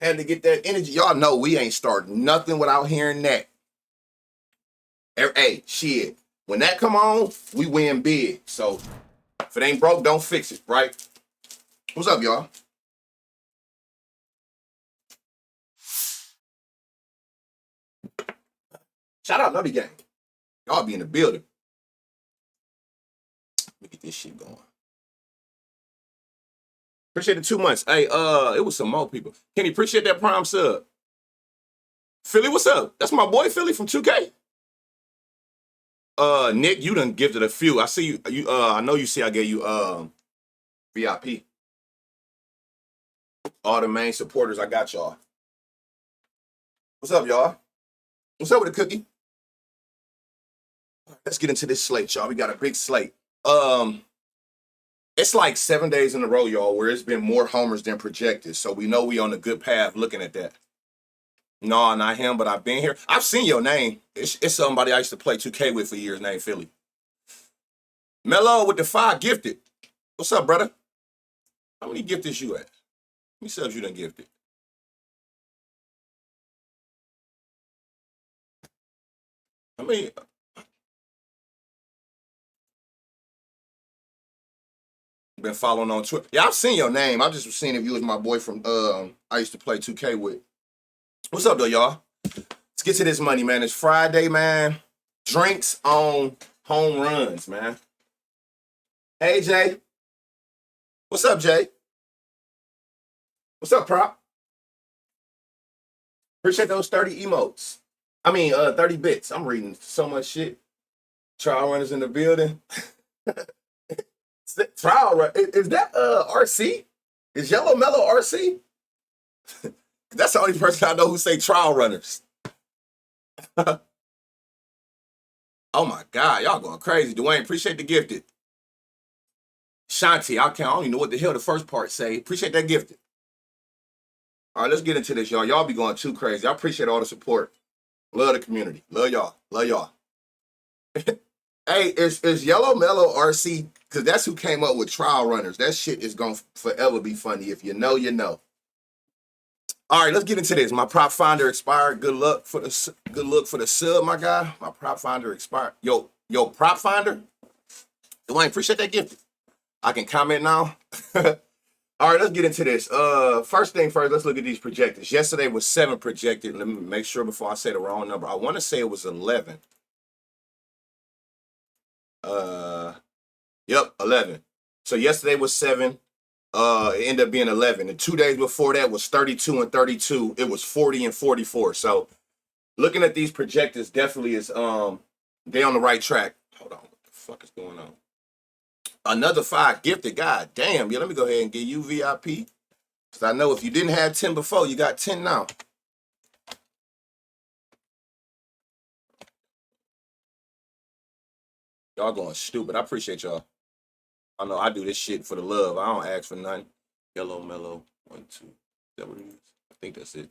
Had to get that energy. Y'all know we ain't starting nothing without hearing that. Hey, shit. When that come on, we win big. So if it ain't broke, don't fix it, right? What's up, y'all? Shout out Nutty Gang. Y'all be in the building. Let me get this shit going. Appreciate the 2 months. Hey, it was some more people. Kenny, appreciate that prime sub. Philly, what's up? That's my boy Philly from 2K. Nick, you done gifted a few. I see you. I know you see I gave you VIP. All the main supporters, I got y'all. What's up, y'all? What's up with the cookie? Let's get into this slate, y'all. We got a big slate. It's like 7 days in a row, y'all, where it's been more homers than projected. So we know we on a good path looking at that. No, not him, but I've been here. I've seen your name. It's somebody I used to play 2K with for years named Philly. Mello with the 5 gifted. What's up, brother? How many gifted you at? How many subs you done gifted? How many? Been following on Twitter. Yeah, I've seen your name. I just was seeing if you was my boy from I used to play 2K with. What's up though, y'all? Let's get to this money, man. It's Friday, man. Drinks on home runs, man. Hey Jay. What's up, Jay? What's up, Prop? Appreciate those 30 emotes. 30 bits. I'm reading so much shit. Trial runners in the building. Trial run. Is that RC? Is Yellow Mellow RC? That's the only person I know who say trial runners. Oh my God, y'all going crazy. Dwayne, appreciate the gifted. Shanti, I don't even know what the hell the first part say. Appreciate that gifted. All right, let's get into this, y'all. Y'all be going too crazy. I appreciate all the support. Love the community. Love y'all. Love y'all. Hey, is Yellow Mellow RC, because that's who came up with trial runners. That shit is going to forever be funny. If you know, you know. All right, let's get into this. My prop finder expired. Good luck for the sub, my guy. My prop finder expired. Yo, prop finder. Dwayne, appreciate that gift. I can comment now. All right, let's get into this. First thing first, let's look at these projectors. Yesterday was 7 projected. Let me make sure before I say the wrong number. I want to say it was 11. Yep, 11. So yesterday was 7. It ended up being 11. And 2 days before that was 32 and 32. It was 40 and 44. So looking at these projectors definitely is they on the right track. Hold on, what the fuck is going on? Another 5 gifted. God damn. Yeah, let me go ahead and give you VIP. Because I know if you didn't have 10 before, you got 10 now. Y'all going stupid. I appreciate y'all. I know I do this shit for the love. I don't ask for nothing. Yellow Mellow. 1, 2. Is that what it is? I think that's it.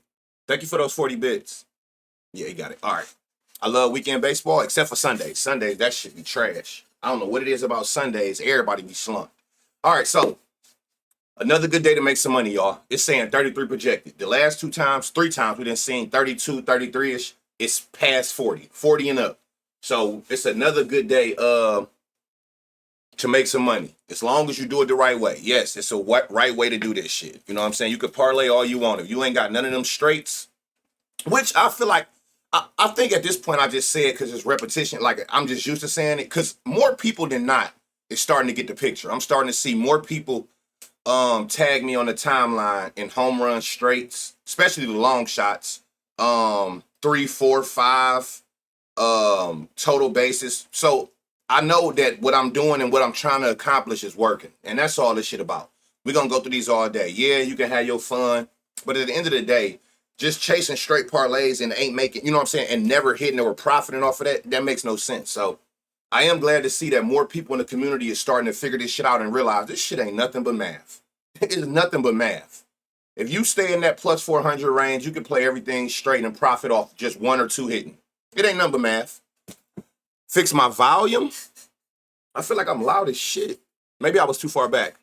Thank you for those 40 bits. Yeah, you got it. All right. I love weekend baseball, except for Sundays. Sundays, that shit be trash. I don't know what it is about Sundays. Everybody be slumped. All right, so another good day to make some money, y'all. It's saying 33 projected. The last 3 times we done seen 32, 33-ish. It's past 40, 40 and up. So it's another good day to make some money. As long as you do it the right way. Yes, it's a right way to do this shit. You know what I'm saying? You could parlay all you want. If you ain't got none of them straights, which I feel like, I think at this point I just say it because it's repetition. Like I'm just used to saying it because more people than not is starting to get the picture. I'm starting to see more people tag me on the timeline in home run straights, especially the long shots. 3, 4, 5 total bases. So I know that what I'm doing and what I'm trying to accomplish is working. And that's all this shit about. We're going to go through these all day. Yeah, you can have your fun. But at the end of the day, just chasing straight parlays and ain't making, you know what I'm saying, and never hitting or profiting off of that makes no sense. So I am glad to see that more people in the community is starting to figure this shit out and realize this shit ain't nothing but math. It is nothing but math. If you stay in that plus 400 range, you can play everything straight and profit off just 1 or 2 hitting. It ain't nothing but math. Fix my volume. I feel like I'm loud as shit. Maybe I was too far back.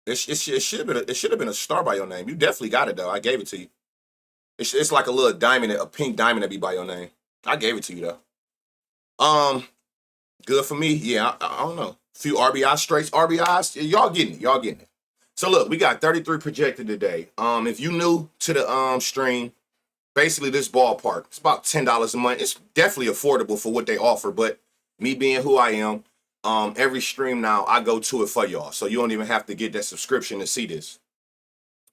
It should have been a star by your name. You definitely got it though. I gave it to you. It's like a little diamond, a pink diamond that be by your name. I gave it to you though. Good for me. Yeah, I don't know. Few RBI straights, RBIs. Y'all getting it. Y'all getting it. So look, we got 33 projected today. If you new to the stream, basically this ballpark, it's about $10 a month. It's definitely affordable for what they offer, but me being who I am, every stream now I go to it for y'all. So you don't even have to get that subscription to see this.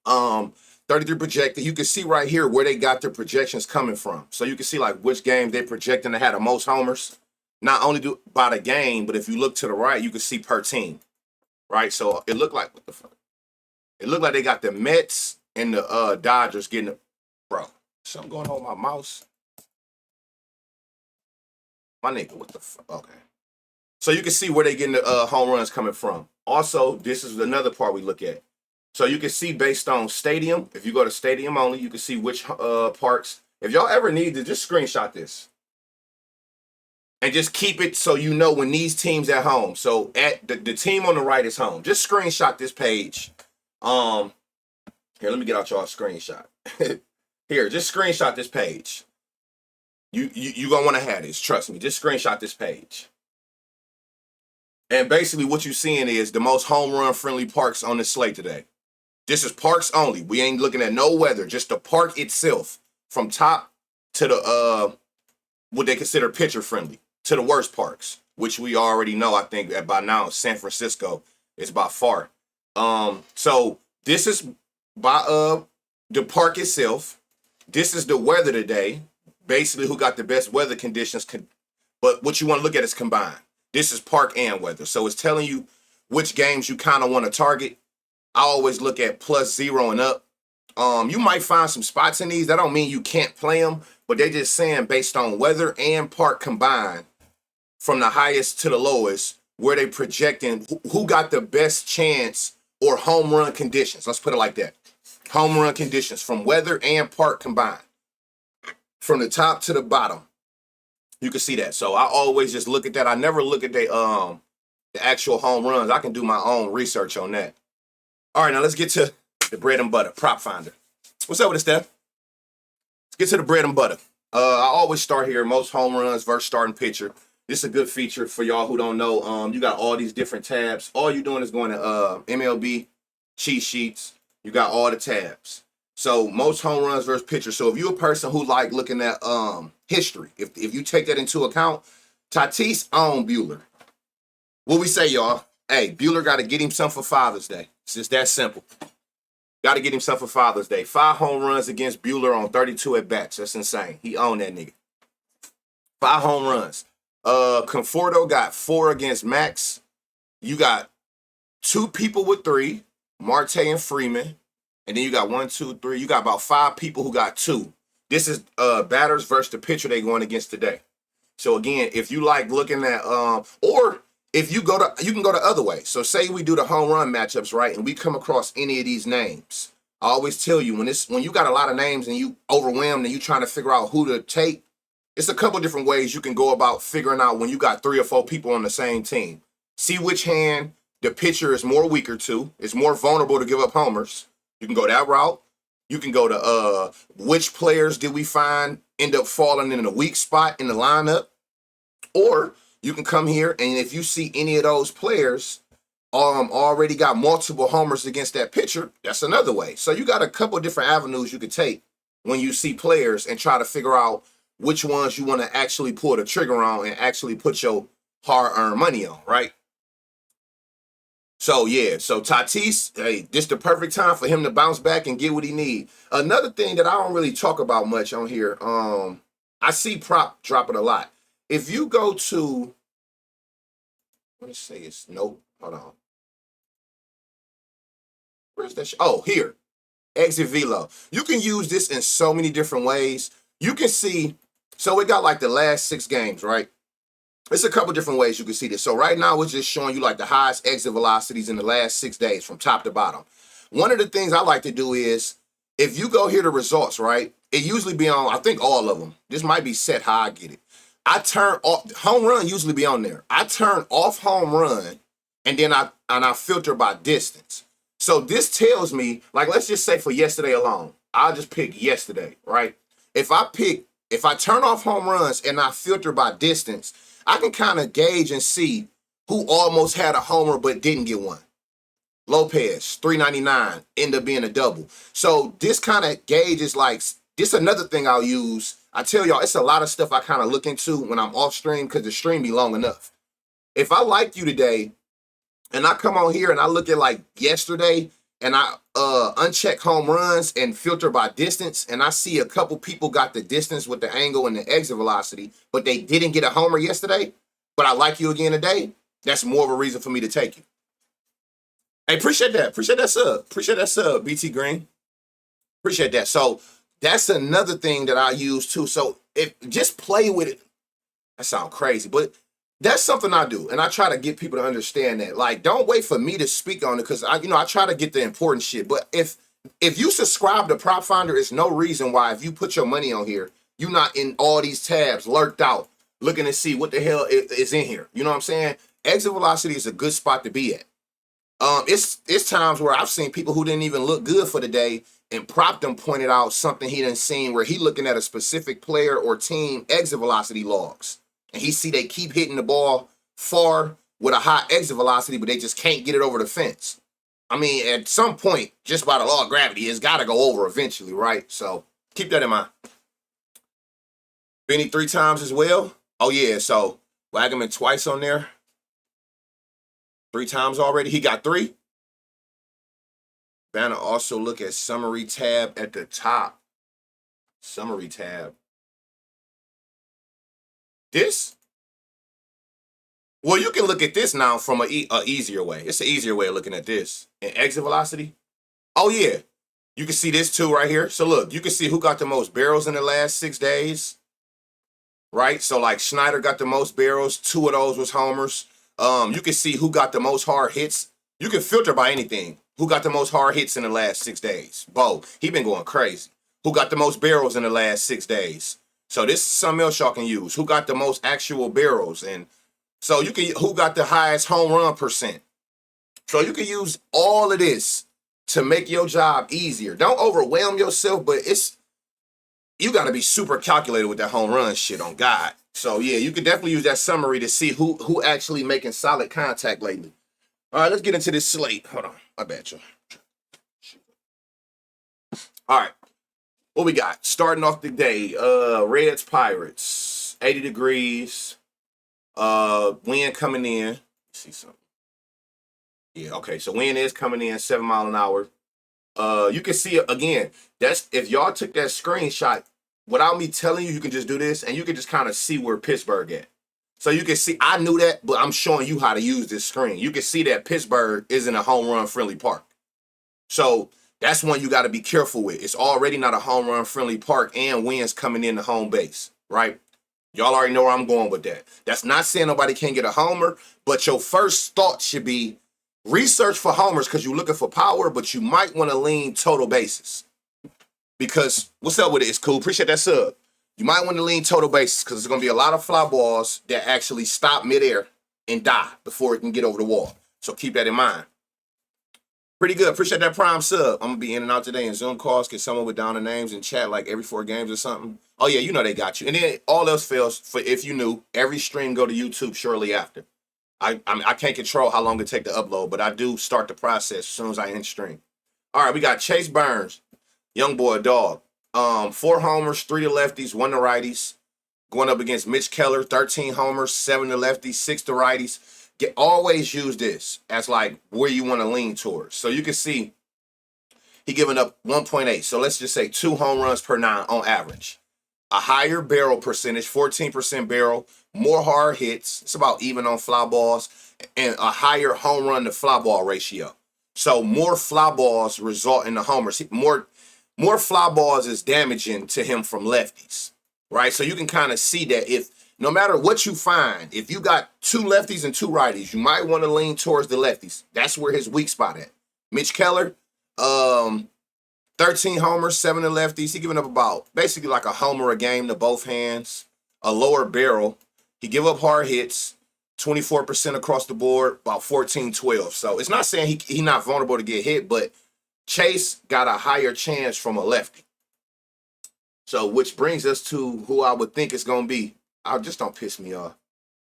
33 projected. You can see right here where they got their projections coming from. So you can see like which game they projecting to have the most homers. Not only by the game, but if you look to the right, you can see per team. Right? So it looked like, what the fuck? It looked like they got the Mets and the Dodgers getting the, bro. Something going on with my mouse. My nigga, what the fuck? Okay. So you can see where they getting the home runs coming from. Also, this is another part we look at. So you can see based on stadium. If you go to stadium only, you can see which parks. If y'all ever need to, just screenshot this. And just keep it so you know when these teams at home. So at the team on the right is home. Just screenshot this page. Here, let me get out y'all screenshot. Here, just screenshot this page. You gonna want to have this. Trust me. Just screenshot this page. And basically what you're seeing is the most home run friendly parks on the slate today. This is parks only. We ain't looking at no weather. Just the park itself, from top to the what they consider pitcher friendly, to the worst parks, which we already know. I think by now San Francisco is by far. So this is by the park itself. This is the weather today. Basically, who got the best weather conditions. But what you want to look at is combined. This is park and weather. So it's telling you which games you kind of want to target. I always look at +0 and up. You might find some spots in these. That don't mean you can't play them, but they're just saying based on weather and park combined, from the highest to the lowest, where they projecting who got the best chance or home run conditions. Let's put it like that. Home run conditions from weather and park combined. From the top to the bottom. You can see that. So I always just look at that. I never look at the actual home runs. I can do my own research on that. All right, now let's get to the bread and butter, prop finder. What's up with it, Steph? Let's get to the bread and butter. I always start here, most home runs versus starting pitcher. This is a good feature for y'all who don't know. You got all these different tabs. All you're doing is going to MLB, cheat sheets. You got all the tabs. So most home runs versus pitcher. So if you're a person who like looking at history, if you take that into account, Tatis owned Buehler. What we say, y'all? Hey, Buehler got to get himself for Father's Day. It's just that simple. Got to get himself for Father's Day. 5 home runs against Buehler on 32 at-bats. That's insane. He owned that nigga. 5 home runs. Conforto got 4 against Max. You got 2 people with 3, Marte and Freeman. And then you got 1, 2, 3. You got about 5 people who got 2. This is batters versus the pitcher they going against today. So again, if you like looking at or if you can go the other way. So say we do the home run matchups, right? And we come across any of these names. I always tell you when you got a lot of names and you overwhelmed and you trying to figure out who to take, it's a couple different ways you can go about figuring out when you got 3 or 4 people on the same team. See which hand the pitcher is more weaker to. It's more vulnerable to give up homers. You can go that route. You can go to which players did we find end up falling in a weak spot in the lineup. Or you can come here and if you see any of those players already got multiple homers against that pitcher, that's another way. So you got a couple different avenues you could take when you see players and try to figure out which ones you want to actually pull the trigger on and actually put your hard-earned money on, right? So, yeah, so Tatis, hey, this the perfect time for him to bounce back and get what he need. Another thing that I don't really talk about much on here, I see prop dropping a lot. If you go to, let's say it's, nope, hold on. Where's that? Oh, here, exit velo. You can use this in so many different ways. You can see, so it got like the last 6 games, right? It's a couple different ways you can see this. So right now, it's just showing you like the highest exit velocities in the last 6 days from top to bottom. One of the things I like to do is, if you go here to results, right, it usually be on, I think all of them. This might be set how I get it. I turn off, home run usually be on there. I turn off home run, and then I filter by distance. So this tells me, like, let's just say for yesterday alone, I'll just pick yesterday, right? If I turn off home runs and I filter by distance, I can kind of gauge and see who almost had a homer but didn't get one. Lopez, 399, end up being a double. So this kind of gauge is like, this another thing I'll use. I tell y'all, it's a lot of stuff I kind of look into when I'm off stream because the stream be long enough. If I like you today and I come on here and I look at like yesterday and I uncheck home runs and filter by distance and I see a couple people got the distance with the angle and the exit velocity, but they didn't get a homer yesterday, but I like you again today, that's more of a reason for me to take you. Hey, appreciate that. Appreciate that sub. Appreciate that sub, BT Green. Appreciate that. So that's another thing that I use too. So if just play with it. That sounds crazy, but that's something I do. And I try to get people to understand that. Like, don't wait for me to speak on it because I try to get the important shit. But if you subscribe to Prop Finder, it's no reason why if you put your money on here, you're not in all these tabs, lurked out, looking to see what the hell is in here. You know what I'm saying? Exit velocity is a good spot to be at. It's times where I've seen people who didn't even look good for the day and Prop them pointed out something he didn't seen where he looking at a specific player or team exit velocity logs. And he see they keep hitting the ball far with a high exit velocity, but they just can't get it over the fence. I mean, at some point, just by the law of gravity, it's got to go over eventually, right? So keep that in mind. Benny 3 times as well. Oh, yeah, so Wagaman twice on there. 3 times already. He got 3. Banner also look at summary tab at the top. Summary tab. This? Well, you can look at this now from a easier way. It's an easier way of looking at this. And exit velocity. Oh, yeah. You can see this too right here. So look, you can see who got the most barrels in the last 6 days. Right? So like Schneider got the most barrels. 2 of those was homers. You can see who got the most hard hits. You can filter by anything. Who got the most hard hits in the last 6 days? Bo, he been going crazy. Who got the most barrels in the last 6 days? So this is something else y'all can use. Who got the most actual barrels? And so you can, who got the highest home run percent? So you can use all of this to make your job easier. Don't overwhelm yourself, but you got to be super calculated with that home run shit on God. So yeah, you can definitely use that summary to see who actually making solid contact lately. All right, let's get into this slate. Hold on, I bet you. All right, what we got? Starting off the day, Reds Pirates, 80 degrees. Wind coming in. Let's see something. Yeah, okay. So wind is coming in 7 miles an hour. You can see again. That's if y'all took that screenshot without me telling you. You can just do this, and you can just kind of see where Pittsburgh at. So you can see. I knew that, but I'm showing you how to use this screen. You can see that Pittsburgh isn't a home run friendly park. So that's one you got to be careful with. It's already not a home run friendly park, and winds coming in the home base, right? Y'all already know where I'm going with that. That's not saying nobody can't get a homer, but your first thought should be research for homers because you're looking for power, but you might want to lean total bases. Because, what's up with it? It's cool. Appreciate that sub. You might want to lean total bases because there's going to be a lot of fly balls that actually stop midair and die before it can get over the wall. So keep that in mind. Pretty good. Appreciate that prime sub. I'm going to be in and out today in Zoom calls. Can someone with down the names and chat like every 4 games or something? Oh, yeah, you know they got you. And then all else fails, for if you knew, every stream go to YouTube shortly after. I can't control how long it take to upload, but I do start the process as soon as I end stream. All right, we got Chase Burns, young boy, dog. 4 homers, 3 to lefties, 1 to righties. Going up against Mitch Keller, 13 homers, 7 to lefties, 6 to righties. Always use this as like where you want to lean towards. So you can see he giving up 1.8. So let's just say 2 home runs per 9 on average. A higher barrel percentage, 14% barrel, more hard hits. It's about even on fly balls, and a higher home run to fly ball ratio. So more fly balls result in the homers. More fly balls is damaging to him from lefties, right? So you can kind of see that if no matter what you find, if you got 2 lefties and 2 righties, you might want to lean towards the lefties. That's where his weak spot at. Mitch Keller, 13 homers, 7 to lefties. He giving up about basically like a homer a game to both hands, a lower barrel. He give up hard hits. 24% across the board, about 14-12. So it's not saying he not vulnerable to get hit, but Chase got a higher chance from a lefty. So which brings us to who I would think it's going to be. Just don't piss me off.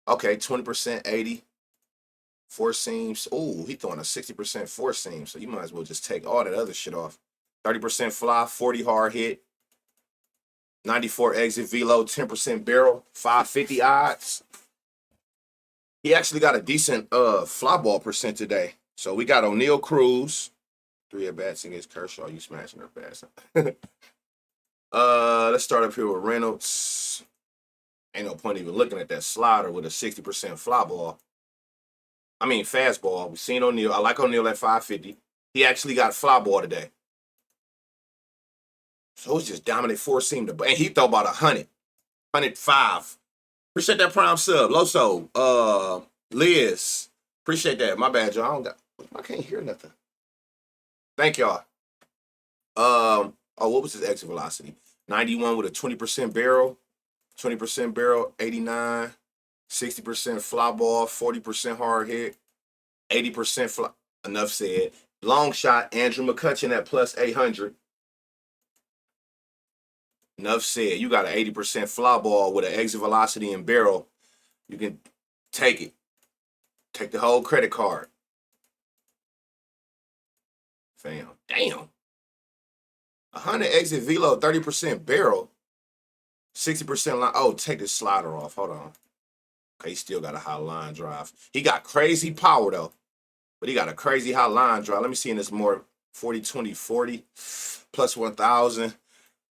Okay, 20%, 80. Four seams. Oh, he throwing a 60% four seam. So you might as well just take all that other shit off. 30% fly, 40 hard hit, 94 exit velo, 10% barrel, 550 odds. He actually got a decent fly ball percent today. So we got O'Neal Cruz, 3 at bats against Kershaw. You smashing her bats. Let's start up here with Reynolds. Ain't no point even looking at that slider with a 60% fly ball. I mean, fastball. We've seen O'Neal. I like O'Neal at 550. He actually got fly ball today. So it's just dominant four seam. And he throw about 100. 105. Appreciate that prime sub. Loso. Liz. Appreciate that. My bad, y'all. I can't hear nothing. Thank y'all. What was his exit velocity? 91 with a 20% barrel. 20% barrel, 89. 60% fly ball, 40% hard hit, 80% fly. Enough said. Long shot, Andrew McCutchen at plus 800. Enough said. You got an 80% fly ball with an exit velocity and barrel. You can take it. Take the whole credit card. Fam. Damn. 100 exit velo, 30% barrel, 60% line. Oh, take this slider off. Hold on. Okay, he still got a high line drive. He got crazy power, though. But he got a crazy high line drive. Let me see in this more 40, 20, 40, plus 1,000.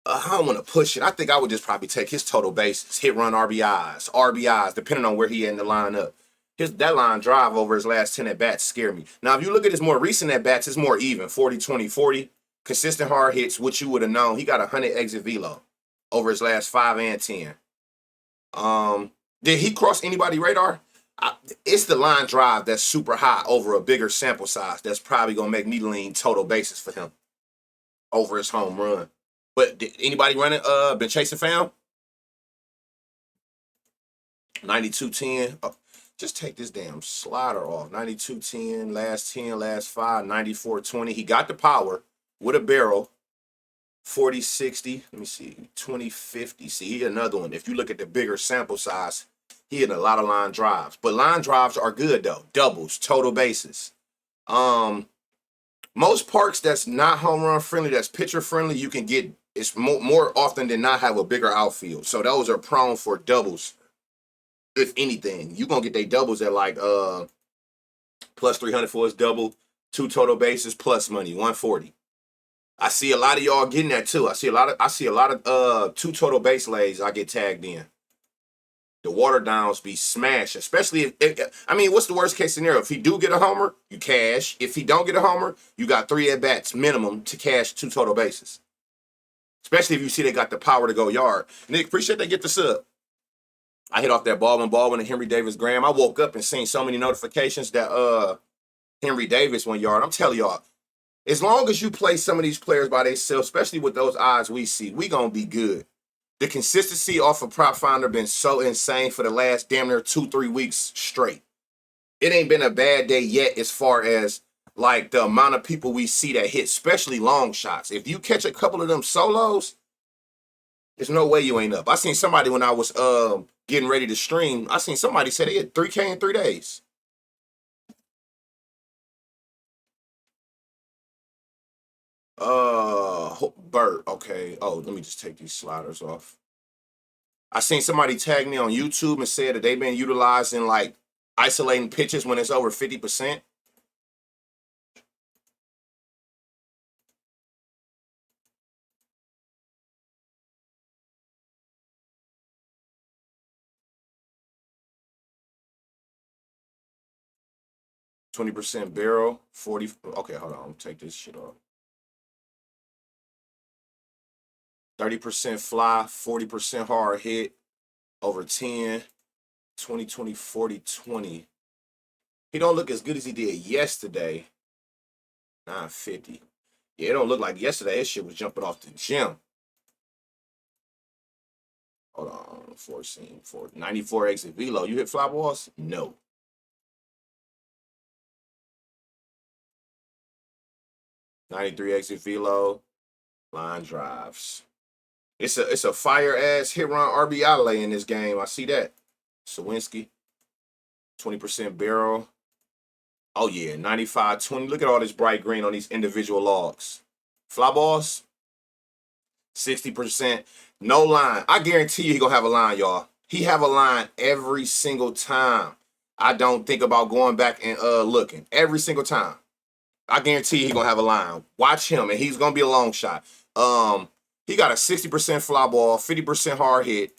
I don't want to push it. I think I would just probably take his total bases, hit run RBIs, depending on where he in the lineup. That line drive over his last 10 at-bats scare me. Now, if you look at his more recent at-bats, it's more even. 40, 20, 40. Consistent hard hits, which you would have known. He got 100 exit velo over his last 5 and 10. Did he cross anybody's radar? It's the line drive that's super high over a bigger sample size. That's probably going to make me lean total bases for him over his home run. But did anybody running, been chasing fam? 92-10. Oh, just take this damn slider off. 92-10, last 10, last 5, 94-20. He got the power with a barrel. 40-60. Let me see. 20-50. See, he hit another one. If you look at the bigger sample size, he hit a lot of line drives. But line drives are good, though. Doubles, total bases. Most parks that's not home run friendly, that's pitcher friendly, you can get, it's more often than not have a bigger outfield. So those are prone for doubles. If anything, you're going to get they doubles at like plus 300 for his double, 2 total bases plus money, 140. I see a lot of y'all getting that too. I see a lot of 2 total base lays I get tagged in. The water downs be smashed, especially if I mean, what's the worst case scenario? If he do get a homer, you cash. If he don't get a homer, you got 3 at-bats minimum to cash 2 total bases. Especially if you see they got the power to go yard. Nick, appreciate they get the sub. I hit off that Baldwin and Henry Davis Graham. I woke up and seen so many notifications that Henry Davis went yard. I'm telling y'all, as long as you play some of these players by themselves, especially with those odds we see, we gonna be good. The consistency off of Prop Finder been so insane for the last damn near 2-3 weeks straight. It ain't been a bad day yet as far as like the amount of people we see that hit, especially long shots. If you catch a couple of them solos, there's no way you ain't up. I seen somebody when I was getting ready to stream, I seen somebody say they hit 3K in 3 days. Bert, okay. Oh, let me just take these sliders off. I seen somebody tag me on YouTube and said that they've been utilizing like isolating pitches when it's over 50%. %, barrel, 40. Okay, hold on. Take this shit off. 30% fly, 40% hard hit, over 10, 20, 20, 40, 20. He don't look as good as he did yesterday. 950. Yeah, it don't look like yesterday. His shit was jumping off the gym. Hold on. 94 exit velo. You hit fly balls? No. 93 exit velo, line drives. It's a fire ass hit run RBI lay in this game. I see that. Sawinski, 20% barrel. Oh yeah, 95-20. Look at all this bright green on these individual logs. Fly balls, 60%. No line. I guarantee you he gonna have a line, y'all. He have a line every single time. I don't think about going back and looking. Every single time. I guarantee you he gonna have a line. Watch him, and he's gonna be a long shot. He got a 60% fly ball, 50% hard hit,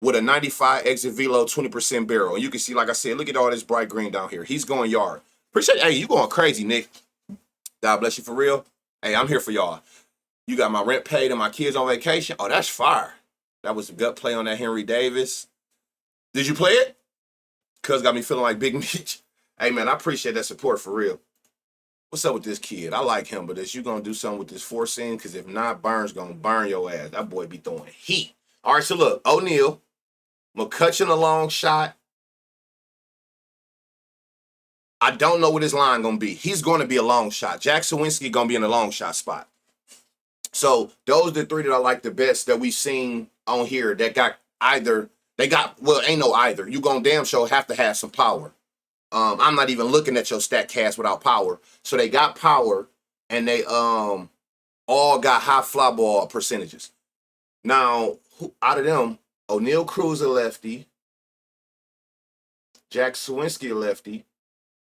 with a 95 exit velo, 20% barrel. And you can see, like I said, look at all this bright green down here. He's going yard. Appreciate it. Hey, you going crazy, Nick. God bless you for real. Hey, I'm here for y'all. You got my rent paid and my kids on vacation. Oh, that's fire. That was a gut play on that Henry Davis. Did you play it? Cuz got me feeling like Big Meech. Hey, man, I appreciate that support for real. What's up with this kid? I like him, but is you going to do something with this four seam? Because if not, Burns going to burn your ass. That boy be throwing heat. All right, so look, O'Neal, McCutchen a long shot. I don't know what his line going to be. He's going to be a long shot. Jack Sawinski going to be in a long shot spot. So those are the three that I like the best that we've seen on here that got either. Well, ain't no either. You going to damn sure have to have some power. I'm not even looking at your stat cast without power. So they got power, and they all got high fly ball percentages. Now, out of them, O'Neal Cruz a lefty, Jack Sawinski a lefty.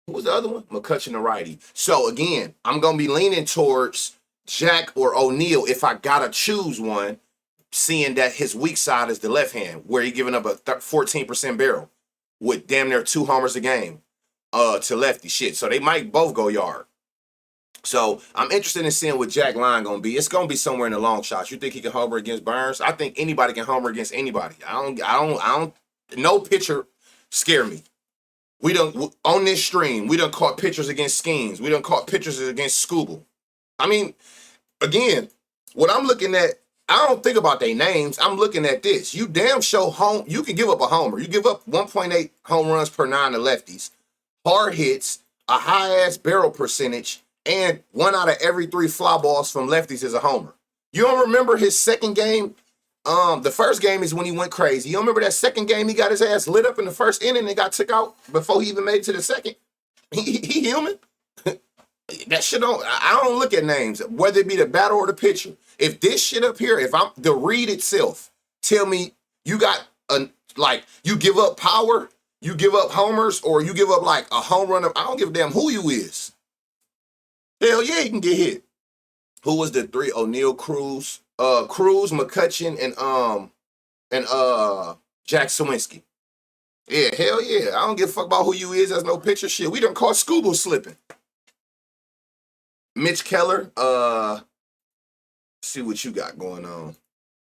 Who was the other one? McCutchen a righty. So again, I'm gonna be leaning towards Jack or O'Neal if I gotta choose one, seeing that his weak side is the left hand, where he giving up a 14% barrel with damn near 2 homers a game. To lefty shit. So they might both go yard. So I'm interested in seeing what Jack line gonna be. It's gonna be somewhere in the long shots. You think he can homer against Burns? I think anybody can homer against anybody. I don't. No pitcher scare me. We done on this stream. We done caught pitchers against Schemes. We done caught pitchers against Scooble. I mean, again, what I'm looking at. I don't think about their names. I'm looking at this. You damn show home. You can give up a homer. You give up 1.8 home runs per 9 to lefties. Hard hits, a high-ass barrel percentage, and 1 out of every 3 fly balls from lefties is a homer. You don't remember his second game? The first game is when he went crazy. You don't remember that second game he got his ass lit up in the first inning and got took out before he even made it to the second? He human. That shit I don't look at names, whether it be the batter or the pitcher. If this shit up here, if I'm the read itself, tell me you got you give up power, you give up homers, or you give up like a home run. I don't give a damn who you is. Hell yeah, you can get hit. Who was the 3? O'Neal, Cruz, McCutchen, and Jack Sawinski. Yeah, hell yeah. I don't give a fuck about who you is. There's no picture shit. We done caught Scooble slipping. Mitch Keller, see what you got going on.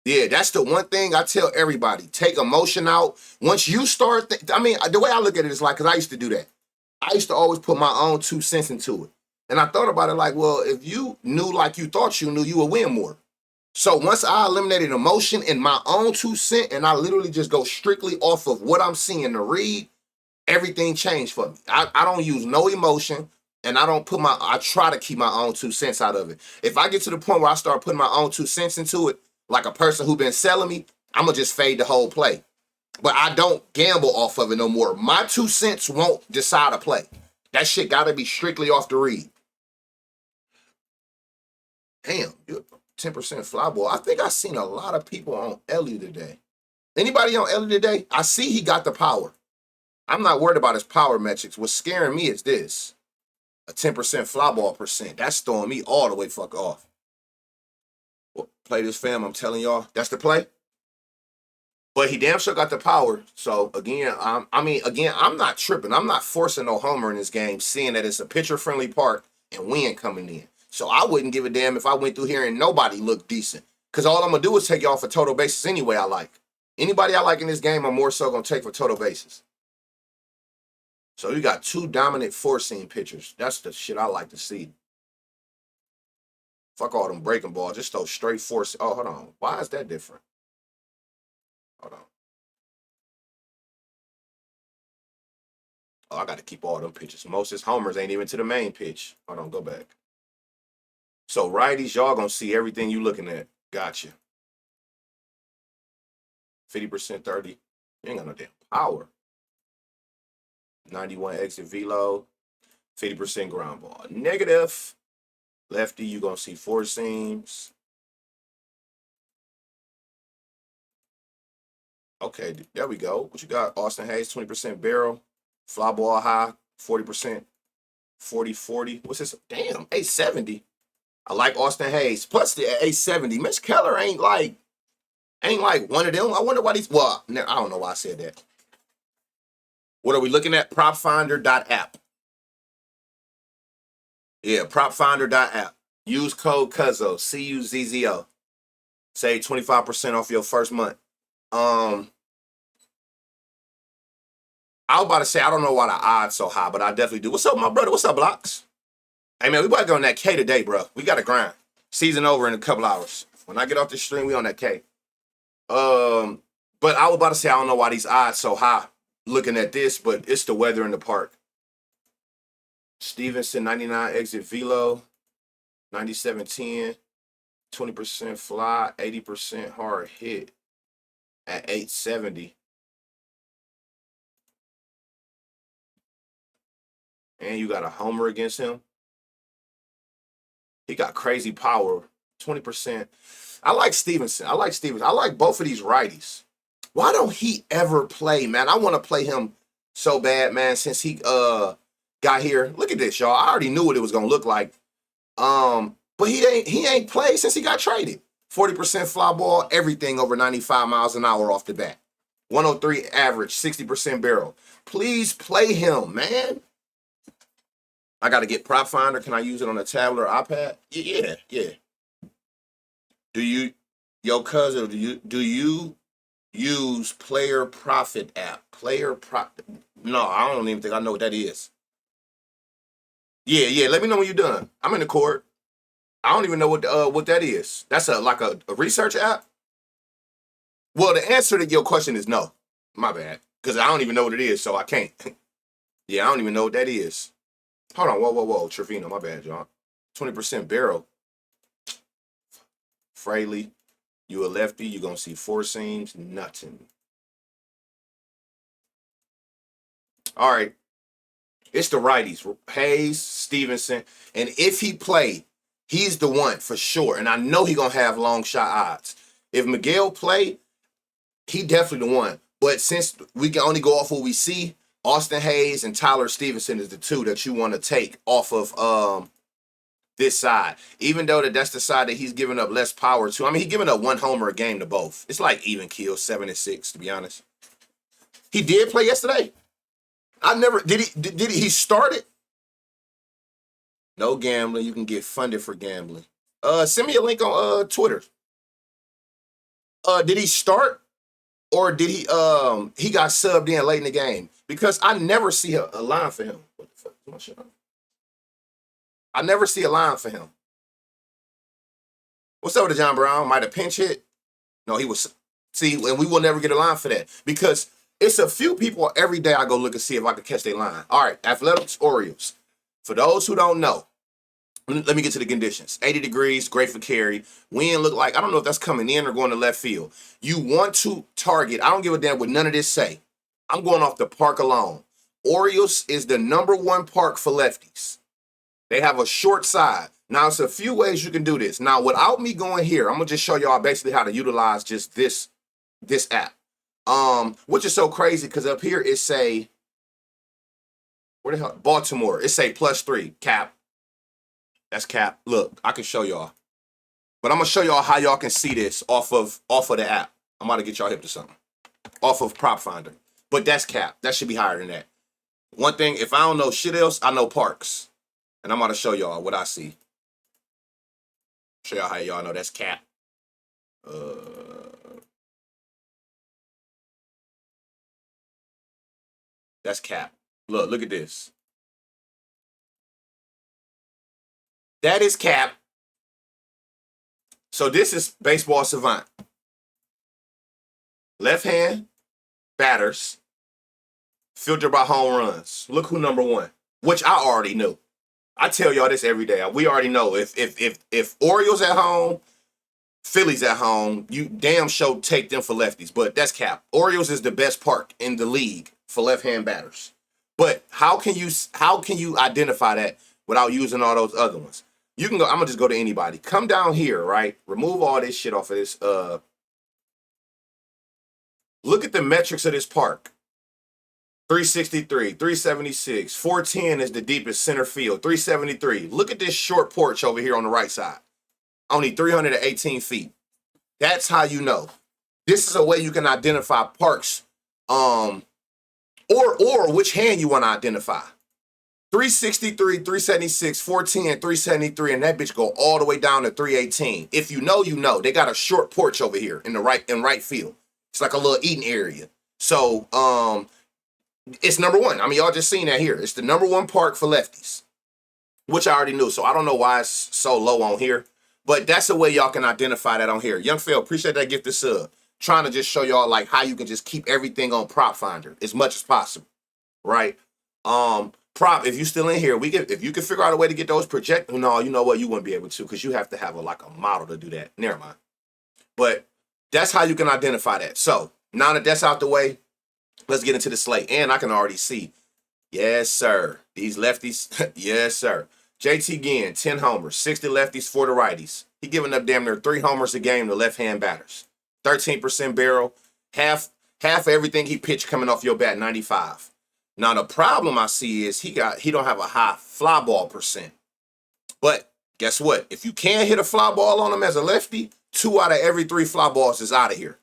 Yeah, that's the one thing I tell everybody. Take emotion out. Once you start, the way I look at it is like, because I used to do that. I used to always put my own 2 cents into it. And I thought about it like, well, if you knew like you thought you knew, you would win more. So once I eliminated emotion in my own 2 cents, and I literally just go strictly off of what I'm seeing to read, everything changed for me. I don't use no emotion, and I try to keep my own 2 cents out of it. If I get to the point where I start putting my own 2 cents into it, like a person who been selling me, I'm going to just fade the whole play. But I don't gamble off of it no more. My 2 cents won't decide a play. That shit got to be strictly off the read. Damn, you're 10% fly ball. I think I seen a lot of people on Ellie today. Anybody on Ellie today? I see he got the power. I'm not worried about his power metrics. What's scaring me is this. A 10% fly ball percent. That's throwing me all the way fuck off. Well, play this fam, I'm telling y'all. That's the play. But he damn sure got the power. So, again, I'm not tripping. I'm not forcing no homer in this game, seeing that it's a pitcher-friendly park and wind coming in. So, I wouldn't give a damn if I went through here and nobody looked decent. Because all I'm going to do is take y'all for total bases anyway I like. Anybody I like in this game, I'm more so going to take for total bases. So, you got 2 dominant 4-seam pitchers. That's the shit I like to see. Fuck all them breaking balls. Just those straight 4. Oh, hold on. Why is that different? Hold on. Oh, I got to keep all them pitches. Most of his homers ain't even to the main pitch. Hold on, go back. So righties, y'all gonna see everything you looking at. Gotcha. 50%, 30. You ain't got no damn power. 91 exit velo. 50% ground ball. Negative. Lefty, you gonna see four seams. Okay, there we go. What you got? Austin Hayes, 20% barrel. Fly ball high, 40%. 40-40. What's this? Damn, 870. I like Austin Hayes. Plus the 870. Mitch Keller ain't like one of them. I wonder why these. Well, I don't know why I said that. What are we looking at? Propfinder.app. Yeah, propfinder.app. Use code CUZZO, CUZZO. Save 25% off your first month. I was about to say, I don't know why the odds so high, but I definitely do. What's up, my brother? What's up, Blocks? Hey, man, we about to go on that K today, bro. We got to grind. Season over in a couple hours. When I get off the stream, we on that K. But I was about to say, I don't know why these odds so high looking at this, but it's the weather in the park. Stevenson, 99 exit velo, 97-10, 20% fly, 80% hard hit at 870. And you got a homer against him. He got crazy power, 20%. I like Stevenson. I like both of these righties. Why don't he ever play, man? I want to play him so bad, man, since he got here. Look at this, y'all. I already knew what it was gonna look like. But he ain't played since he got traded. 40% fly ball, everything over 95 miles an hour off the bat. 103 average, 60% barrel. Please play him, man. I got to get Prop Finder. Can I use it on a tablet or iPad? Yeah. Do you, yo, cousin, do you use Player Profit app? No, I don't even think I know what that is. Yeah. Let me know when you're done. I'm in the court. I don't even know what that is. That's like a research app? Well, the answer to your question is no. My bad. Because I don't even know what it is, so I can't. Yeah, I don't even know what that is. Hold on. Whoa. Trevino, my bad, John. 20% barrel. Fraley, you a lefty, you're going to see four seams. Nothing. All right. It's the righties. Hayes, Stevenson. And if he play, he's the one for sure. And I know he going to have long shot odds. If Miguel play, he definitely the one. But since we can only go off what we see, Austin Hayes and Tyler Stevenson is the two that you want to take off of this side. Even though that's the side that he's giving up less power to. I mean, he's giving up one homer a game to both. It's like even kill, 7-6, to be honest. He did play yesterday. He started? No gambling. You can get funded for gambling. Send me a link on Twitter. Did he start? Or did he got subbed in late in the game? Because I never see a line for him. What the fuck is my shit on? I never see a line for him. What's up with John Brown? Might have pinch hit? No, he was. See, and we will never get a line for that. Because it's a few people every day I go look and see if I can catch their line. All right, Athletics, Orioles. For those who don't know, let me get to the conditions. 80 degrees, great for carry. Wind look like, I don't know if that's coming in or going to left field. You want to target, I don't give a damn what none of this say. I'm going off the park alone. Orioles is the #1 park for lefties. They have a short side. Now, it's a few ways you can do this. Now, without me going here, I'm going to just show y'all basically how to utilize just this app. Which is so crazy because up here it say, where the hell? Baltimore. It say +3, cap. That's cap. Look, I can show y'all. But I'm going to show y'all how y'all can see this off of the app. I'm about to get y'all hip to something. Off of Prop Finder. But that's cap. That should be higher than that. One thing, if I don't know shit else, I know parks. And I'm about to show y'all what I see. Show y'all how y'all know that's cap. That's cap. Look at this. That is cap. So this is Baseball Savant. Left hand, batters, filtered by home runs. Look who #1, which I already knew. I tell y'all this every day. We already know if Orioles at home, Phillies at home, you damn sure take them for lefties. But that's cap. Orioles is the best park in the league for left-hand batters. But how can you identify that without using all those other ones? You can go. I'm gonna just go to anybody. Come down here, right? Remove all this shit off of this. Look at the metrics of this park. 363, 376, 410 is the deepest center field. 373. Look at this short porch over here on the right side. Only 318 feet. That's how you know. This is a way you can identify parks. Or which hand you want to identify. 363, 376, 410, 373, and that bitch go all the way down to 318. If you know, you know. They got a short porch over here in right field. It's like a little eating area. So it's number one. I mean, y'all just seen that here. It's the number one park for lefties, which I already knew. So I don't know why it's so low on here, but that's the way y'all can identify that on here. Young Phil, appreciate that gift of sub. Trying to just show y'all like how you can just keep everything on Prop Finder as much as possible, right? Prop, if you still in here, if you can figure out a way to get those project. No, you know what? You wouldn't be able to because you have to have a model to do that. Never mind. But that's how you can identify that. So now that that's out the way, let's get into the slate. And I can already see. Yes, sir. These lefties. Yes, sir. JT Ginn, 10 homers, 60 lefties, 40 righties. He giving up damn near 3 homers a game to left-hand batters. 13% barrel. Half everything he pitched coming off your bat, 95. Now the problem I see is he don't have a high fly ball percent. But guess what? If you can't hit a fly ball on him as a lefty, 2 out of every 3 fly balls is out of here.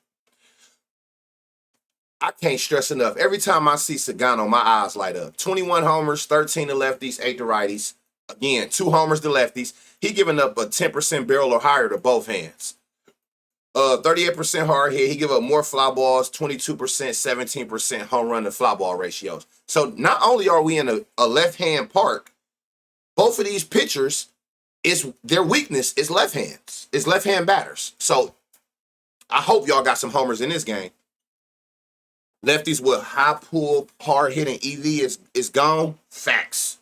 I can't stress enough. Every time I see Sagano, my eyes light up. 21 homers, 13 to lefties, 8 to righties. Again, 2 homers to lefties. He giving up a 10% barrel or higher to both hands. 38% hard hit. He give up more fly balls, 22%, 17% home run to fly ball ratios. So not only are we in a left-hand park, both of these pitchers, their weakness is left hands. It's left-hand batters. So I hope y'all got some homers in this game. Lefties with high pull, hard hitting EV is gone. Facts.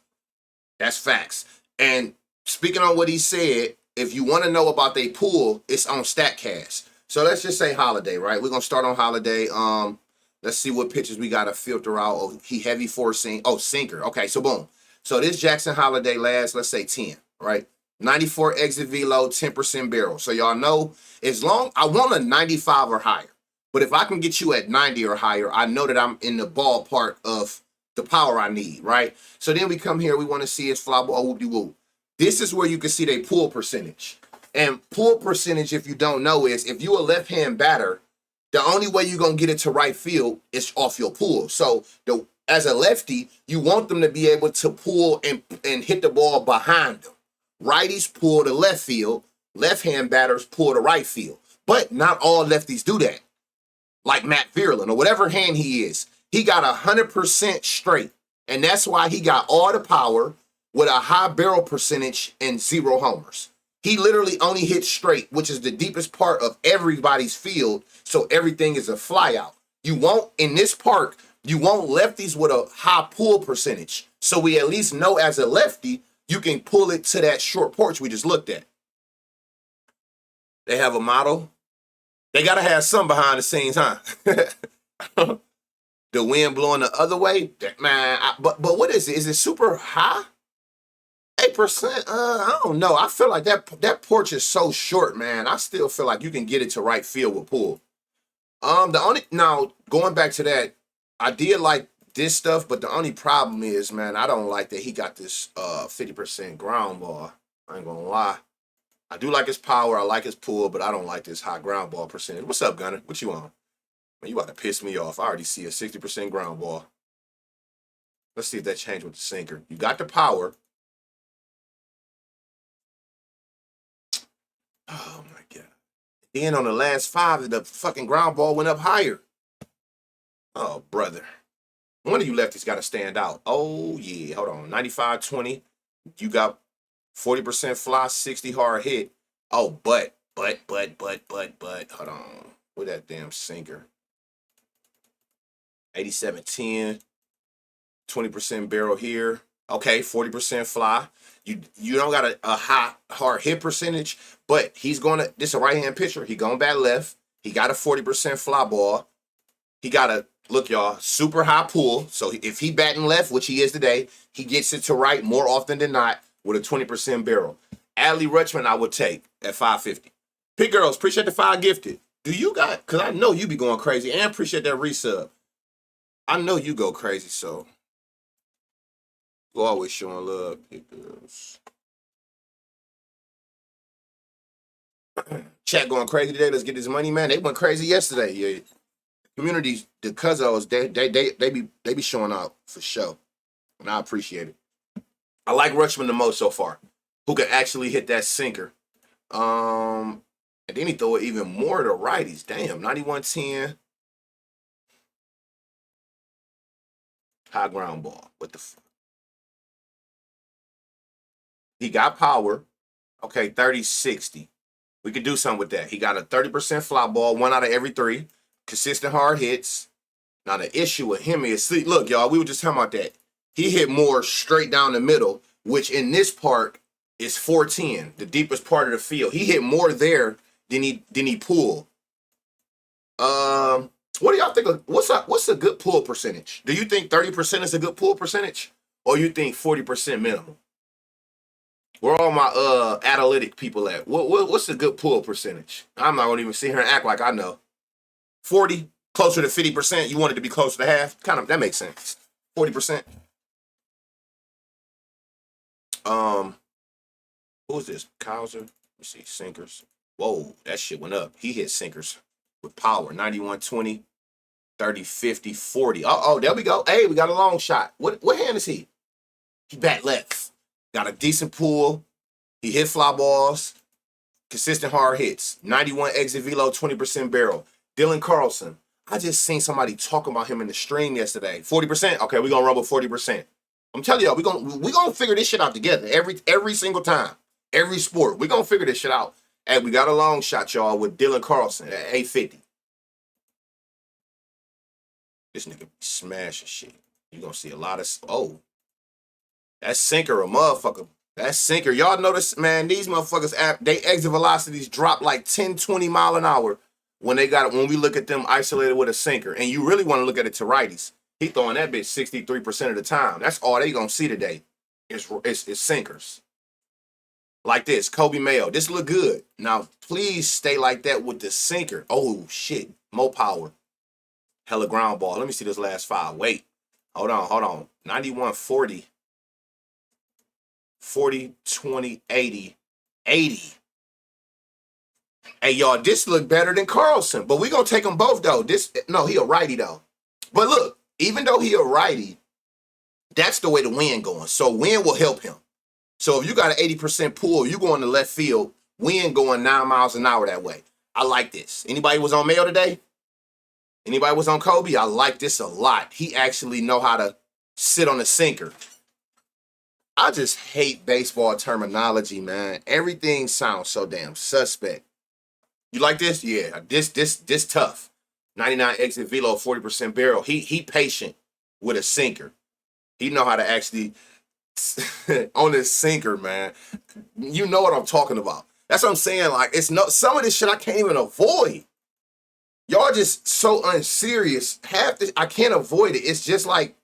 That's facts. And speaking on what he said, if you want to know about they pull, it's on StatCast. So let's just say Holiday, right? We're gonna start on Holiday. Let's see what pitches we gotta filter out. Oh, he heavy forcing. Oh, sinker. Okay, so boom. So this Jackson Holiday last, let's say 10, right? 94 exit velo, 10% barrel. So y'all know, as long I want a 95 or higher. But if I can get you at 90 or higher, I know that I'm in the ballpark of the power I need, right? So then we come here, we want to see his fly ball, whoop-de-whoop. This is where you can see their pull percentage. And pull percentage, if you don't know, is if you a left-hand batter, the only way you're going to get it to right field is off your pull. So as a lefty, you want them to be able to pull and hit the ball behind them. Righties pull to left field, left-hand batters pull to right field. But not all lefties do that. Like Matt Vierlin or whatever hand he is. He got 100% straight. And that's why he got all the power with a high barrel percentage and 0 homers. He literally only hits straight, which is the deepest part of everybody's field. So everything is a fly out. You won't, in this park, you want lefties with a high pull percentage. So we at least know as a lefty, you can pull it to that short porch we just looked at. They have a model. They got to have some behind the scenes, huh? The wind blowing the other way? Man, but what is it? Is it super high? 8%? I don't know. I feel like that porch is so short, man. I still feel like you can get it to right field with pull. Now, going back to that, I did like this stuff, but the only problem is, man, I don't like that he got this 50% ground ball. I ain't gonna lie. I do like his power. I like his pull, but I don't like this high ground ball percentage. What's up, Gunner? What you on? Man, you about to piss me off. I already see a 60% ground ball. Let's see if that changed with the sinker. You got the power. Oh, my God. Then on the last 5, the fucking ground ball went up higher. Oh, brother. One of you lefties got to stand out. Oh, yeah. Hold on. 95-20. You got 40% fly, 60 hard hit. Oh, but. Hold on. With that damn sinker. 87-10. 20% barrel here. Okay, 40% fly. You don't got a high hard hit percentage, but this is a right hand pitcher. He going bat left. He got a 40% fly ball. He got a look, y'all, super high pull. So if he batting left, which he is today, he gets it to right more often than not with a 20% barrel. Adley Rutschman, I would take at 550. Pit girls, appreciate the 5 gifted. Do you got? Because I know you be going crazy, and appreciate that resub. I know you go crazy, so you always showing love, pit girls. Chat going crazy today. Let's get this money, man. They went crazy yesterday. Yeah. Communities, the cuzzos, they be showing out for sure, and I appreciate it. I like Rutschman the most so far, who can actually hit that sinker. And then he throw it even more to righties. Damn, 91-10. High ground ball. What the fuck? He got power. Okay, 30-60. We could do something with that. He got a 30% fly ball, 1 out of every 3. Consistent hard hits. Now, the issue with him is, see, look, y'all, we were just talking about that. He hit more straight down the middle, which in this part is 410, the deepest part of the field. He hit more there than he pulled. What do y'all think? What's a good pull percentage? Do you think 30% is a good pull percentage, or you think 40% minimum? Where all my analytic people at? What's a good pull percentage? I'm not gonna even sit here and act like I know. 40, closer to 50%. You want it to be closer to half? Kind of, that makes sense. 40%. Who's this? Kaiser? Let me see. Sinkers. Whoa, that shit went up. He hit sinkers with power. 91-20, 30-50, 40. Uh-oh, there we go. Hey, we got a long shot. What hand is he? He bat left. Got a decent pull. He hit fly balls. Consistent hard hits. 91 exit velo, 20% barrel. Dylan Carlson. I just seen somebody talking about him in the stream yesterday. 40%? Okay, we're gonna run with 40%. I'm telling y'all, we gonna figure this shit out together every single time. Every sport. We're gonna figure this shit out. And we got a long shot, y'all, with Dylan Carlson at 850. This nigga be smashing shit. You're gonna see a lot of that sinker a motherfucker. That sinker. Y'all notice, man, these motherfuckers, they exit velocities drop like 10, 20 mile an hour when we look at them isolated with a sinker. And you really want to look at it to righties. He throwing that bitch 63% of the time. That's all they gonna see today. Is sinkers. Like this, Kobe Mayo. This look good. Now, please stay like that with the sinker. Oh, shit. More power. Hella ground ball. Let me see this last 5. Wait. Hold on. 91-40. 40, 20, 80. 80. Hey, y'all, this look better than Carlson. But we gonna take them both, though. He a righty, though. But look, even though he a righty, that's the way the wind going. So wind will help him. So if you got an 80% pull, you going to left field, wind going 9 miles an hour that way. I like this. Anybody was on Mayo today? Anybody was on Kobe? I like this a lot. He actually know how to sit on the sinker. I just hate baseball terminology, man. Everything sounds so damn suspect. You like this? Yeah, this tough. 99 exit velo, 40% barrel. He patient with a sinker. He know how to actually on this sinker, man. You know what I'm talking about. That's what I'm saying. Like, some of this shit I can't even avoid. Y'all just so unserious. Half this I can't avoid it. It's just like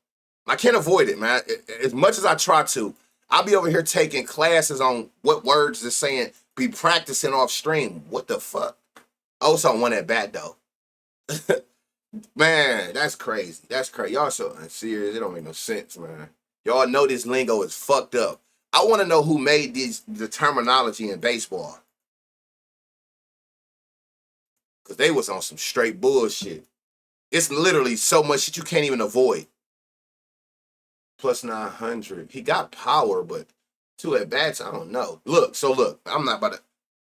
I can't avoid it, man. As much as I try to, I'll be over here taking classes on what words they're saying, be practicing off stream. What the fuck? Also, I won at bat though. Man, that's crazy. That's crazy. Y'all so unserious. It don't make no sense, man. Y'all know this lingo is fucked up. I want to know who made the terminology in baseball. Because they was on some straight bullshit. It's literally so much shit you can't even avoid. Plus 900. He got power, but 2 at bats, I don't know. Look, I'm not about to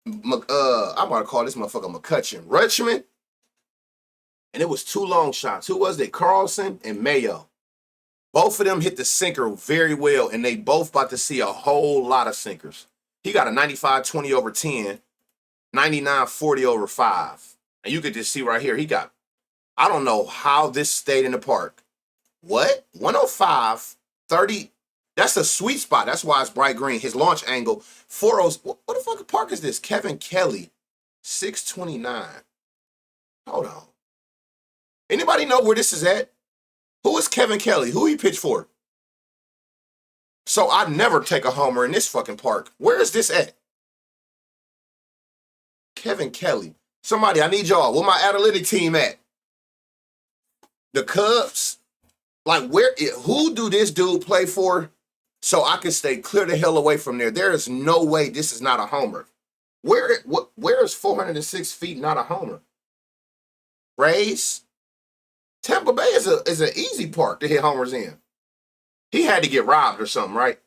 I'm about to call this motherfucker McCutcheon. Rutschman. And it was 2 long shots. Who was it? Carlson and Mayo. Both of them hit the sinker very well, and they both about to see a whole lot of sinkers. He got a 95-20 over 10, 99-40 over 5. And you could just see right here, he got, I don't know how this stayed in the park. What? 105, 30, That's a sweet spot. That's why it's bright green. His launch angle, 40. What the fuck park is this? Kevin Kelly, 629. Hold on. Anybody know where this is at? Who is Kevin Kelly? Who he pitched for? So I never take a homer in this fucking park. Where is this at? Kevin Kelly. Somebody, I need y'all. Where my analytic team at? The Cubs? Like, who do this dude play for so I can stay clear the hell away from there? There is no way this is not a homer. Where is 406 feet not a homer? Rays? Tampa Bay is an easy park to hit homers in. He had to get robbed or something, right?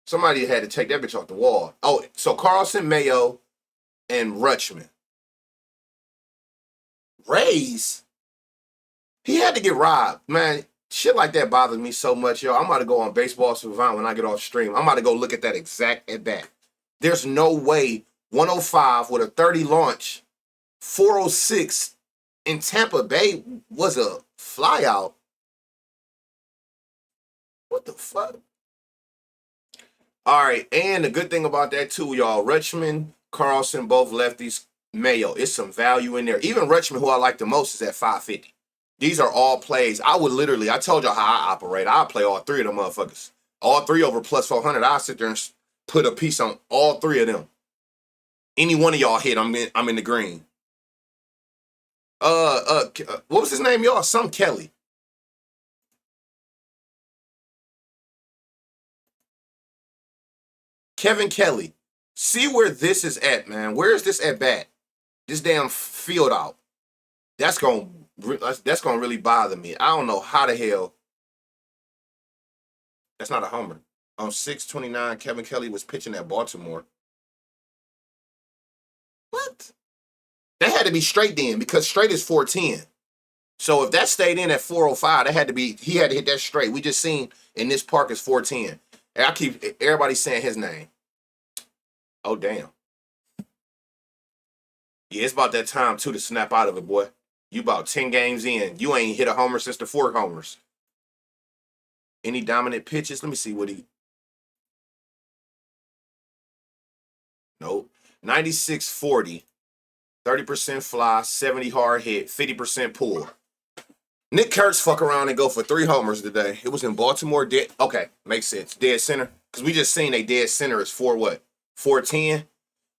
Somebody had to take that bitch off the wall. Oh, so Carlson, Mayo, and Rutschman. Rays? He had to get robbed. Man, shit like that bothers me so much, yo. I'm about to go on Baseball Savant when I get off stream. I'm about to go look at that exact at bat. There's no way 105 with a 30 launch, 406 in Tampa Bay was a flyout. What the fuck? All right, and the good thing about that too, y'all, Rutschman, Carlson, both lefties, Mayo. It's some value in there. Even Rutschman, who I like the most, is at 550. These are all plays. I told y'all how I operate. I'll play all three of them motherfuckers. All three over plus 400. I'll sit there and put a piece on all three of them. Any one of y'all hit, I'm in the green. What was his name, y'all? Some Kelly. Kevin Kelly. See where this is at, man. Where is this at bat? This damn field out. That's gonna really bother me. I don't know how the hell. That's not a homer. On 629, Kevin Kelly was pitching at Baltimore. What? That had to be straight then, because straight is 410. So if that stayed in at 405, he had to hit that straight. We just seen in this park is 410. And everybody saying his name. Oh, damn. Yeah, it's about that time, too, to snap out of it, boy. You about 10 games in. You ain't hit a homer since the 4 homers. Any dominant pitches? Let me see what he... Nope. 96-40. 30% fly, 70 hard hit, 50% pull. Nick Kurtz fuck around and go for 3 homers today. It was in Baltimore. Okay, makes sense. Dead center. Because we just seen a dead center is 410.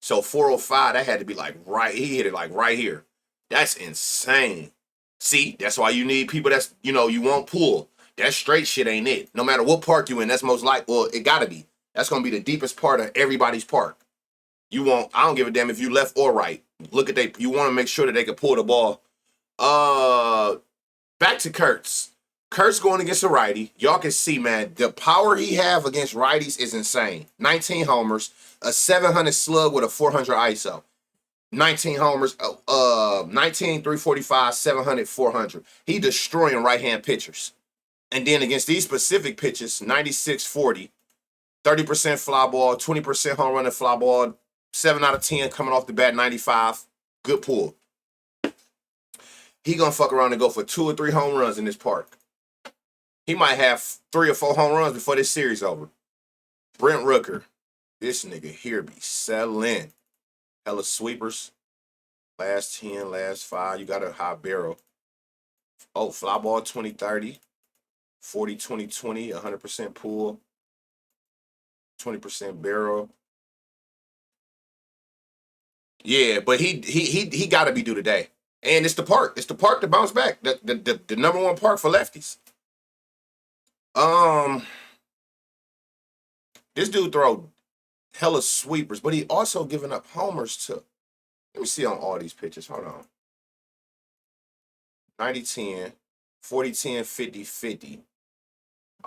So 405, that had to be like right. He hit it like right here. That's insane. See, that's why you need people that's, you won't pull. That straight shit ain't it. No matter what park you in, that's most likely, well, it gotta be. That's gonna be the deepest part of everybody's park. I don't give a damn if you left or right. You want to make sure that they can pull the ball. Back to Kurtz. Kurtz going against a righty. Y'all can see, man, the power he have against righties is insane. 19 homers, a 700 slug with a 400 ISO. 19 homers, 19, 345, 700, 400. He destroying right-hand pitchers. And then against these specific pitches, 96-40, 30% fly ball, 20% home run and fly ball, 7 out of 10 coming off the bat, 95. Good pull. He gonna fuck around and go for 2 or 3 home runs in this park. He might have 3 or 4 home runs before this series over. Brent Rooker. This nigga here be selling. Hella sweepers. Last 10, last 5. You got a high barrel. Oh, fly ball 20-30. 40-20-20. 100% pull. 20% barrel. Yeah, but he got to be due today. And it's the park. It's the park to bounce back. The number 1 park for lefties. This dude throw hella sweepers, but he also giving up homers too. Let me see on all these pitches. Hold on. 90-10, 40-10, 50-50.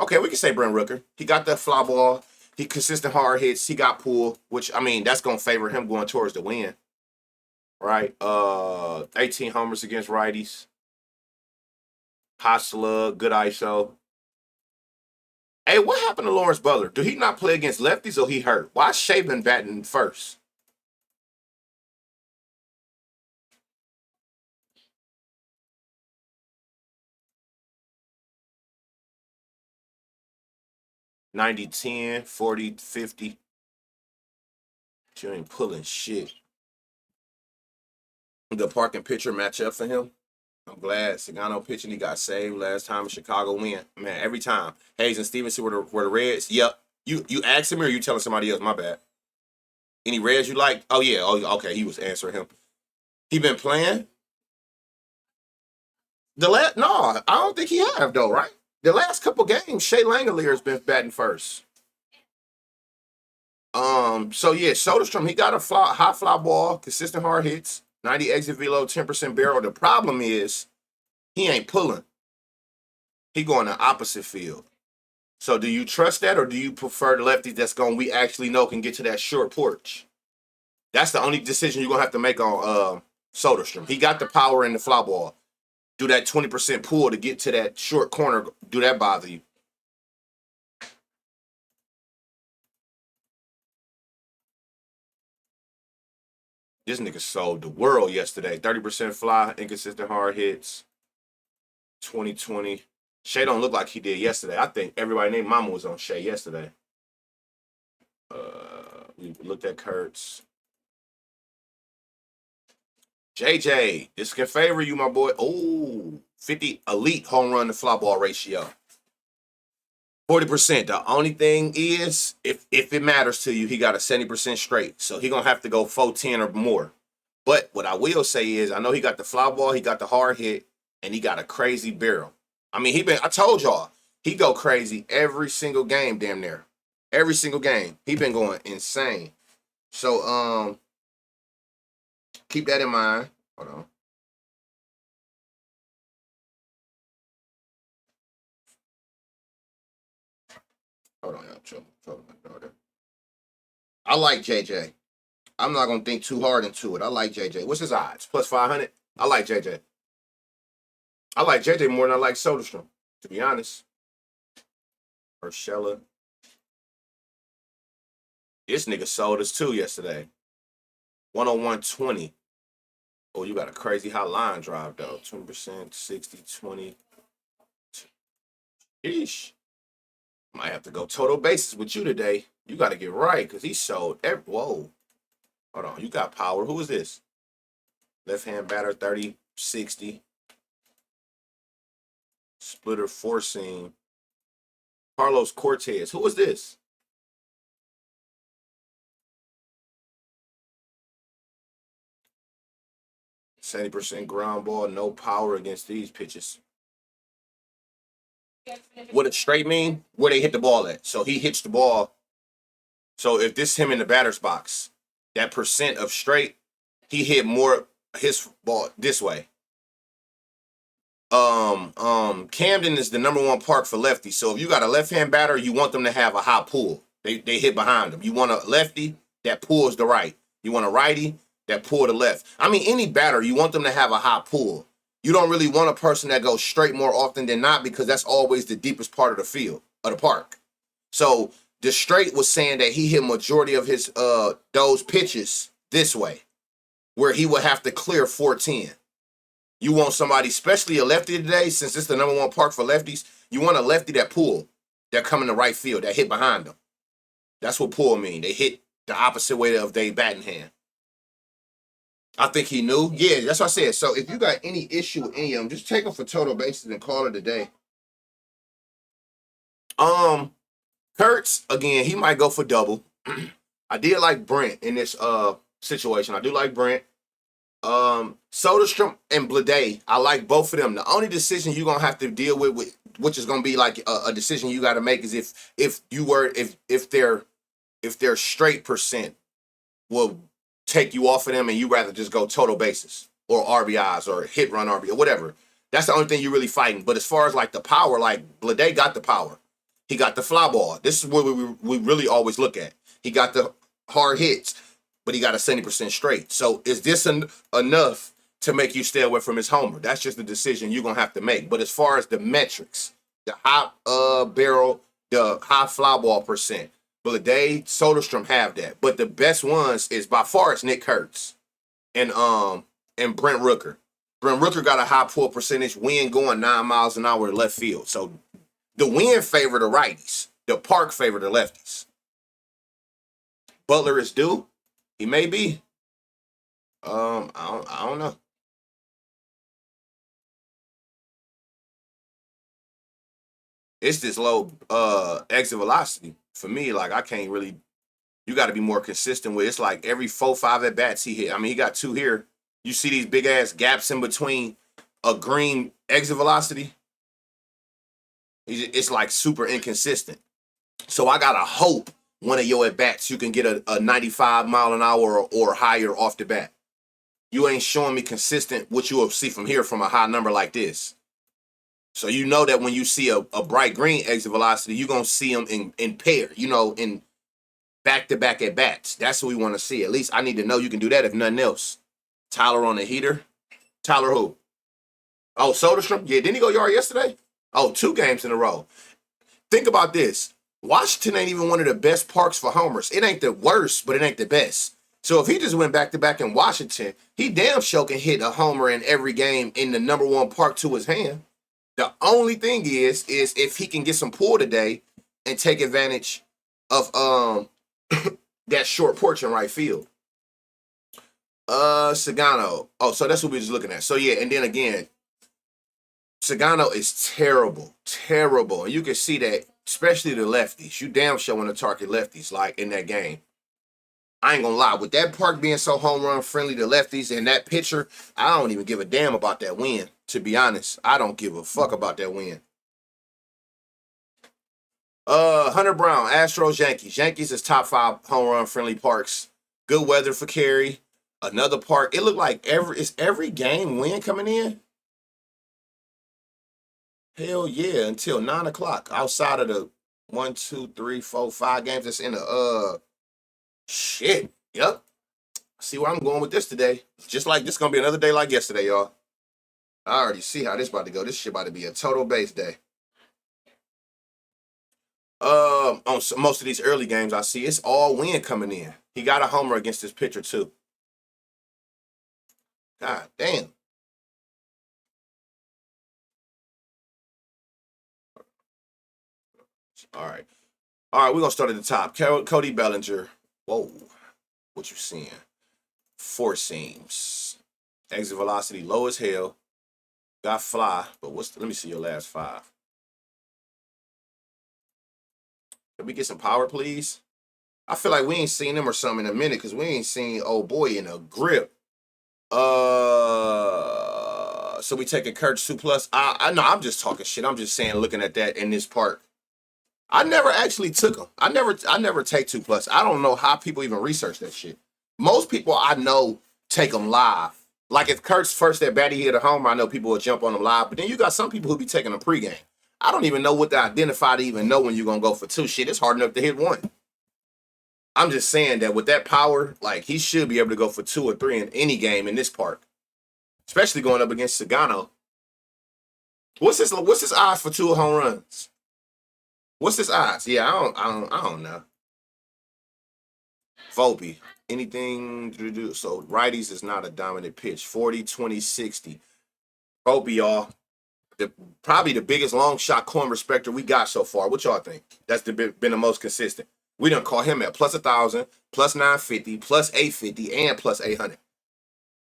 Okay, we can say Brent Rooker. He got that fly ball. He consistent hard hits. He got pull, which, I mean, that's going to favor him going towards the win. Right? 18 homers against righties. Hot slug, good ISO. Hey, what happened to Lawrence Butler? Do he not play against lefties or he hurt? Why is Shaven batting first? 90-10, 40-50. You ain't pulling shit. The parking pitcher matchup for him. I'm glad Sagano pitching. He got saved last time in Chicago win. Man, every time. Hayes and Stevenson were the Reds. Yep. You asked him or you telling somebody else? My bad. Any Reds you like? Oh, yeah. Oh, okay. He was answering him. He been playing? No, I don't think he have, though, right? The last couple games, Shea Langolier been batting first. So yeah, Soderstrom, he got a high fly ball, consistent hard hits, 90 exit velo, 10% barrel. The problem is he ain't pulling. He going the opposite field. So do you trust that or do you prefer the lefties that's going we actually know can get to that short porch? That's the only decision you're gonna have to make on Soderstrom. He got the power in the fly ball. Do that 20% pull to get to that short corner. Do that bother you? This nigga sold the world yesterday. 30% fly, inconsistent hard hits. 2020. Shea don't look like he did yesterday. I think everybody named Mama was on Shea yesterday. We looked at Kurtz. JJ, this can favor you, my boy. Oh, 50 elite home run to fly ball ratio. 40%. The only thing is, if it matters to you, he got a 70% straight. So he gonna have to go 410 or more. But what I will say is, I know he got the fly ball, he got the hard hit, and he got a crazy barrel. I mean, I told y'all, he go crazy every single game, damn near. Every single game. He been going insane. So, keep that in mind. Hold on. Hold on, y'all. I like JJ. I'm not gonna think too hard into it. I like JJ. What's his odds? Plus 500. I like JJ. I like JJ more than I like Soderstrom, to be honest. Urshela. This nigga sold us too yesterday. 101.20. Oh, you got a crazy hot line drive though. 20%, 60, 20. Sheesh. Might have to go total bases with you today. You got to get right because he sold every. Whoa. Hold on. You got power. Who is this? Left hand batter 30, 60. Splitter four seam. Carlos Cortez. Who is this? %, ground ball, no power against these pitches. What a straight mean? Where they hit the ball at. So he hits the ball. So if this is him in the batter's box, that percent of straight, he hit more his ball this way. Camden is the #1 park for lefties. So if you got a left-hand batter, you want them to have a high pull. They hit behind them. You want a lefty that pulls the right. You want a righty that pull the left. I mean, any batter, you want them to have a high pull. You don't really want a person that goes straight more often than not because that's always the deepest part of the field, of the park. So the straight was saying that he hit majority of his those pitches this way, where he would have to clear 410. You want somebody, especially a lefty today, since it's the #1 park for lefties, you want a lefty that pull, that come in the right field, that hit behind them. That's what pull mean. They hit the opposite way of their batting hand. I think he knew. Yeah, that's what I said. So if you got any issue with any of them, just take them for total bases and call it a day. Kurtz, again, he might go for double. I did like Brent in this situation. I do like Brent. Soderstrom and Blade, I like both of them. The only decision you're gonna have to deal with which is gonna be like a decision you got to make, is if their straight percent will take you off of them and you rather just go total bases or RBIs or hit run RBI or whatever. That's the only thing you're really fighting. But as far as like the power, like Blade got the power. He got the fly ball. This is what we really always look at. He got the hard hits, but he got a 70% straight. So is this enough to make you stay away from his homer? That's just the decision you're going to have to make. But as far as the metrics, the high barrel, the high fly ball percent, Blade, Soderstrom have that. But the best ones is by far it's Nick Kurtz and Brent Rooker. Brent Rooker got a high pull percentage, wind going 9 miles an hour to left field. So the wind favor the righties. The park favor the lefties. Butler is due. He may be. I don't know. It's this low exit velocity for me. Like I can't really. You got to be more consistent with. It's like every 4-5 at bats he hit. I mean, he got 2 here. You see these big ass gaps in between a green exit velocity. It's like super inconsistent. So I gotta hope one of your at bats you can get a 95 mile an hour or higher off the bat. You ain't showing me consistent what you will see from here from a high number like this. So you know that when you see a bright green exit velocity, you're gonna see them in pair, in back-to-back at bats. That's what we want to see. At least I need to know you can do that if nothing else. Tyler on the heater. Tyler who? Oh, Soderstrom? Yeah, didn't he go yard yesterday? Oh, 2 games in a row. Think about this. Washington ain't even one of the best parks for homers. It ain't the worst, but it ain't the best. So if he just went back-to-back in Washington, he damn sure can hit a homer in every game in the number 1 park to his hand. The only thing is if he can get some pull today and take advantage of that short porch in right field. Sagano. Oh, so that's what we was looking at. So yeah, and then again, Sagano is terrible. And you can see that, especially the lefties. You damn sure want to target lefties like in that game. I ain't gonna lie, with that park being so home run friendly to lefties and that pitcher, I don't even give a damn about that win. To be honest, I don't give a fuck about that win. Hunter Brown, Astros, Yankees. Yankees is top 5 home run friendly parks. Good weather for Cary. Another park. It looked like every game win coming in. Hell yeah, until 9 o'clock. Outside of the 1, 2, 3, 4, 5 games that's in the shit. Yep. See where I'm going with this today. Just like this gonna be another day like yesterday, y'all. I already see how this about to go. This shit about to be a total base day. On most of these early games I see, it's all win coming in. He got a homer against this pitcher too. God damn. All right, we're gonna start at the top. Cody Bellinger. Whoa, what you seeing? 4 seams. Exit velocity low as hell. Got fly, but let me see your last 5. Can we get some power, please? I feel like we ain't seen him or something in a minute because we ain't seen old boy in a grip. So we taking Kurtz 2+. I know I'm just talking shit. I'm just saying, looking at that in this park. I never actually took him. I never take 2+. I don't know how people even research that shit. Most people I know take them live. Like if Kurtz first at bat he hit a homer, I know people will jump on him live. But then you got some people who be taking them pregame. I don't even know what to identify to even know when you're gonna go for 2. Shit, it's hard enough to hit 1. I'm just saying that with that power, like he should be able to go for 2 or 3 in any game in this park, especially going up against Sagano. What's his odds for 2 home runs? What's his odds? Yeah, I don't know. Volpe, anything to do? So righties is not a dominant pitch. 40, 20, 60. Volpe, y'all. Probably the biggest long shot corn respecter we got so far. What y'all think? That's been the most consistent. We done call him at plus 1,000, plus 950, plus 850, and plus 800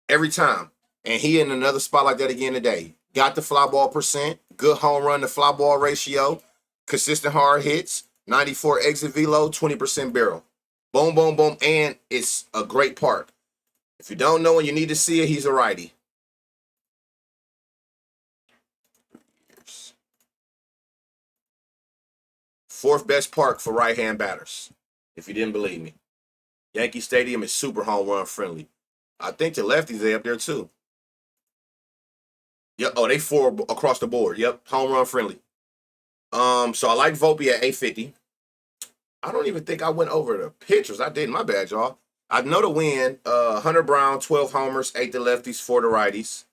every time. And he in another spot like that again today. Got the fly ball percent, good home run to fly ball ratio, consistent hard hits, 94 exit velo, 20% barrel. Boom, boom, boom, and it's a great park. If you don't know and you need to see it, he's a righty. 4th best park for right-hand batters, if you didn't believe me. Yankee Stadium is super home run friendly. I think the lefties are up there too. Yep. Oh, they 4 across the board. Yep, home run friendly. So I like Volpe at 850. I don't even think I went over the pitchers. I did. My bad, y'all. I know the win. Hunter Brown, 12 homers, 8 to lefties, 4 to righties.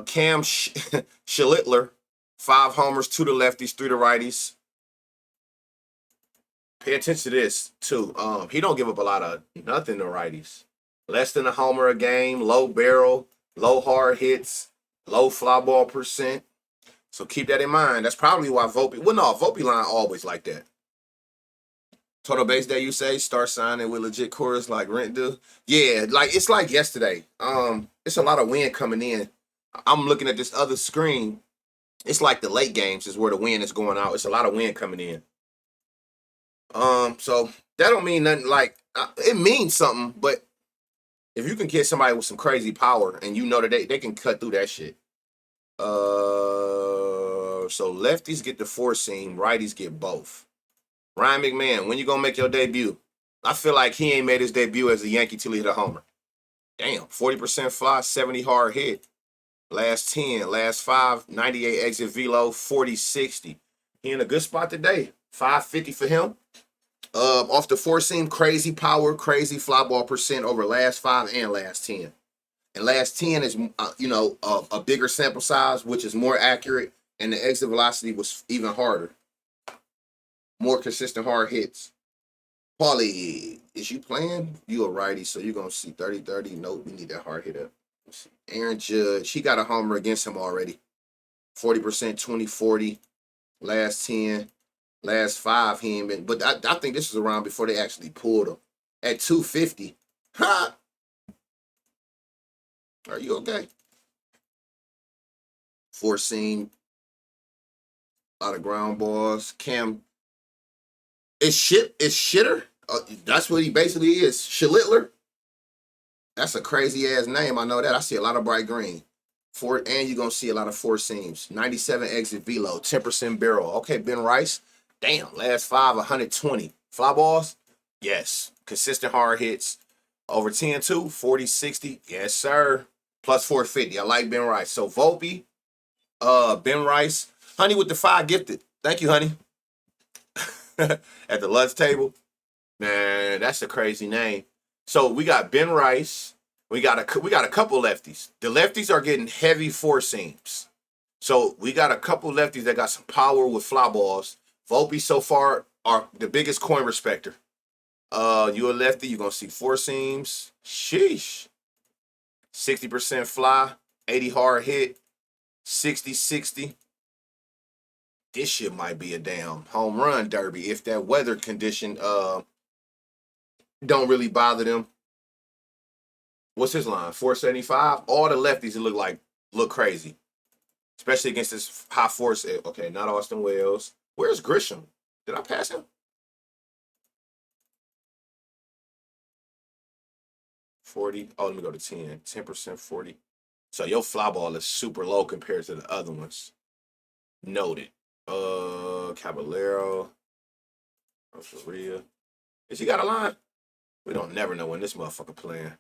Cam Schlittler, 5 homers, 2 to lefties, 3 to righties. Pay attention to this too. He don't give up a lot of nothing to righties. Less than a homer a game, low barrel, low hard hits, low fly ball percent. So keep that in mind. That's probably why Volpe. Well, no, Volpe line always like that. Total base day, you say, start signing with legit cores like Rent do. Yeah, like it's like yesterday. It's a lot of wind coming in. I'm looking at this other screen. It's like the late games is where the wind is going out. It's a lot of wind coming in. So that don't mean nothing. Like it means something, but if you can get somebody with some crazy power and you know that they can cut through that shit. So lefties get the four seam, righties get both. Ryan McMahon, when you gonna make your debut? I feel like he ain't made his debut as a Yankee till he hit a homer. Damn, 40% fly, 70 hard hit. Last 10, last 5, 98 exit velo, 40-60. He in a good spot today. 550 for him. Off the four seam, crazy power, crazy fly ball percent over last 5 and last 10. And last 10 is, a bigger sample size, which is more accurate, and the exit velocity was even harder. More consistent hard hits. Paulie, is you playing? You a righty, so you're going to see 30-30. Nope, we need that hard hit up. Aaron Judge, he got a homer against him already. 40%, 20-40. Last 10. Last 5, he ain't been. But I think this was around before they actually pulled him. At 250. Ha! Are you okay? Four seam. A lot of ground balls. Cam. It's Shitter. That's what he basically is. Schlittler. That's a crazy ass name. I know that. I see a lot of bright green. And you're gonna see a lot of four seams. 97 exit velo, 10% barrel. Okay, Ben Rice. Damn, last 5, 120. Fly balls? Yes. Consistent hard hits. Over 10-2, 40-60. Yes, sir. Plus 450. I like Ben Rice. So Volpe, Ben Rice. Honey with the 5 gifted. Thank you, honey. At the lunch table. Man, that's a crazy name. So we got Ben Rice. We got a couple lefties. The lefties are getting heavy four seams. So we got a couple lefties that got some power with fly balls. Volpe so far are the biggest coin respecter. You a lefty, you're gonna see four seams. Sheesh. 60% fly, 80 hard hit, 60-60. This shit might be a damn home run derby if that weather condition don't really bother them. What's his line? 475. All the lefties look crazy, especially against this high force. Okay, not Austin Wells. Where's Grisham? Did I pass him? 40. Oh, let me go to 10. 10%, 40. So your fly ball is super low compared to the other ones. Noted. Caballero. Rosaria. Is he got a line? We don't never know when this motherfucker playing.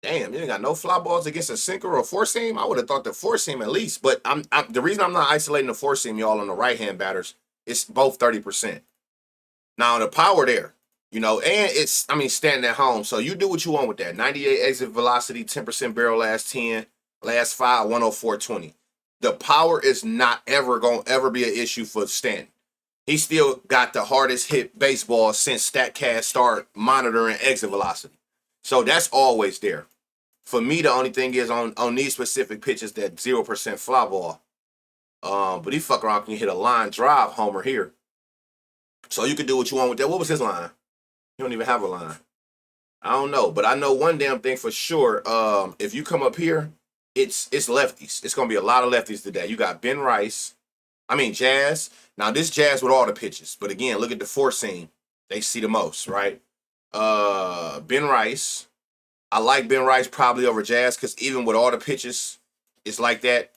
Damn, you ain't got no fly balls against a sinker or a four seam. I would have thought the four seam at least, but I'm the reason I'm not isolating the four seam, y'all, on the right hand batters, it's both 30%. Now the power there, and it's standing at home. So you do what you want with that. 98 exit velocity, 10% barrel last 10, last 5, 104.20. The power is not gonna be an issue for Stanton. He still got the hardest hit baseball since StatCast started monitoring exit velocity. So that's always there. For me, the only thing is on these specific pitches that 0% fly ball. But he fuck around can hit a line drive homer here. So you can do what you want with that. What was his line? He don't even have a line. I don't know, but I know one damn thing for sure. If you come up here, it's lefties. It's gonna be a lot of lefties today. You got Ben Rice. Jazz. Now this Jazz with all the pitches, but again, look at the four seam. They see the most, right? Ben Rice. I like Ben Rice probably over Jazz because even with all the pitches, it's like that.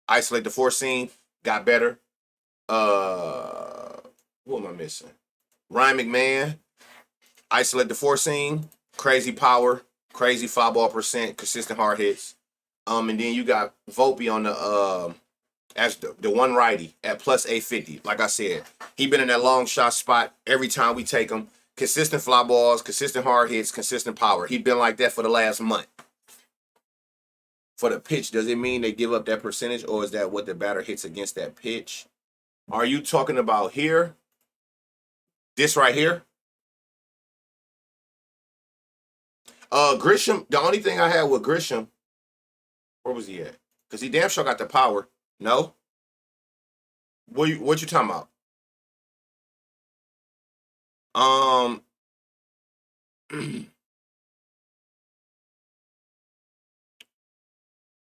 Isolate the four seam, got better. Who am I missing? Ryan McMahon. Isolate the four seam, crazy power, crazy fly ball percent, consistent hard hits. And then you got Volpe on the as the one righty at plus 850. Like I said, he been in that long shot spot every time we take him. Consistent fly balls, consistent hard hits, consistent power. He been like that for the last month. For the pitch, does it mean they give up that percentage, or is that what the batter hits against that pitch? Are you talking about here? This right here. Grisham, the only thing I had with Grisham, where was he at? Because he damn sure got the power. No? What you talking about? Um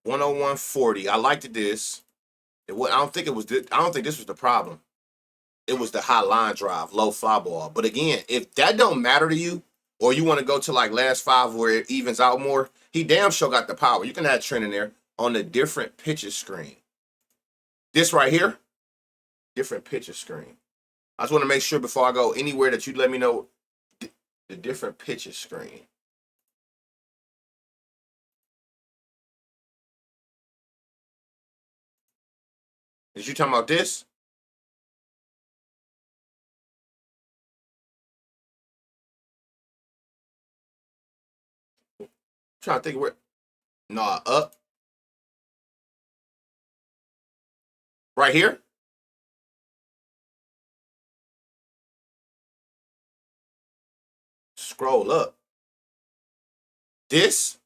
101.40. I liked this. I don't think it was. I don't think this was the problem. It was the high line drive, low fly ball. But again, if that don't matter to you, or you want to go to like last five where it evens out more, he damn sure got the power. You can add trend in there on the different pitches screen. This right here, different pitches screen. I just want to make sure before I go anywhere that you let me know the different pitches screen. Is you talking about this? I'm trying to think where. Nah, up. Right here? Scroll up. This,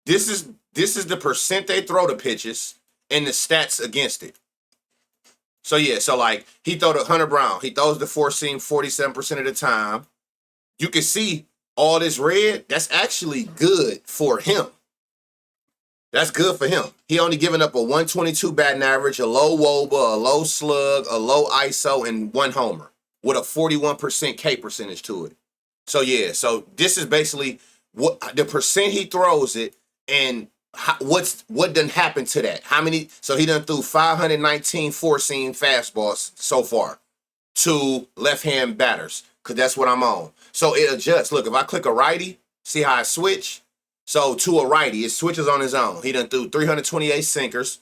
this is the percent they throw the pitches and the stats against it. So yeah, so like he throw to Hunter Brown, he throws the four seam 47% of the time. You can see all this red. That's actually good for him. That's good for him. He only giving up a 122 batting average, a low WOBA, a low slug, a low ISO, and one homer with a 41% K percentage to it. So yeah, so this is basically what the percent he throws it and what done happened to that. How many? So he done threw 519 four-seam fastballs so far to left-hand batters because that's what I'm on. So it adjusts. Look, if I click a righty, see how I switch? So to a righty, it switches on his own. He done threw 328 sinkers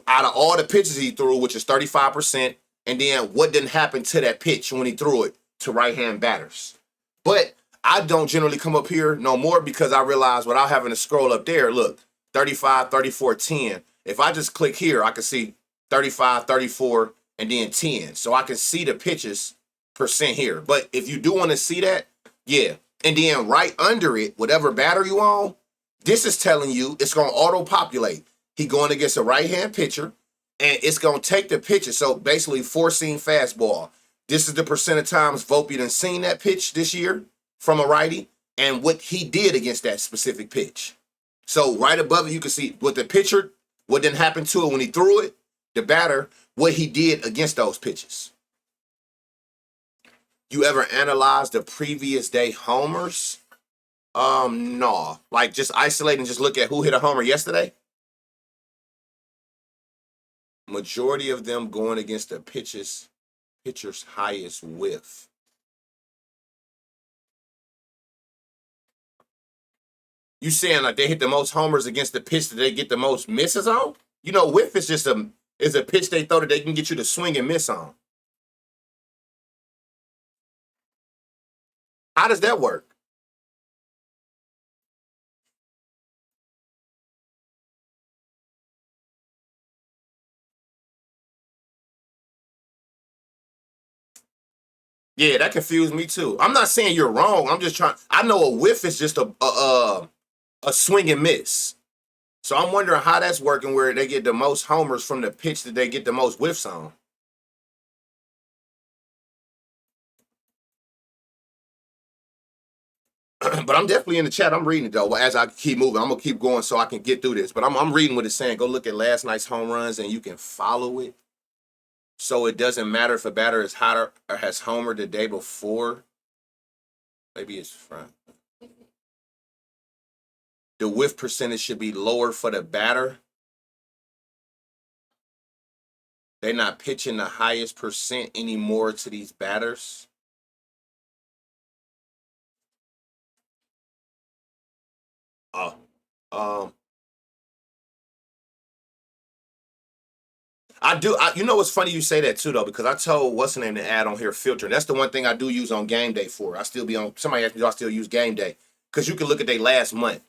out of all the pitches he threw, which is 35%. And then what didn't happen to that pitch when he threw it to right-hand batters? But I don't generally come up here no more because I realize without having to scroll up there, look, 35, 34, 10. If I just click here, I can see 35, 34, and then 10. So I can see the pitches percent here. But if you do want to see that, yeah. And then right under it, whatever batter you on, this is telling you it's going to auto-populate. He going against a right-hand pitcher, and it's going to take the pitches. So basically, four-seam fastball. This is the percent of times Volpe done seen that pitch this year from a righty and what he did against that specific pitch. So right above it, you can see what the pitcher, what didn't happen to it when he threw it, the batter, what he did against those pitches. You ever analyze the previous day homers? No. Like just isolate and just look at who hit a homer yesterday? Majority of them going against the pitcher's highest whiff. You saying like they hit the most homers against the pitch that they get the most misses on? You know, whiff is just a pitch they throw that they can get you to swing and miss on. How does that work? Yeah, that confused me too. I'm not saying you're wrong. I'm just trying. I know a whiff is just a swing and miss. So I'm wondering how that's working where they get the most homers from the pitch that they get the most whiffs on. But I'm definitely in the chat. I'm reading it though. As I keep moving, I'm gonna keep going so I can get through this. But I'm reading what it's saying. Go look at last night's home runs and you can follow it. So it doesn't matter if a batter is hotter or has homered the day before. Maybe it's front. The whiff percentage should be lower for the batter. They're not pitching the highest percent anymore to these batters. Oh, I do. You know what's funny you say that too though, because I told what's the name to add on here filter. That's the one thing I do use on game day for. I still be on. Somebody asked me, do I still use game day? Because you can look at their last month,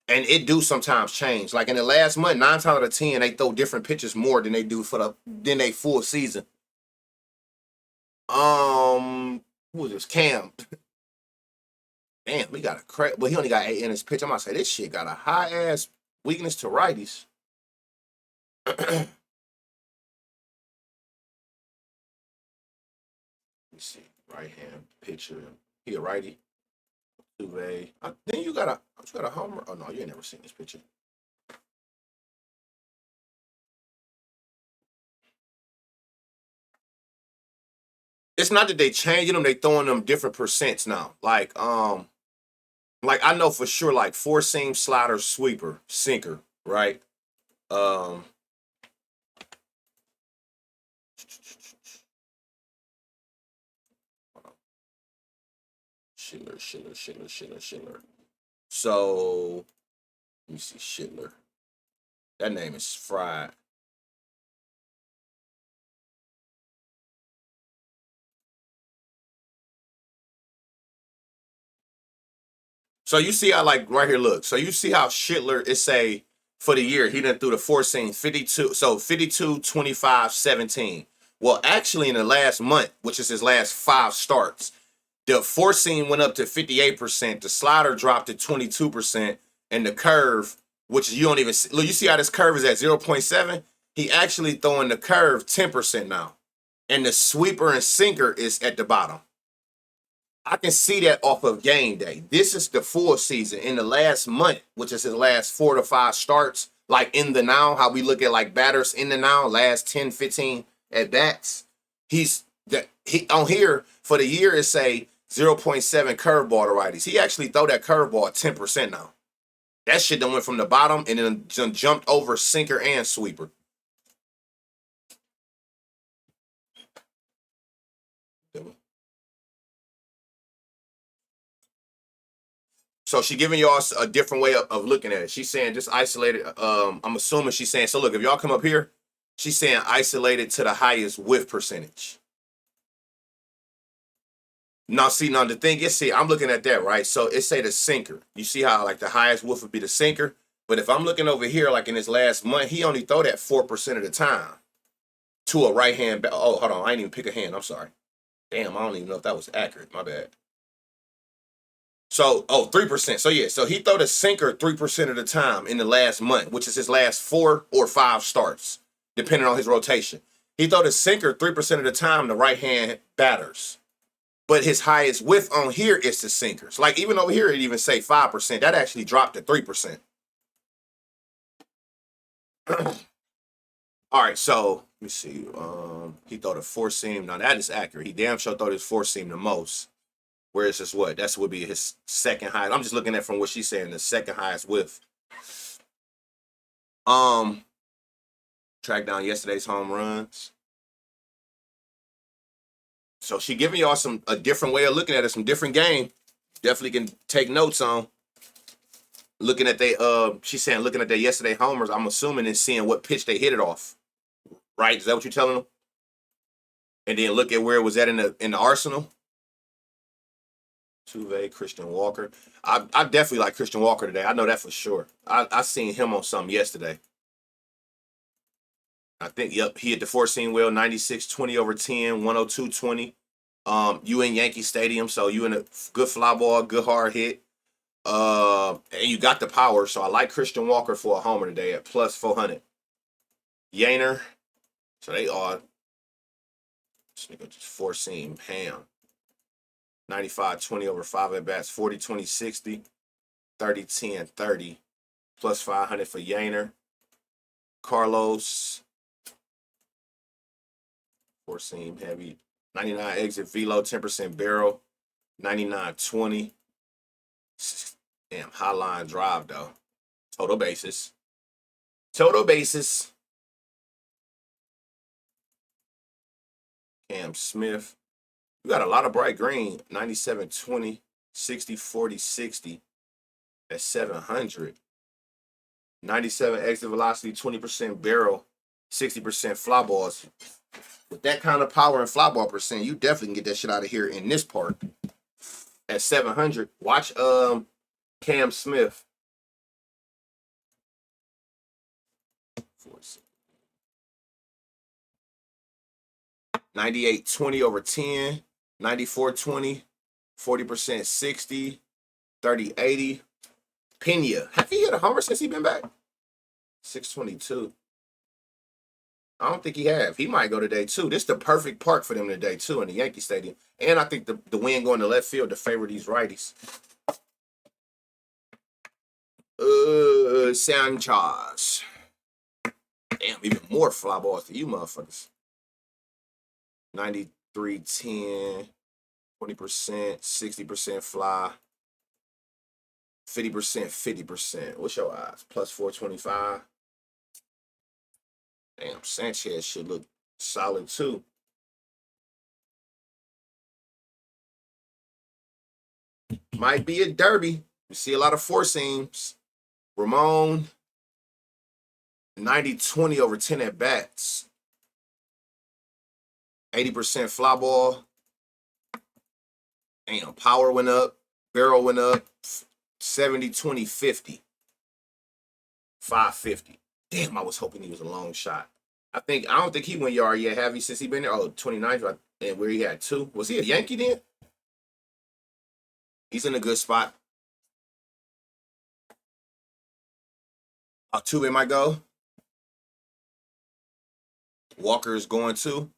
and it do sometimes change. Like in the last month, 9 times out of 10, they throw different pitches more than they do for than they full season. Um, Who was this? Cam. Damn, we got a crack. Well, he only got 8 in his pitch. I'm gonna say this shit got a high ass weakness to righties. Let me see. Right hand pitcher. He a righty. Then you got a homer. Oh no, you ain't never seen this picture. It's not that they changing them; they throwing them different percents now. Like I know for sure, like 4-seam, slider, sweeper, sinker, right? Um, Schiller. So let me see Schiller. That name is fried. So you see how like right here, look. So you see how Schiller is say for the year he done threw the 4-seam 52. So 52, 25, 17. Well, actually in the last month, which is his last 5 starts, the 4-seam went up to 58%, the slider dropped to 22%, and the curve, which you don't even see, look, you see how this curve is at 0.7? He actually throwing the curve 10% now. And the sweeper and sinker is at the bottom. I can see that off of game day. This is the full season. In the last month, which is his last 4 to 5 starts, like in the now, how we look at like batters in the now, last 10, 15 at bats. He on here for the year is say 0.7 curveball to righties. He actually throw that curveball at 10% now. That shit done went from the bottom and then jumped over sinker and sweeper. So she giving y'all a different way of looking at it. She's saying just isolated. I'm assuming she's saying, so look, if y'all come up here, she's saying isolated to the highest whiff percentage. Now, the thing is, I'm looking at that, right? So it say the sinker. You see how like the highest whiff would be the sinker? But if I'm looking over here, like in his last month, he only throw that 4% of the time to a right hand. Oh, hold on. I didn't even pick a hand. I'm sorry. Damn, I don't even know if that was accurate. My bad. So, 3%. So, yeah. So, he throw the sinker 3% of the time in the last month, which is his last 4 or 5 starts, depending on his rotation. He throw the sinker 3% of the time to right-hand batters. But his highest whiff on here is the sinkers. Like, even over here, it even say 5%. That actually dropped to 3%. All right, so, let me see. He throw the 4-seam. Now, that is accurate. He damn sure throw this 4-seam the most. Where it's just what? That's would be his second highest. I'm just looking at from what she's saying, the second highest whiff. Track down yesterday's home runs. So she giving y'all a different way of looking at it, some different game. Definitely can take notes on. Looking at she's saying looking at their yesterday homers, I'm assuming and seeing what pitch they hit it off. Right? Is that what you're telling them? And then look at where it was at in the arsenal. Tuve, Christian Walker. I definitely like Christian Walker today. I know that for sure. I seen him on something yesterday. I think, yep, he hit the 4-seam well, 96-20 over 10, 102-20. You in Yankee Stadium, so you in a good fly ball, good hard hit. And you got the power, so I like Christian Walker for a homer today at plus 400. Yainer, so they are. This nigga just 4-seam, ham. 95-20 over 5 at bats, 40-20-60, 30-10, 30, plus 500 for Yainer. Carlos, 4-seam heavy, 99 exit velo, 10% barrel, 99-20. Damn, high line drive though. Total bases. Cam Smith. You got a lot of bright green. 97-20, 60-40-60 at 700. 97 exit velocity, 20% barrel, 60% fly balls. With that kind of power and fly ball percent, you definitely can get that shit out of here in this park. At 700. Watch Cam Smith. 98-20 over 10. 94-20, 40% 60, 30-80. Pena. Have he hit a homer since he been back? 622. I don't think he have. He might go to day 2. This is the perfect park for them today, too, in the Yankee Stadium. And I think the wind going to left field to favor these righties. Sanchez. Damn, even more fly balls to you motherfuckers. 93-10, 20%, 60% fly, 50%, 50%. What's your odds? Plus 425. Damn, Sanchez should look solid too. Might be a derby. We see a lot of four seams. Ramon, 90-20 over 10 at bats. 80% fly ball. Damn, power went up. Barrel went up. 70-20, 50. 550. Damn, I was hoping he was a long shot. I don't think he went yard yet, have he, since he been there? Oh, 29th, and where he had 2. Was he a Yankee then? He's in a good spot. Altuve might go. Walker is going too.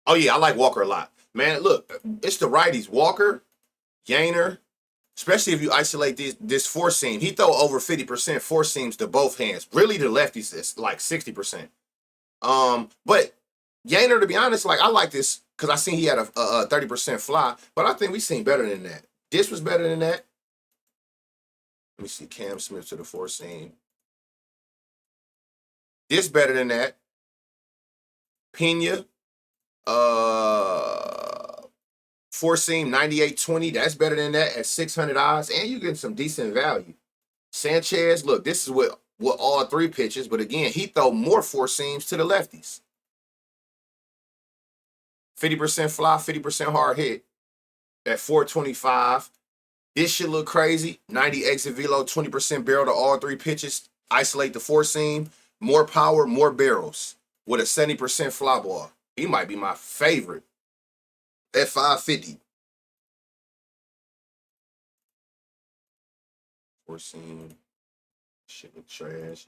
Oh, yeah, I like Walker a lot. Man, look, it's the righties. Walker, Gainer, especially if you isolate this four seam. He throw over 50% four seams to both hands. Really, the lefties is like 60%. But Gainer, to be honest, like I like this because I seen he had a 30% fly, but I think we seen better than that. This was better than that. Let me see, Cam Smith to the four seam. This better than that. Pena, four seam 98-20. That's better than that at 600 odds, and you get some decent value. Sanchez, look, this is with all 3 pitches, but again, he throw more four seams to the lefties. 50% fly, 50% hard hit at 425. This should look crazy. 90 exit velo, 20% barrel to all 3 pitches. Isolate the four seam. More power, more barrels with a 70% fly ball. He might be my favorite at 550. Four seam. Shit look trash.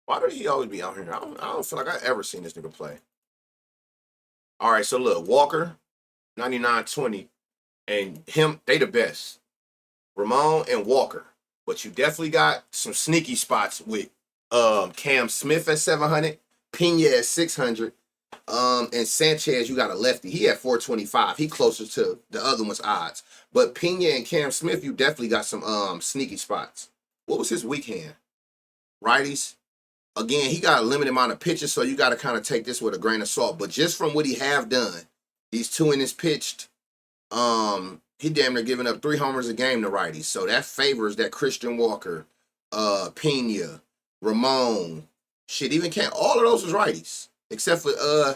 Why do he always be out here? I don't feel like I ever seen this nigga play. All right, so look, Walker, 99-20, and him, they the best. Ramon and Walker. But you definitely got some sneaky spots with Cam Smith at 700, Pena at 600, and Sanchez, you got a lefty. He at 425. He closer to the other one's odds. But Pena and Cam Smith, you definitely got some sneaky spots. What was his weak hand? Righties. Again, he got a limited amount of pitches, so you got to kind of take this with a grain of salt. But just from what he have done, these 2 innings pitched, he damn near giving up 3 homers a game to righties. So that favors that Christian Walker, Pena, Ramon, shit, even can't. All of those was righties, except for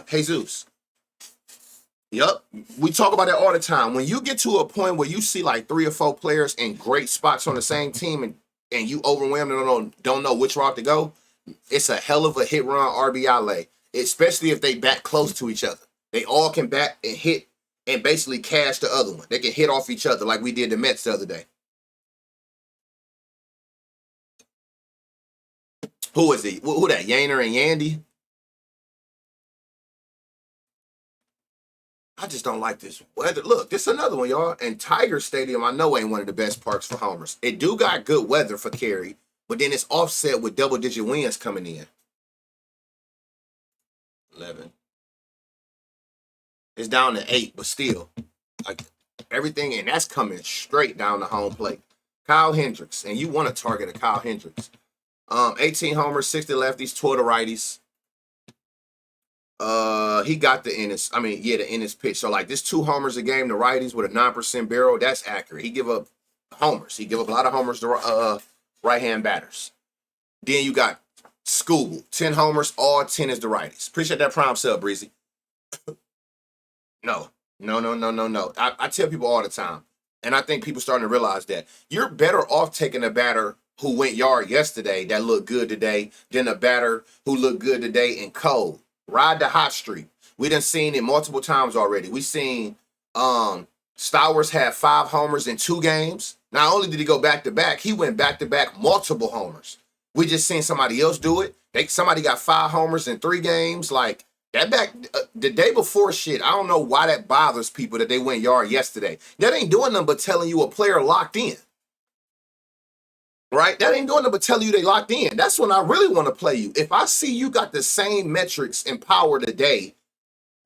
Jesus. Yup. We talk about that all the time. When you get to a point where you see like 3 or 4 players in great spots on the same team and you overwhelmed and don't know which route to go, it's a hell of a hit run RBI lay, especially if they bat close to each other. They all can bat and hit and basically cash the other one. They can hit off each other like we did the Mets the other day. Who is he? Who that? Yainer and Yandy? I just don't like this weather. Look, this is another one, y'all. And Tiger Stadium, I know, ain't one of the best parks for homers. It do got good weather for carry, but then it's offset with double-digit winds coming in. 11. It's down to 8, but still, like everything, and that's coming straight down the home plate. Kyle Hendricks, and you want to target a Kyle Hendricks. 18 homers, 60 lefties, 12 righties. He got the innings pitch. So like this 2 homers a game to righties with a 9% barrel, that's accurate. He give up homers. He give up a lot of homers to right-hand batters. Then you got Scooble, 10 homers, all 10 is the righties. Appreciate that prime sub, Breezy. No. I tell people all the time, And I think people starting to realize that you're better off taking a batter who went yard yesterday that looked good today than a batter who looked good today and cold. Ride the hot streak. We done seen it multiple times already. We seen Stowers have 5 homers in 2 games. Not only did he go back to back, he went back to back multiple homers. We just seen somebody else do it. Somebody got 5 homers in 3 games. Like that back the day before shit. I don't know why that bothers people that they went yard yesterday. That ain't doing nothing but telling you a player locked in. Right? That ain't doing nothing but telling you they locked in. That's when I really want to play you. If I see you got the same metrics and power today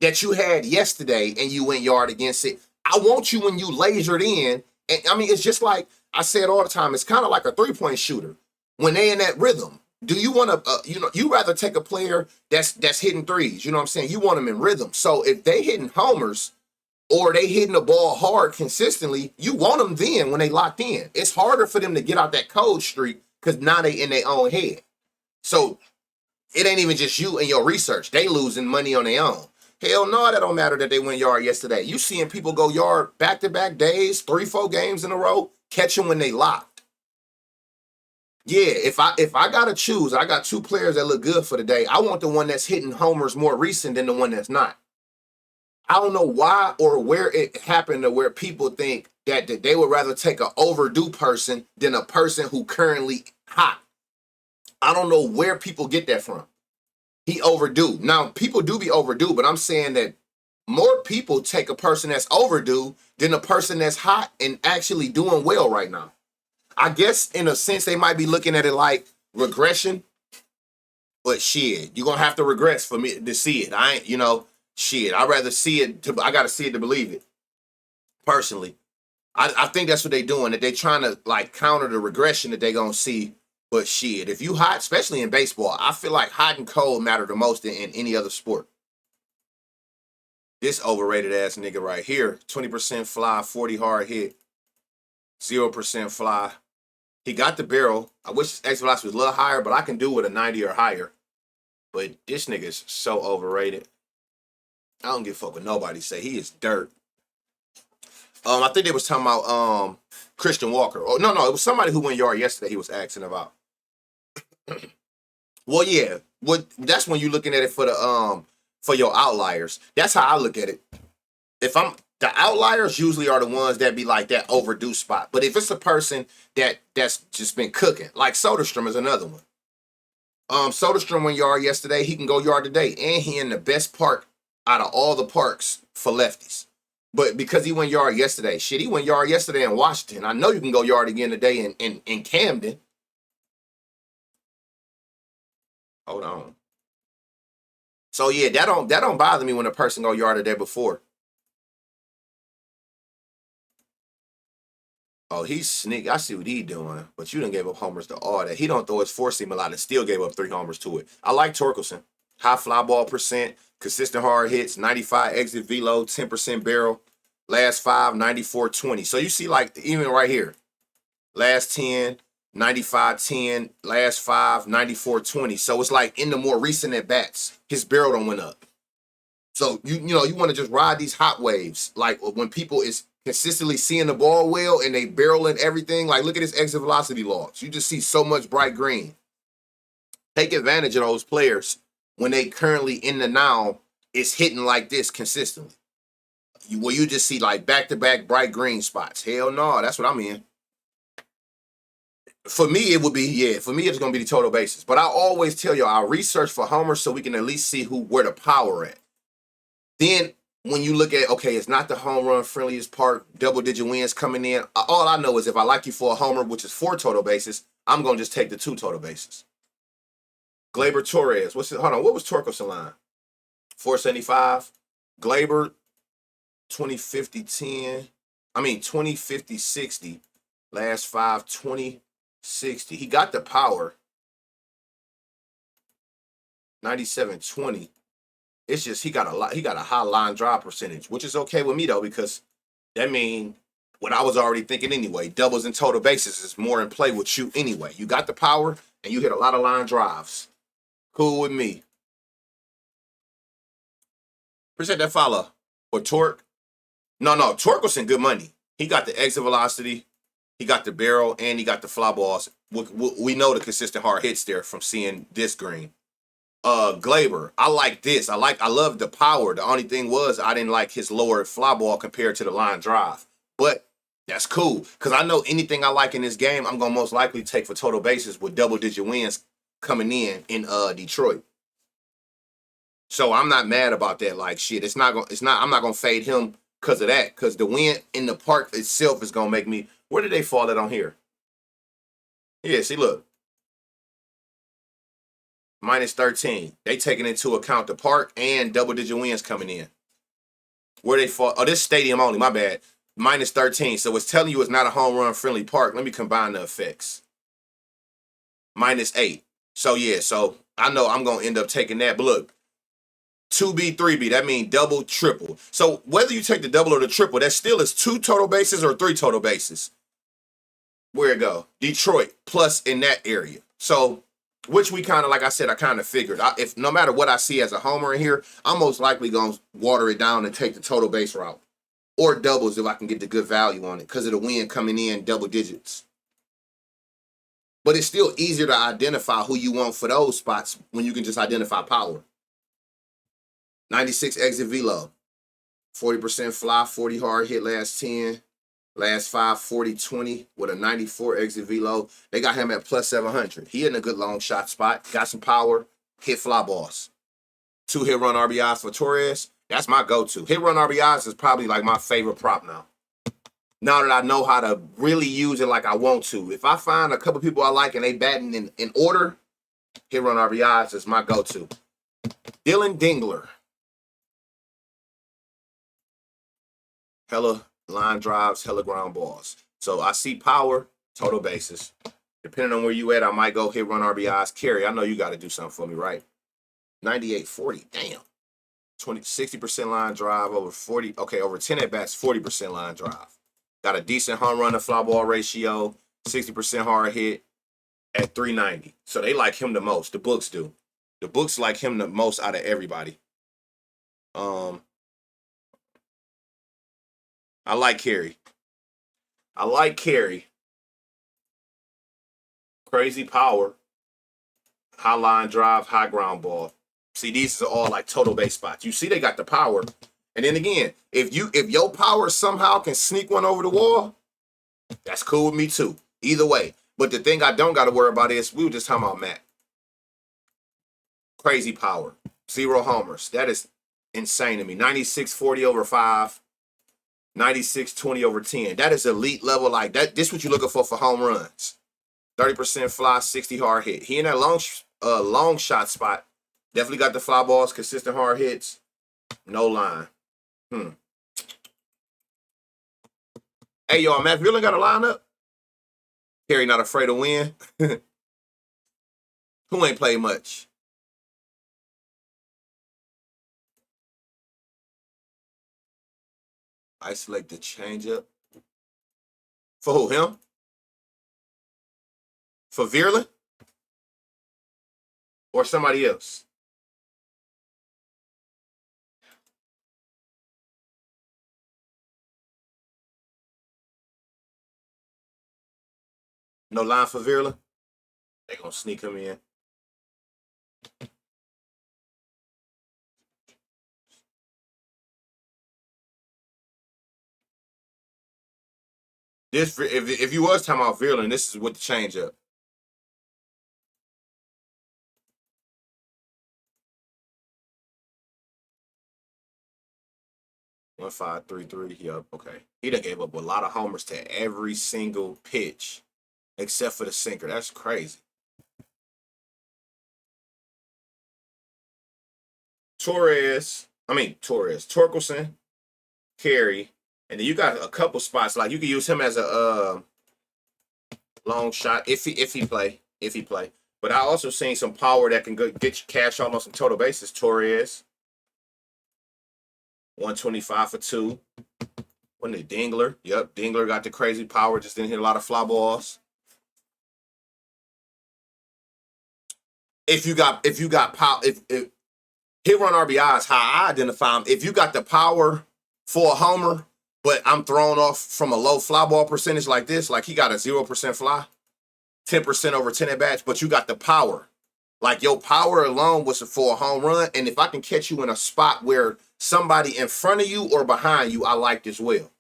that you had yesterday and you went yard against it, I want you when you lasered in. And I mean, it's just like I said all the time, it's kind of like a 3-point shooter. When they in that rhythm, do you want to, you rather take a player that's hitting threes, you know what I'm saying? You want them in rhythm. So if they hitting homers or they hitting the ball hard consistently, you want them then when they locked in. It's harder for them to get out that cold streak because now they in their own head. So it ain't even just you and your research. They losing money on their own. Hell no, that don't matter that they went yard yesterday. You seeing people go yard back-to-back days, 3-4 games in a row, catch them when they locked. Yeah, if I gotta choose, I got 2 players that look good for the day. I want the one that's hitting homers more recent than the one that's not. I don't know why or where it happened to where people think that they would rather take an overdue person than a person who currently hot. I don't know where people get that from. He overdue. Now, people do be overdue, but I'm saying that more people take a person that's overdue than a person that's hot and actually doing well right now. I guess in a sense they might be looking at it like regression, but shit, you're gonna have to regress for me to see it. I ain't, shit. I'd rather see it. I gotta see it to believe it. Personally, I think that's what they're doing. That they trying to like counter the regression that they gonna see. But shit, if you hot, especially in baseball, I feel like hot and cold matter the most in any other sport. This overrated ass nigga right here, 20% fly, 40 hard hit, 0% fly. He got the barrel. I wish his X velocity was a little higher, but I can do with a 90 or higher. But this nigga is so overrated. I don't give a fuck what nobody say. He is dirt. I think they was talking about Christian Walker. Oh no, it was somebody who went yard yesterday. He was asking about. Well, yeah. That's when you're looking at it for your outliers. That's how I look at it. The outliers usually are the ones that be like that overdue spot. But if it's a person that's just been cooking, like Soderstrom is another one. Soderstrom went yard yesterday. He can go yard today, and he in the best park out of all the parks for lefties. But because he went yard yesterday, he went yard yesterday in Washington. I know you can go yard again today in Camden. Hold on. So yeah, that don't bother me when a person go yard the day before. Oh, he's sneaky. I see what he doing. But you done gave up homers to all that. He don't throw his 4-seam a lot and still gave up 3 homers to it. I like Torkelson. High fly ball percent, consistent hard hits, 95 exit velo, 10% barrel. Last 5, 94-20. So you see like even right here. Last 10, 95-10. Last 5, 94-20. So it's like in the more recent at-bats, his barrel done went up. So you want to just ride these hot waves. Like when people is consistently seeing the ball well and they barreling everything. Like look at his exit velocity logs. You just see so much bright green. Take advantage of those players when they currently in the now is hitting like this consistently. Where you just see like back-to-back bright green spots. Hell no, that's what I'm in. For me, it would be, for me, it's going to be the total basis. But I always tell you, I research for homers so we can at least see where the power at. Then when you look at, okay, it's not the home run friendliest park, double-digit wins coming in. All I know is if I like you for a homer, which is 4 total bases, I'm going to just take the 2 total bases. Gleyber Torres. What was Torkelson line? 475. Gleyber, 2050-10. 2050-60. Last 5, 20-60. He got the power. 97-20. It's just he got a high line drive percentage, which is okay with me though, because that means what I was already thinking anyway. Doubles and total bases is more in play with you anyway. You got the power and you hit a lot of line drives. Cool with me. Appreciate that follow. Or Torque. No, Torkelson good money. He got the exit velocity, he got the barrel, and he got the fly balls. We know the consistent hard hits there from seeing this green. Glaber, I like this. I love the power. The only thing was I didn't like his lower fly ball compared to the line drive. But that's cool. Because I know anything I like in this game, I'm gonna most likely take for total bases with double-digit wins coming in Detroit. So I'm not mad about that. Like shit, I'm not gonna fade him because of that. Because the win in the park itself is gonna make me. Where did they fall at on here? Yeah, see, look. Minus 13. They taking into account the park and double-digit wins coming in. Where they fall. Oh, this stadium only. My bad. Minus 13. So it's telling you it's not a home run friendly park. Let me combine the effects. Minus 8. So yeah. So I know I'm gonna end up taking that. But look, 2B, 3B. That means double, triple. So whether you take the double or the triple, that still is 2 total bases or 3 total bases. Where it go? Detroit plus in that area. So. Which we kind of, like I said, I kind of figured. If no matter what I see as a homer in here, I'm most likely going to water it down and take the total base route. Or doubles if I can get the good value on it because of the win coming in double digits. But it's still easier to identify who you want for those spots when you can just identify power. 96 exit velo. 40% fly, 40 hard hit last 10. Last 5, 40-20 with a 94 exit velo. They got him at plus 700. He in a good long shot spot. Got some power. Hit fly balls. 2 hit run RBIs for Torres. That's my go-to. Hit run RBIs is probably like my favorite prop now. Now that I know how to really use it like I want to. If I find a couple people I like and they batting in order, hit run RBIs is my go-to. Dylan Dingler. Hella line drives, hella ground balls. So I see power, total bases. Depending on where you at, I might go hit run RBIs. Carry, I know you got to do something for me, right? 98-40, damn. 60% line drive, over 40, okay, over 10 at-bats, 40% line drive. Got a decent home run to fly ball ratio, 60% hard hit at 390. So they like him the most. The books do. The books like him the most out of everybody. I like Carey. Crazy power. High line drive, high ground ball. See, these are all like total base spots. You see they got the power. And then again, if your power somehow can sneak one over the wall, that's cool with me too. Either way. But the thing I don't got to worry about is, we were just talking about Matt. Crazy power. 0 homers. That is insane to me. 96-40 over 5. 96-20 over 10. That is elite level. Like that. This is what you're looking for home runs. 30% fly, 60 hard hit. He in that long shot spot. Definitely got the fly balls, consistent hard hits. No line. Hey, y'all, Matt Vierling got a lineup? Harry not afraid to win. Who ain't played much? Isolate the changeup. For who? Him? For Vierling? Or somebody else? No line for Vierling? They gonna sneak him in. This if you was talking about Vierling, this is with the changeup. 1-5-3-3. Yup. Okay. He done gave up a lot of homers to every single pitch, except for the sinker. That's crazy. Torkelson, Carey, and then you got a couple spots like you can use him as a long shot if he play. But I also seen some power that can get you cash out on some total bases. Torres, 125 for 2. Wasn't it Dingler? Yep, Dingler got the crazy power. Just didn't hit a lot of fly balls. If you got power, if hit run RBIs, how I identify them. If you got the power for a homer, but I'm thrown off from a low fly ball percentage like this. Like he got a 0% fly, 10% over 10 at bats, but you got the power. Like your power alone was for a home run. And if I can catch you in a spot where somebody in front of you or behind you, I like this well.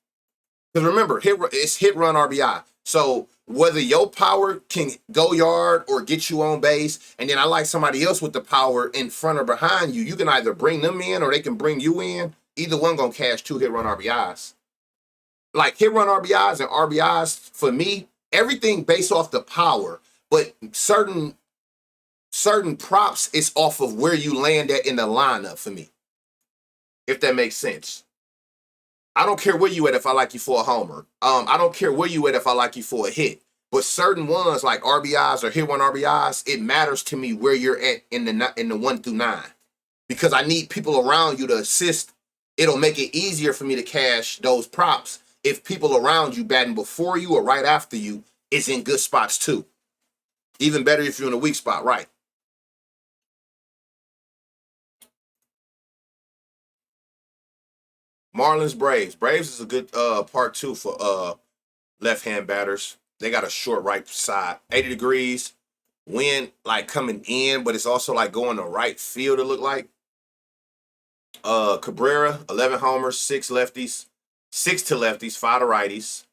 Because remember, it's hit run RBI. So whether your power can go yard or get you on base, and then I like somebody else with the power in front or behind you, you can either bring them in or they can bring you in. Either one gonna cash 2 hit run RBIs. Like hit run RBIs and RBIs for me, everything based off the power, but certain props is off of where you land at in the lineup for me. If that makes sense. I don't care where you at if I like you for a homer. I don't care where you at if I like you for a hit. But certain ones like RBIs or hit one RBIs, it matters to me where you're at in the 1 through 9. Because I need people around you to assist. It'll make it easier for me to cash those props if people around you batting before you or right after you is in good spots too. Even better if you're in a weak spot, right? Marlins, Braves. Braves is a good part two for left-hand batters. They got a short right side, 80 degrees, wind like coming in, but it's also like going to right field, it look like. Cabrera, 11 homers, 6 lefties, 6 to lefties, 5 to righties.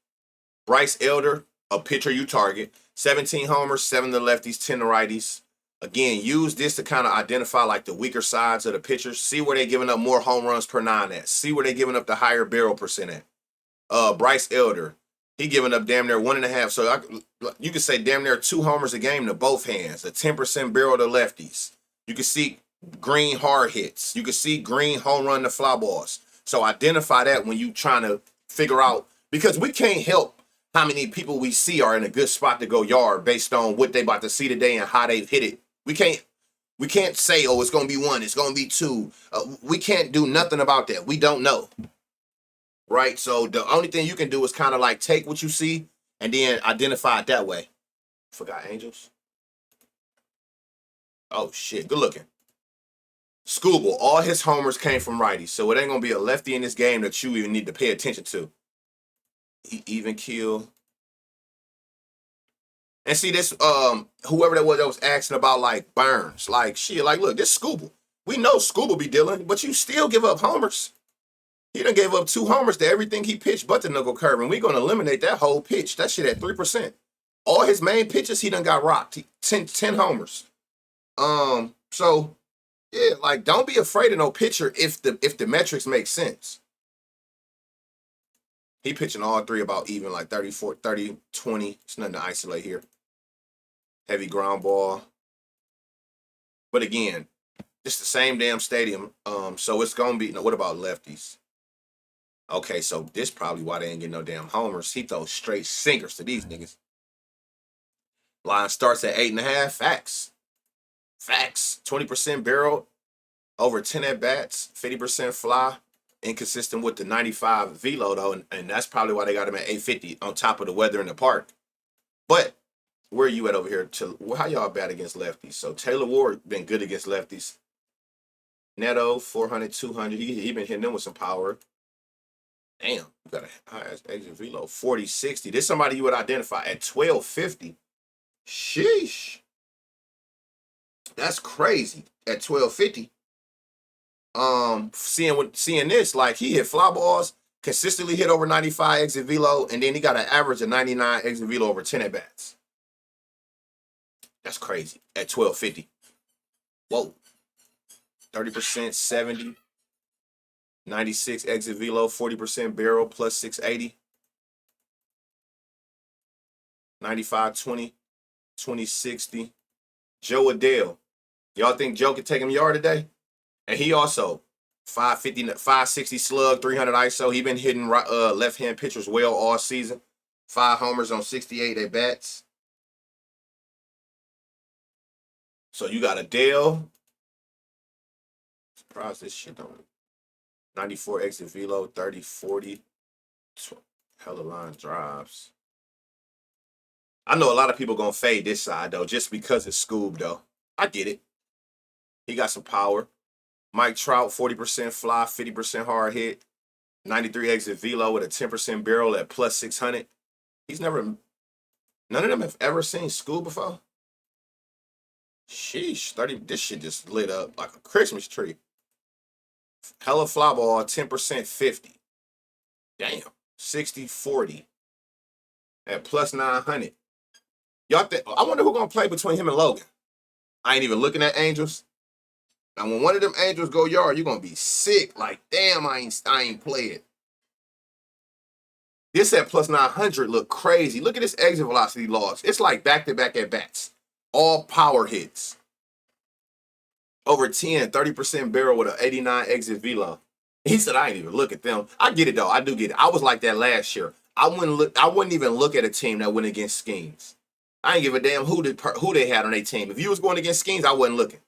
Bryce Elder, a pitcher you target, 17 homers, 7 to lefties, 10 to righties. Again, use this to kind of identify like the weaker sides of the pitchers. See where they're giving up more home runs per 9 at. See where they're giving up the higher barrel percent at. Bryce Elder, he giving up damn near 1.5. So you could say damn near 2 homers a game to both hands. A 10% barrel to lefties. You can see green hard hits. You can see green home run to fly balls. So identify that when you trying to figure out, because we can't help how many people we see are in a good spot to go yard based on what they about to see today and how they've hit it. We can't say, oh, it's going to be 1, it's going to be 2. We can't do nothing about that. We don't know. Right? So the only thing you can do is kind of like take what you see and then identify it that way. Forgot Angels. Oh, shit. Good looking. Scooble, all his homers came from righties, so it ain't going to be a lefty in this game that you even need to pay attention to. Even kill. And see this, whoever that was asking about like Burns, like shit, like look, this Scooble. We know Scooble be dealing, but you still give up homers. He done gave up 2 homers to everything he pitched but the knuckle curve, and we're gonna eliminate that whole pitch. That shit at 3%. All his main pitches, he done got rocked. 10 homers. So yeah, like don't be afraid of no pitcher if the metrics make sense. He pitching all 3 about even, like 30, 40, 30, 20. It's nothing to isolate here. Heavy ground ball. But again, it's the same damn stadium. So it's going to be, no, what about lefties? Okay, so this probably why they ain't getting no damn homers. He throws straight sinkers to these niggas. Line starts at 8.5. Facts. 20% barrel, over 10 at-bats, 50% fly. Inconsistent with the 95 velo, though, and that's probably why they got him at 850 on top of the weather in the park. But where are you at over here? How y'all bad against lefties? So Taylor Ward been good against lefties. Neto, 400, 200. He been hitting them with some power. Damn, you got a high exit velo, 40, 60. This somebody you would identify at 1250. Sheesh. That's crazy at 1250. Seeing this, like he hit fly balls, consistently hit over 95 exit velo, and then he got an average of 99 exit velo over 10 at bats. That's crazy at 1250. Whoa. 30%, 70, 96 exit velo, 40% barrel, plus 680. 95, 20, 20, 60. Joe Adele. Y'all think Joe could take him yard today? And he also 550, 560 slug, 300 ISO. He been hitting left-hand pitchers well all season. 5 homers on 68 at bats. So you got Adele. Surprised this shit don't. 94 exit velo, 30, 40. Hella line drives. I know a lot of people gonna fade this side though, just because it's Scoob though. I get it. He got some power. Mike Trout, 40% fly, 50% hard hit, 93 exit velo with a 10% barrel at plus 600. None of them have ever seen school before. Sheesh, 30. This shit just lit up like a Christmas tree. Hella fly ball, 10% 50. Damn. 60-40 at plus 900. Y'all think, I wonder who's gonna play between him and Logan. I ain't even looking at Angels. Now when one of them Angels go yard, you're gonna be sick. Like, damn, I ain't played. This at plus 900 look crazy. Look at this exit velocity loss. It's like back-to-back at bats. All power hits. Over 10, 30% barrel with an 89 exit velo. He said, I ain't even look at them. I get it though. I do get it. I was like that last year. I wouldn't even look at a team that went against schemes. I ain't give a damn who they had on their team. If you was going against schemes, I wasn't looking.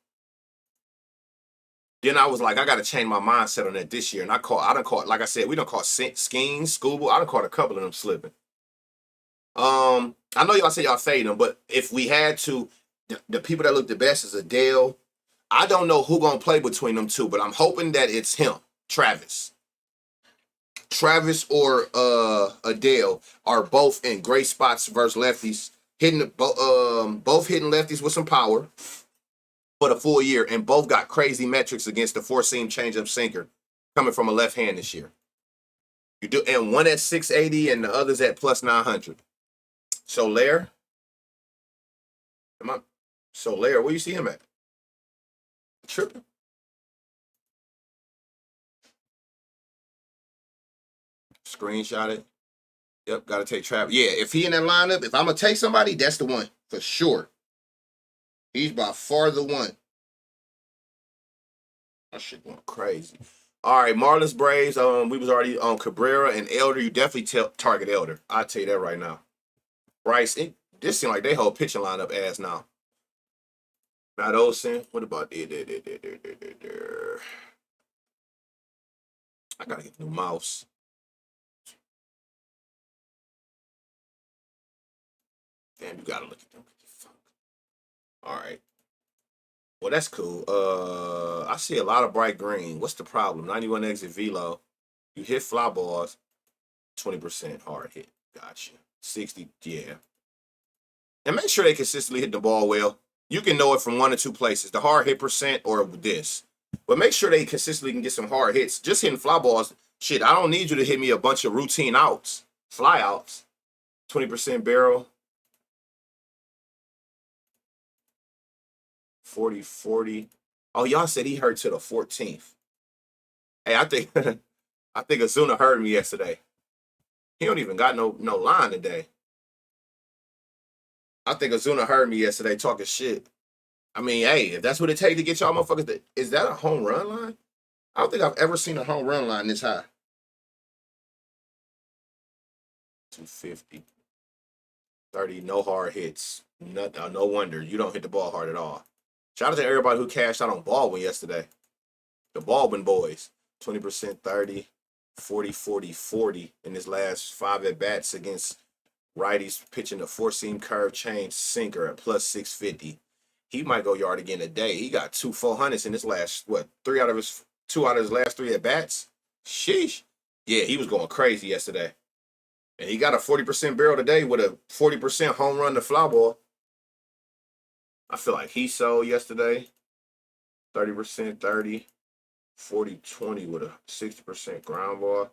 Then I was like, I got to change my mindset on that this year. And I done caught, like I said, we done caught schemes, schoolboy. I done caught a couple of them slipping. I know y'all say y'all fade them, but if we had to, the people that look the best is Adele. I don't know who gonna play between them two, but I'm hoping that it's him, Travis. Travis or Adele are both in great spots versus lefties, both hitting lefties with some power for the full year, and both got crazy metrics against the four-seam changeup sinker coming from a left hand this year. You do, and one at 680 and the other's at plus 900. Soler, where you see him at? Tripping. Screenshot it. Yep, gotta take Travis. Yeah, if he in that lineup, if I'm gonna take somebody, that's the one for sure. He's by far the one. That shit going crazy. All right, Marlins Braves. We was already on Cabrera and Elder. You definitely target Elder. I'll tell you that right now. Bryce, this seems like they whole pitching lineup ass now. Matt Olson. What about there? I gotta get a new mouse. Damn, you gotta look at them. All right. Well, that's cool. I see a lot of bright green. What's the problem? 91 exit velo. You hit fly balls. 20% hard hit. Gotcha. 60, yeah. And make sure they consistently hit the ball well. You can know it from one or two places, the hard hit percent or this. But make sure they consistently can get some hard hits. Just hitting fly balls, shit, I don't need you to hit me a bunch of routine outs, fly outs. 20% barrel. 40-40. Oh, y'all said he hurt to the 14th. Hey, I think Azuna heard me yesterday. He don't even got no line today. I think Azuna heard me yesterday talking shit. I mean, hey, if that's what it takes to get y'all motherfuckers, is that a home run line? I don't think I've ever seen a home run line this high. 250. 30, no hard hits. No wonder. You don't hit the ball hard at all. Shout out to everybody who cashed out on Baldwin yesterday. The Baldwin boys. 20%, 30, 40, 40, 40 in his last 5 at-bats against righties pitching a four-seam curve change sinker at plus 650. He might go yard again today. He got 2 400s in his last, 2 out of his last 3 at-bats? Sheesh. Yeah, he was going crazy yesterday. And he got a 40% barrel today with a 40% home run to fly ball. I feel like he sold yesterday. 30%, 30, 40, 20 with a 60% ground ball.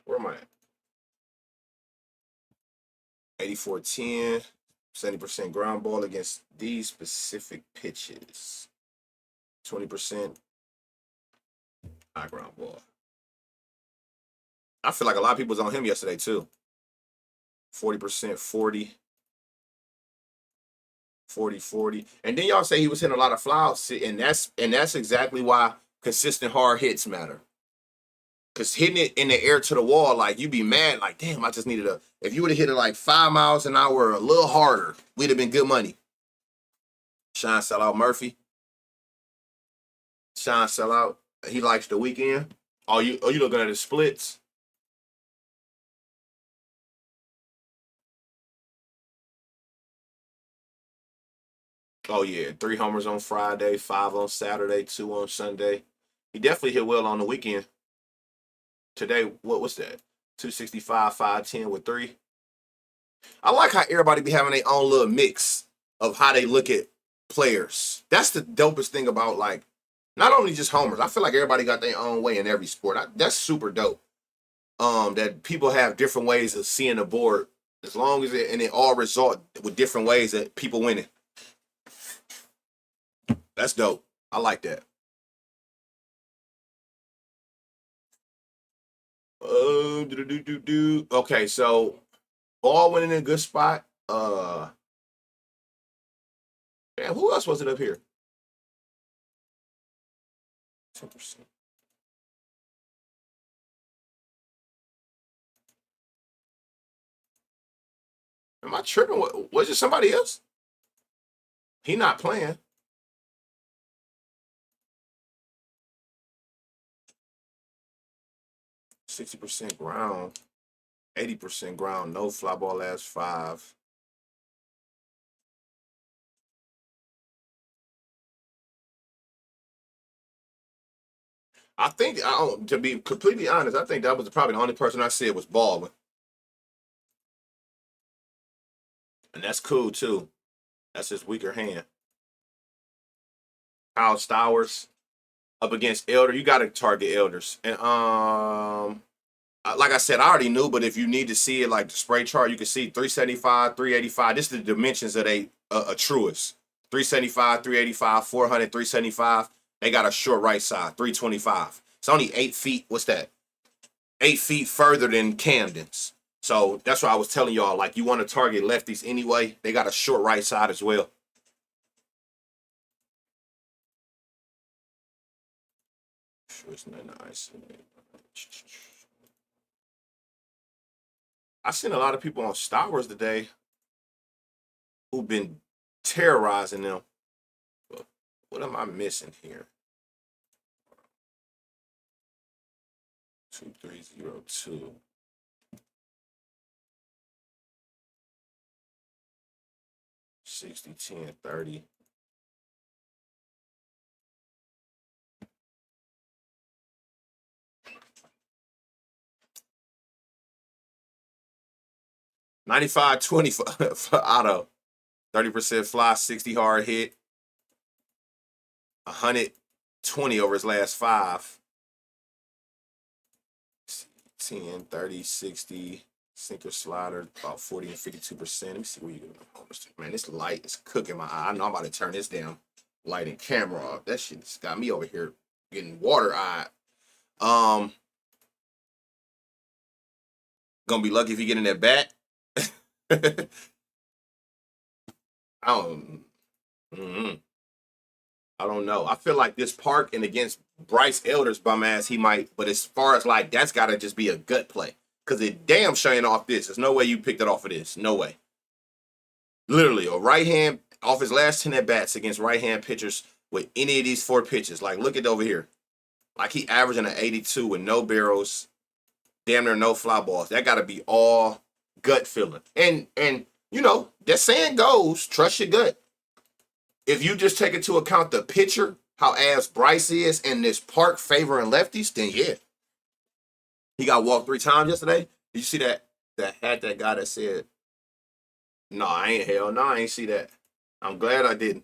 Where am I at? 84-10, 70% ground ball against these specific pitches. 20% high ground ball. I feel like a lot of people was on him yesterday too. 40%, 40. 40-40. And then y'all say he was hitting a lot of fly outs, and that's exactly why consistent hard hits matter. Because hitting it in the air to the wall, like, you'd be mad, like, damn, I just needed if you would have hit it like 5 miles an hour a little harder, we'd have been good money. Sean Sellout Murphy. Sean Sellout. He likes the weekend. Oh, you looking at his splits? Oh, yeah. 3 homers on Friday, 5 on Saturday, 2 on Sunday. He definitely hit well on the weekend. Today, what's that? 265, 510 with 3. I like how everybody be having their own little mix of how they look at players. That's the dopest thing about like not only just homers. I feel like everybody got their own way in every sport. That's super dope. That people have different ways of seeing the board, as long as it all result with different ways that people winning. That's dope. I like that. Okay, so all went in a good spot. Man, who else was it up here? 10%. Am I tripping? Was it somebody else? He not playing. 60% ground, 80% ground, no fly ball last 5. I think, to be completely honest, I think that was probably the only person I said was Baldwin. And that's cool too. That's his weaker hand. Kyle Stowers up against Elder. You got to target Elders. And like I said, I already knew, but if you need to see it like the spray chart, you can see 375, 385. This is the dimensions of a truest. 375, 385, 400, 375. They got a short right side, 325. It's only 8 feet. What's that? 8 feet further than Camden's. So that's why I was telling y'all, like, you want to target lefties anyway. They got a short right side as well. Sure, it's not nice. I seen a lot of people on Star Wars today who've been terrorizing them. What am I missing here? 2302. $60, 10, 30. $95.20 for Otto. 30% fly, 60 hard hit. 120 over his last 5. 10, 30, 60. Sinker slider, about 40 and 52%. Let me see where you go. Man, this light is cooking my eye. I know I'm about to turn this damn light and camera off. That shit's got me over here getting water-eyed. Gonna be lucky if you get in that bat. I don't know. I feel like this Park and against Bryce Elder's bum ass, he might. But as far as like, that's got to just be a gut play. Because it damn showing off this. There's no way you picked it off of this. No way. Literally, a right hand off his last 10 at bats against right hand pitchers with any of these 4 pitches. Like, look at over here. Like, he averaging an 82 with no barrels, damn near no fly balls. That got to be all gut feeling. And you know, that saying goes, trust your gut. If you just take into account the pitcher, how ass Bryce is, and this Park favoring lefties, then yeah. He got walked 3 times yesterday. Did you see that that guy that said, no, I ain't hell. No, I ain't see that. I'm glad I didn't.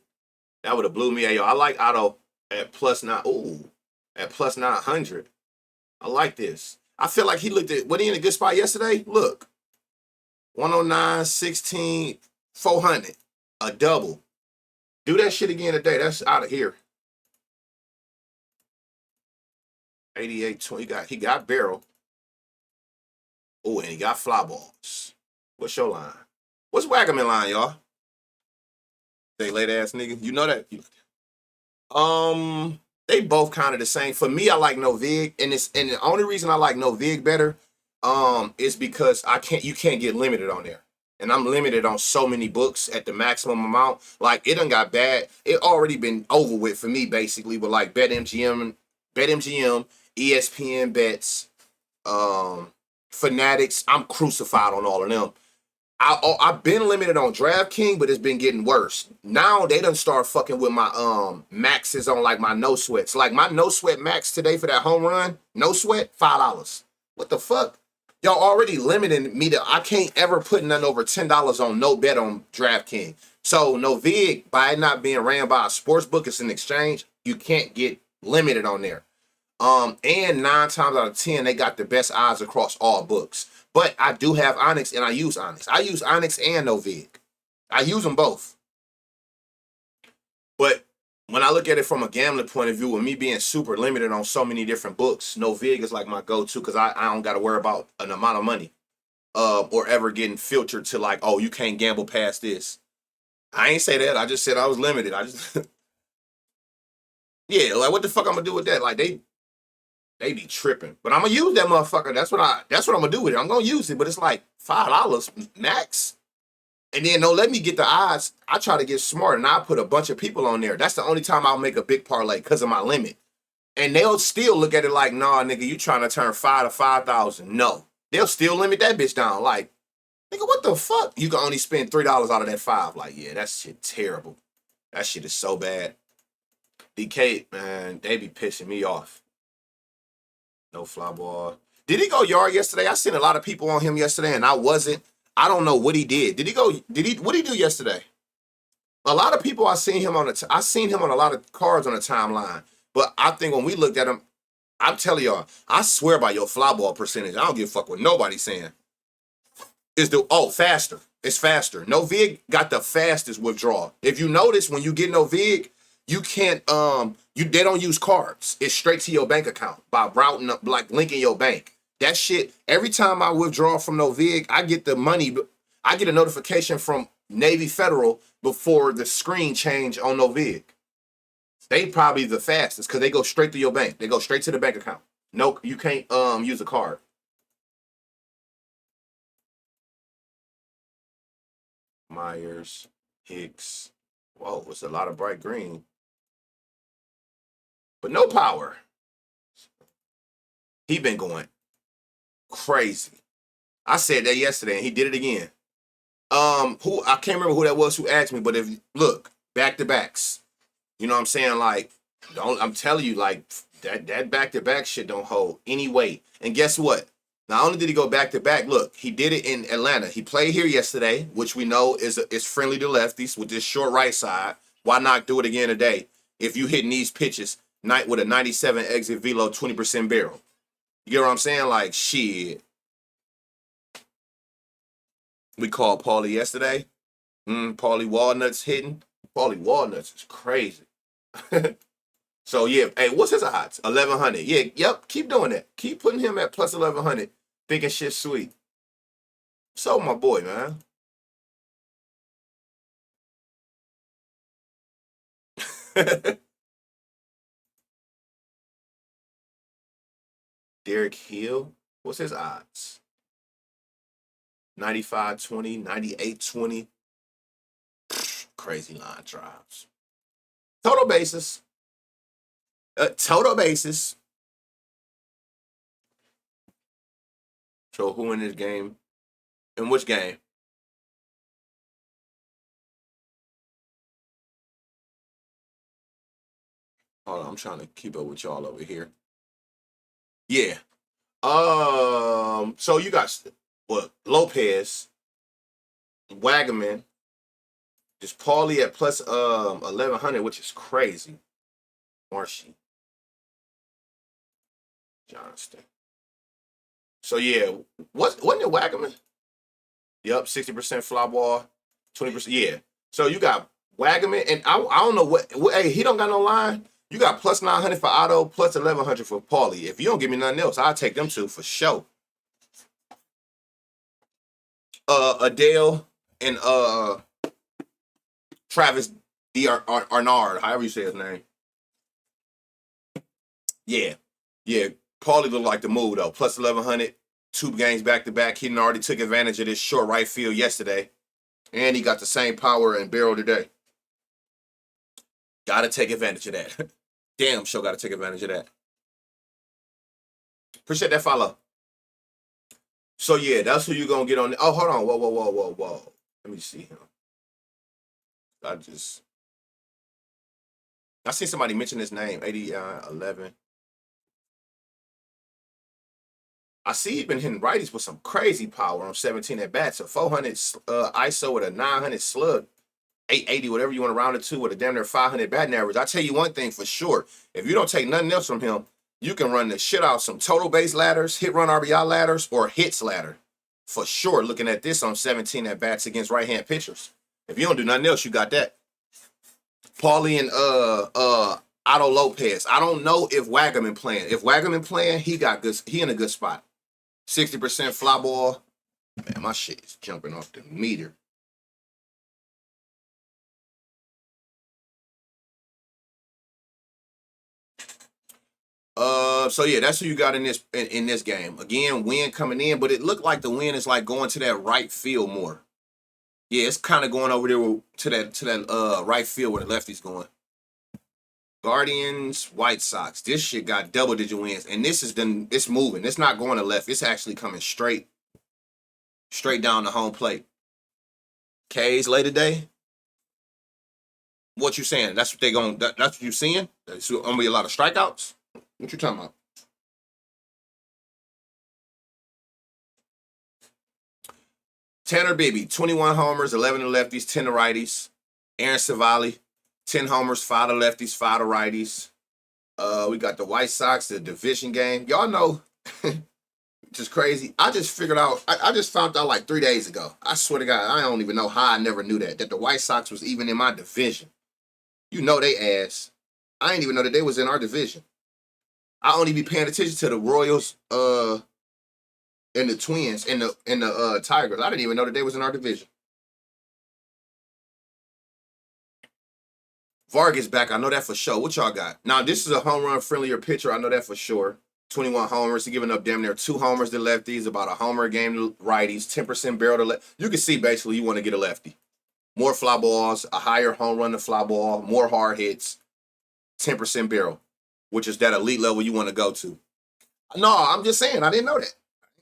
That would have blew me. Yo, I like Otto at +9. Ooh, at +900. I like this. I feel like he looked at, what he in a good spot yesterday? Look. 109, 16, 400. A double. Do that shit again today. That's out of here. 88, 20. He got barrel. Oh, and he got fly balls. What's your line? What's Wagaman line, y'all? They late ass nigga. You know that? They both kind of the same. For me, I like Novig, and the only reason I like Novig better, is because you can't get limited on there. And I'm limited on so many books at the maximum amount. Like, it done got bad. It already been over with for me, basically, with like BetMGM, ESPN bets, Fanatics. I'm crucified on all of them. I've been limited on DraftKings, but it's been getting worse. Now they done start fucking with my maxes on like my no sweats. Like my no sweat max today for that home run, no sweat, $5. What the fuck? Y'all already limiting me to I can't ever put nothing over $10 on no bet on DraftKings. So no vig, by it not being ran by a sports book, it's an exchange. You can't get limited on there. And 9 times out of 10, they got the best odds across all books. But I do have Onyx and I use Onyx. I use Onyx and Novig. I use them both. But when I look at it from a gambling point of view, with me being super limited on so many different books, Novig is like my go-to because I don't got to worry about an amount of money or ever getting filtered to like, oh, you can't gamble past this. I ain't say that. I just said I was limited. I just, yeah, like what the fuck I'm going to do with that? Like they be tripping. But I'm gonna use that motherfucker. That's what I'm gonna do with it. I'm gonna use it, but it's like $5 max. And then don't let me get the odds. I try to get smart and I put a bunch of people on there. That's the only time I'll make a big parlay because of my limit. And they'll still look at it like, nah, nigga, you trying to turn 5 to 5,000. No. They'll still limit that bitch down. Like, nigga, what the fuck? You can only spend $3 out of that 5. Like, yeah, that shit terrible. That shit is so bad. DK, man, they be pissing me off. No fly ball. Did he go yard yesterday? I seen a lot of people on him yesterday, and I wasn't. I don't know what he did. Did he go? What did he do yesterday? A lot of people I seen him on I seen him on a lot of cards on the timeline. But I think when we looked at him, I'm telling y'all, I swear by your fly ball percentage. I don't give a fuck what nobody's saying. Faster. It's faster. No vig got the fastest withdrawal. If you notice, when you get no vig, you can't they don't use cards. It's straight to your bank account by routing up, like linking your bank. That shit, every time I withdraw from no vig, I get the money. I get a notification from Navy Federal before the screen change on no vig. They probably the fastest because they go straight to your bank. They go straight to the bank account. No, you can't use a card. Myers, Hicks. Whoa, it's a lot of bright green. But no power. He been going crazy. I said that yesterday and he did it again. Who I can't remember who that was who asked me, but if look, back to backs. You know what I'm saying? Like, I'm telling you, like, that back to back shit don't hold any weight. And guess what? Not only did he go back to back, look, he did it in Atlanta. He played here yesterday, which we know is friendly to lefties with this short right side. Why not do it again today? If you hitting these pitches, night with a 97 exit velo, 20% barrel. You get what I'm saying? Like, shit. We called Paulie yesterday. Paulie Walnuts hitting. Paulie Walnuts is crazy. So, yeah. Hey, what's his odds? 1,100. Yeah, yep. Keep doing that. Keep putting him at plus 1,100. Thinking shit sweet. So, my boy, man. Derek Hill. What's his odds? 95-20, 98-20. Crazy line drives. Total basis. Total basis. So who in this game? In which game? Hold on, I'm trying to keep up with y'all over here. Yeah. So you got what? Lopez, Wagaman, just Paulie at plus 1,100, which is crazy. Marshy. Johnston. So yeah, wasn't it Wagaman? Yep, 60% fly ball, 20%. Yeah. So you got Wagaman, and I don't know what. Hey, he don't got no line. You got plus 900 for Otto, plus 1,100 for Paulie. If you don't give me nothing else, I'll take them two for sure. Adele and Travis D. Arnard, however you say his name. Yeah. Yeah. Paulie looked like the move though. Plus 1,100, 2 games back to back. He already took advantage of this short right field yesterday. And he got the same power and barrel today. Gotta take advantage of that. Damn, sure gotta take advantage of that. Appreciate that follow. So yeah, that's who you gonna get on. Oh, hold on. Whoa. Let me see him. I just I seen somebody mention his name. 11. I see he been hitting righties with some crazy power on 17 at bats. A 400 ISO with a 900 slug, 880, whatever you want to round it to, with a damn near 500 batting average. I tell you one thing for sure: if you don't take nothing else from him, you can run the shit out some total base ladders, hit run RBI ladders, or hits ladder for sure. Looking at this on 17 at bats against right hand pitchers. If you don't do nothing else, you got that. Paulie and Otto Lopez. I don't know if Wagaman playing. If Wagaman playing, he got good. He in a good spot. 60% fly ball. Man, my shit is jumping off the meter. So yeah, that's who you got in this game. Again, wind coming in, but it looked like the wind is like going to that right field more. Yeah, it's kind of going over there to that right field where the lefty's going. Guardians, White Sox. This shit got double-digit wins, and it's moving. It's not going to left. It's actually coming straight down the home plate. K's late today. What you saying? That's what they going. That's what you seeing? It's gonna be a lot of strikeouts. What you talking about? Tanner Bibby, 21 homers, 11 to lefties, 10 to righties. Aaron Savali, 10 homers, 5 to lefties, 5 to righties. We got the White Sox, the division game. Y'all know, just crazy. I just figured out, I just found out like 3 days ago. I swear to God, I don't even know how I never knew that the White Sox was even in my division. You know they ass. I didn't even know that they was in our division. I only be paying attention to the Royals, and the Twins and the Tigers. I didn't even know that they was in our division. Vargas back. I know that for sure. What y'all got? Now, this is a home run friendlier pitcher. I know that for sure. 21 homers. He's giving up damn near 2 homers to lefties, about a homer a game to righties, 10% barrel to left. You can see basically you want to get a lefty. More fly balls, a higher home run to fly ball, more hard hits, 10% barrel, which is that elite level you want to go to. No, I'm just saying. I didn't know that.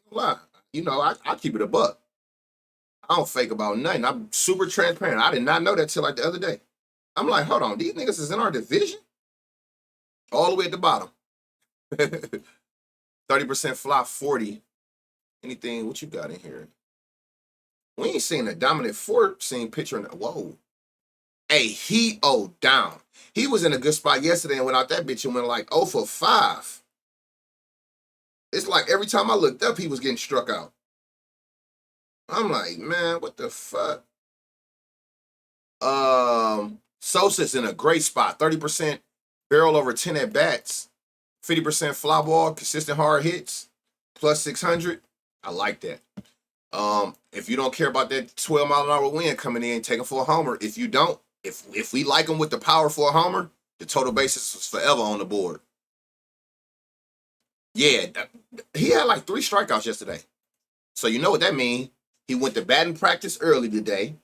Lie. You know, I keep it a buck. I don't fake about nothing. I'm super transparent. I did not know that till like the other day. I'm like, hold on, these niggas is in our division? All the way at the bottom. 30% fly, 40. Anything, what you got in here? We ain't seen a dominant four-seam pitcher in whoa. Hey, he down. He was in a good spot yesterday and went out that bitch and went like 0 for 5. It's like every time I looked up, he was getting struck out. I'm like, man, what the fuck? Sosa's in a great spot. 30% barrel over 10 at bats, 50% fly ball, consistent hard hits, plus 600. I like that. If you don't care about that 12-mile-an-hour wind coming in, take him for a homer. If you don't, if we like him with the power for a homer, the total basis was forever on the board. Yeah, he had like 3 strikeouts yesterday. So you know what that means. He went to batting practice early today.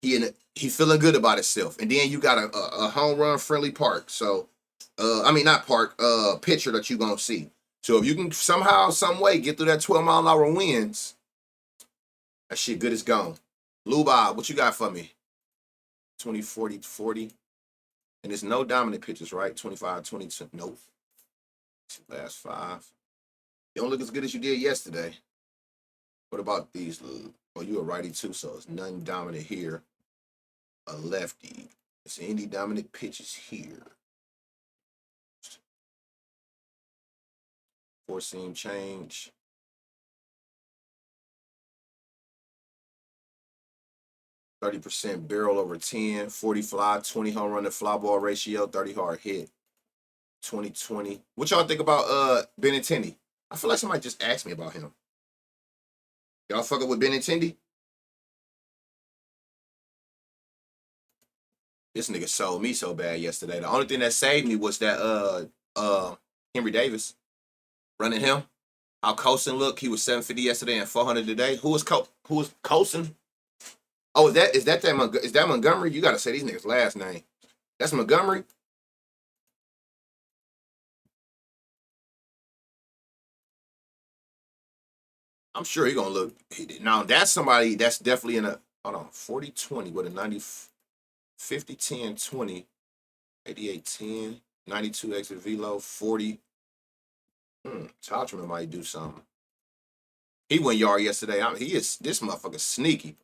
He feeling good about himself. And then you got a home run friendly park. So, pitcher that you going to see. So if you can somehow, some way get through that 12-mile-an-hour winds, that shit good as gone. Lou Bob, what you got for me? 20, 40, 40. And there's no dominant pitchers, right? 25, 22. Nope. Last 5. You don't look as good as you did yesterday. What about these? Oh, you a righty too, so it's none dominant here. A lefty. Is there any dominant pitches here? 4-seam change. %, barrel over 10, 40 fly, 20 home run to fly ball ratio, 30 hard hit. 2020. What y'all think about Benintendi? I feel like somebody just asked me about him. Y'all fucking with Benintendi? This nigga sold me so bad yesterday. The only thing that saved me was that Henry Davis running him. How Colson looked. He was 750 yesterday and 400 today. Who was Colson? Oh, is that Montgomery? You gotta say these niggas' last name. That's Montgomery. I'm sure he gonna look. Now that's somebody that's definitely in a hold on 40-20 with a 90 50 10 20 88 10 92 exit velo 40. Tauchman might do something. He went yard yesterday. He is this motherfucker sneaky.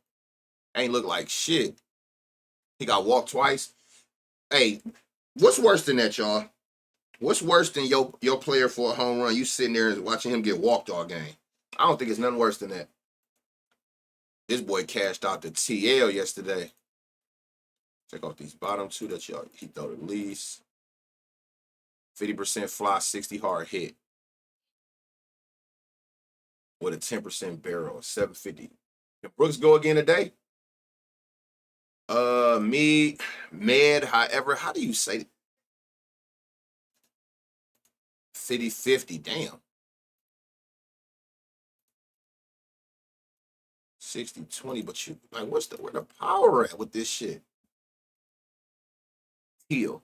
Ain't look like shit. He got walked twice. Hey, what's worse than that, y'all? What's worse than your player for a home run? You sitting there and watching him get walked all game. I don't think it's nothing worse than that. This boy cashed out the TL yesterday. Check out these bottom two that y'all he throw the least. 50% fly, 60 hard hit. With a 10% barrel, 750. Can Brooks go again today? However, how do you say it? 50-50, damn. 60-20, but you like where the power at with this shit? Heal.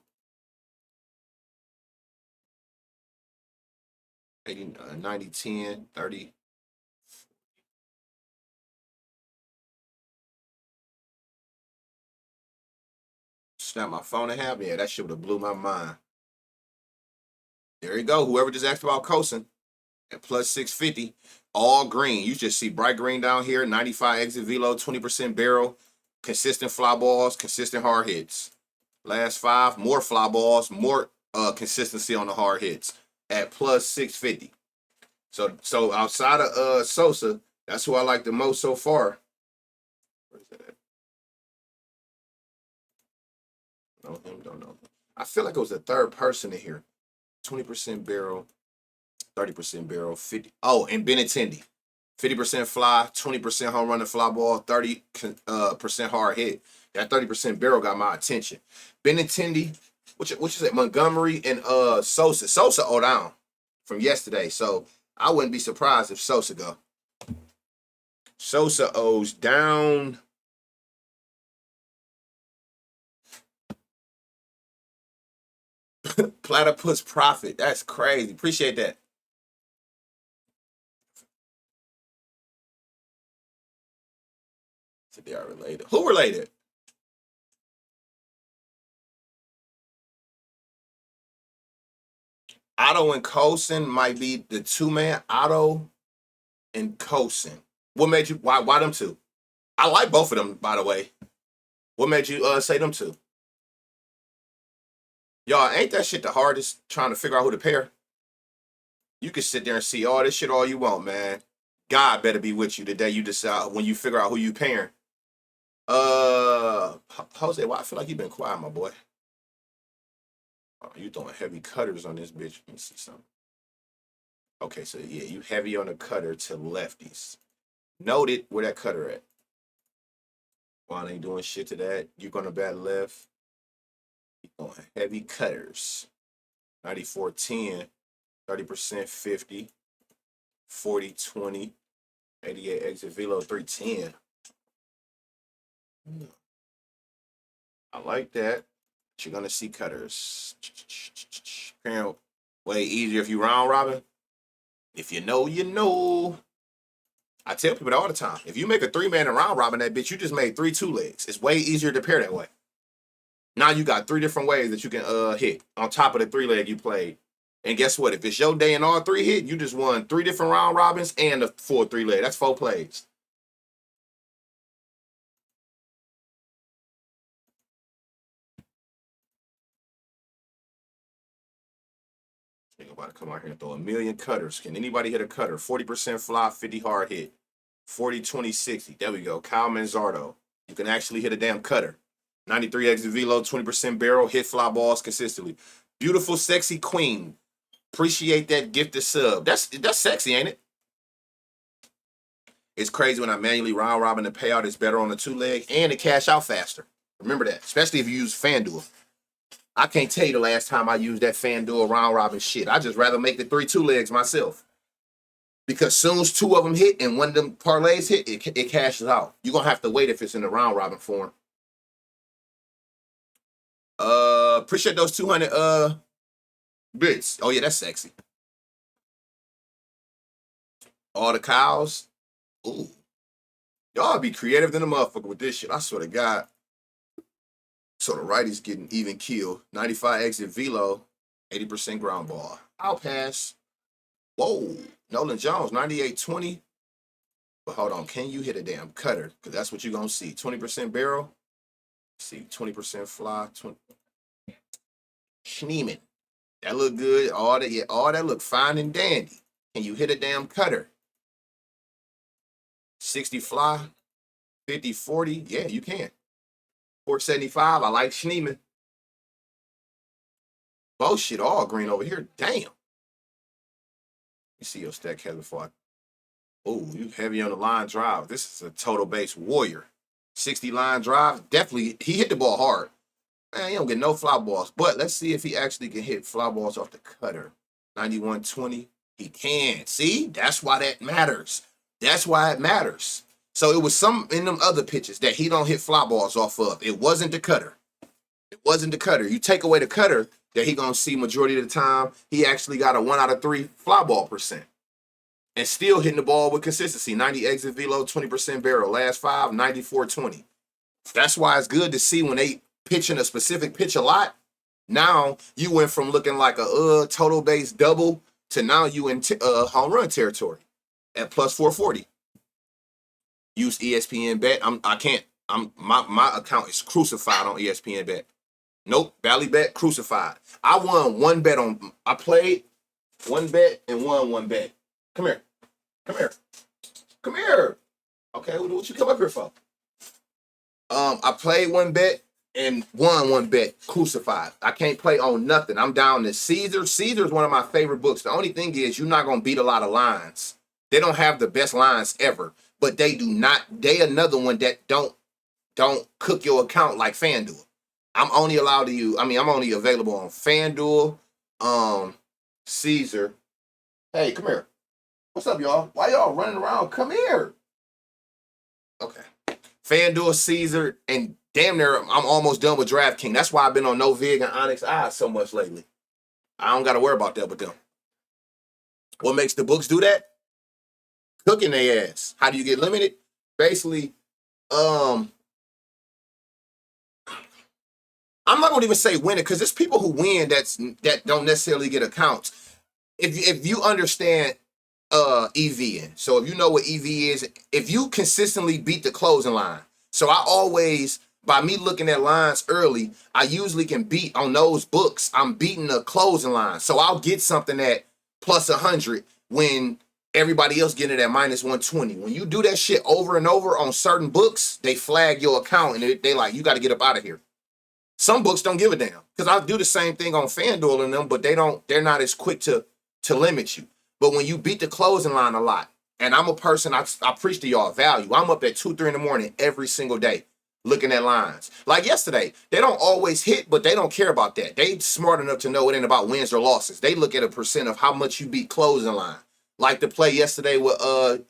80, 90, 10, 30. Snap my phone in half. Yeah, that shit would have blew my mind. There you go. Whoever just asked about Cosin at plus 650, all green. You just see bright green down here, 95 exit velo, 20% barrel, consistent fly balls, consistent hard hits. Last 5, more fly balls, more consistency on the hard hits at plus 650. So outside of Sosa, that's who I like the most so far. Where's that at? Know him, don't know him. I feel like it was the third person in here. 20% barrel, 30% barrel, 50. Oh, and Benintendi. 50% fly, 20% home run and fly ball, 30% hard hit. That 30% barrel got my attention. Benintendi, which is at Montgomery and Sosa. Sosa owed down from yesterday, so I wouldn't be surprised if Sosa go. Sosa owes down. Platypus profit. That's crazy. Appreciate that. So they are related. Who related? Otto and Cosin might be the two-man. Otto and Cosin. What made you? Why them two? I like both of them, by the way. What made you say them two? Y'all, ain't that shit the hardest trying to figure out who to pair? You can sit there and see all this shit all you want, man. God better be with you the day you decide when you figure out who you pairing. Jose, why I feel like you've been quiet, my boy. Oh, you throwing heavy cutters on this bitch. Let me see something. Okay, so yeah, you heavy on the cutter to lefties. Noted where that cutter at. While ain't doing shit to that, you're gonna bat left. You throwing heavy cutters. 94-10, 30%, 50, 40-20, 88 exit velo, 310. I like that. You're gonna see cutters. Way easier if you round robin. If you know, you know. I tell people that all the time. If you make a 3-man and round robin that bitch, you just made 3 2-legs. It's way easier to pair that way. Now you got 3 different ways that you can hit on top of the 3-leg you played. And guess what? If it's your day and all 3 hit, you just won 3 different round robins and a full 3-leg. That's 4 plays. Ain't nobody come out here and throw a million cutters. Can anybody hit a cutter? 40% fly, 50 hard hit. 40-20-60. There we go. Kyle Manzardo. You can actually hit a damn cutter. 93 exit velo, 20% barrel, hit fly balls consistently. Beautiful, sexy queen. Appreciate that gifted sub. That's sexy, ain't it? It's crazy when I manually round robin the payout is better on the 2-leg and it cash out faster. Remember that, especially if you use FanDuel. I can't tell you the last time I used that FanDuel round robin shit. I just rather make the 3 2-legs myself. Because soon as 2 of them hit and one of them parlays hit, it cashes out. You're going to have to wait if it's in the round robin form. Appreciate those 200 bits. Oh yeah, that's sexy. All the cows. Ooh. Y'all be creative than a motherfucker with this shit. I swear to God. So the righty's getting even killed. 95 exit velo, 80% ground ball. I'll pass. Whoa. Nolan Jones, 98-20. But hold on, can you hit a damn cutter? Because that's what you're going to see. 20% barrel. See, 20% fly. 20. Schneeman. That look good. All that look fine and dandy. Can you hit a damn cutter? 60 fly. 50, 40. Yeah, you can. 475. I like Schneeman. Bullshit, all green over here. Damn. You see your stack has before I. Oh, you heavy on the line drive. This is a total base warrior. 60 line drive. Definitely, he hit the ball hard. Man, he don't get no fly balls. But let's see if he actually can hit fly balls off the cutter. 91-20. He can. See? That's why that matters. That's why it matters. So it was some in them other pitches that he don't hit fly balls off of. It wasn't the cutter. It wasn't the cutter. You take away the cutter that he gonna see majority of the time, he actually got a 1 out of 3 fly ball percent. And still hitting the ball with consistency. 90 exit velo, 20% barrel. Last 5, 94-20. That's why it's good to see when they pitching a specific pitch a lot. Now you went from looking like a total base double to now you in home run territory at plus 440. Use ESPN bet. My account is crucified on ESPN bet. Nope, Valley bet crucified. I won one bet on. I played one bet and won one bet. Come here. Come here. Come here. Okay, what you come up here for? I played one bet and won one bet. Crucified. I can't play on nothing. I'm down to Caesar. Caesar is one of my favorite books. The only thing is you're not gonna beat a lot of lines. They don't have the best lines ever, but they do not. They another one that don't cook your account like FanDuel. I'm only allowed to use. I'm only available on FanDuel, Caesar. Hey, come here. What's up, y'all? Why y'all running around? Come here. Okay. FanDuel, Caesar, and damn near I'm almost done with DraftKings. That's why I've been on No Vig and Onyx Eyes so much lately. I don't got to worry about that with them. What makes the books do that? Cooking their ass. How do you get limited? Basically, I'm not gonna even say win it because there's people who win that don't necessarily get accounts. If you understand EV, so if you know what EV is, if you consistently beat the closing line, so I always by me looking at lines early, I usually can beat on those books. I'm beating the closing line, so I'll get something at plus 100 when everybody else getting it at minus 120. When you do that shit over and over on certain books, they flag your account and they like you got to get up out of here. Some books don't give a damn because I do the same thing on FanDuel and them, but they're not as quick to limit you. But when you beat the closing line a lot, and I'm a person, I preach to y'all value. I'm up at 2, 3 in the morning every single day looking at lines. Like yesterday, they don't always hit, but they don't care about that. They smart enough to know it ain't about wins or losses. They look at a percent of how much you beat closing line. Like the play yesterday with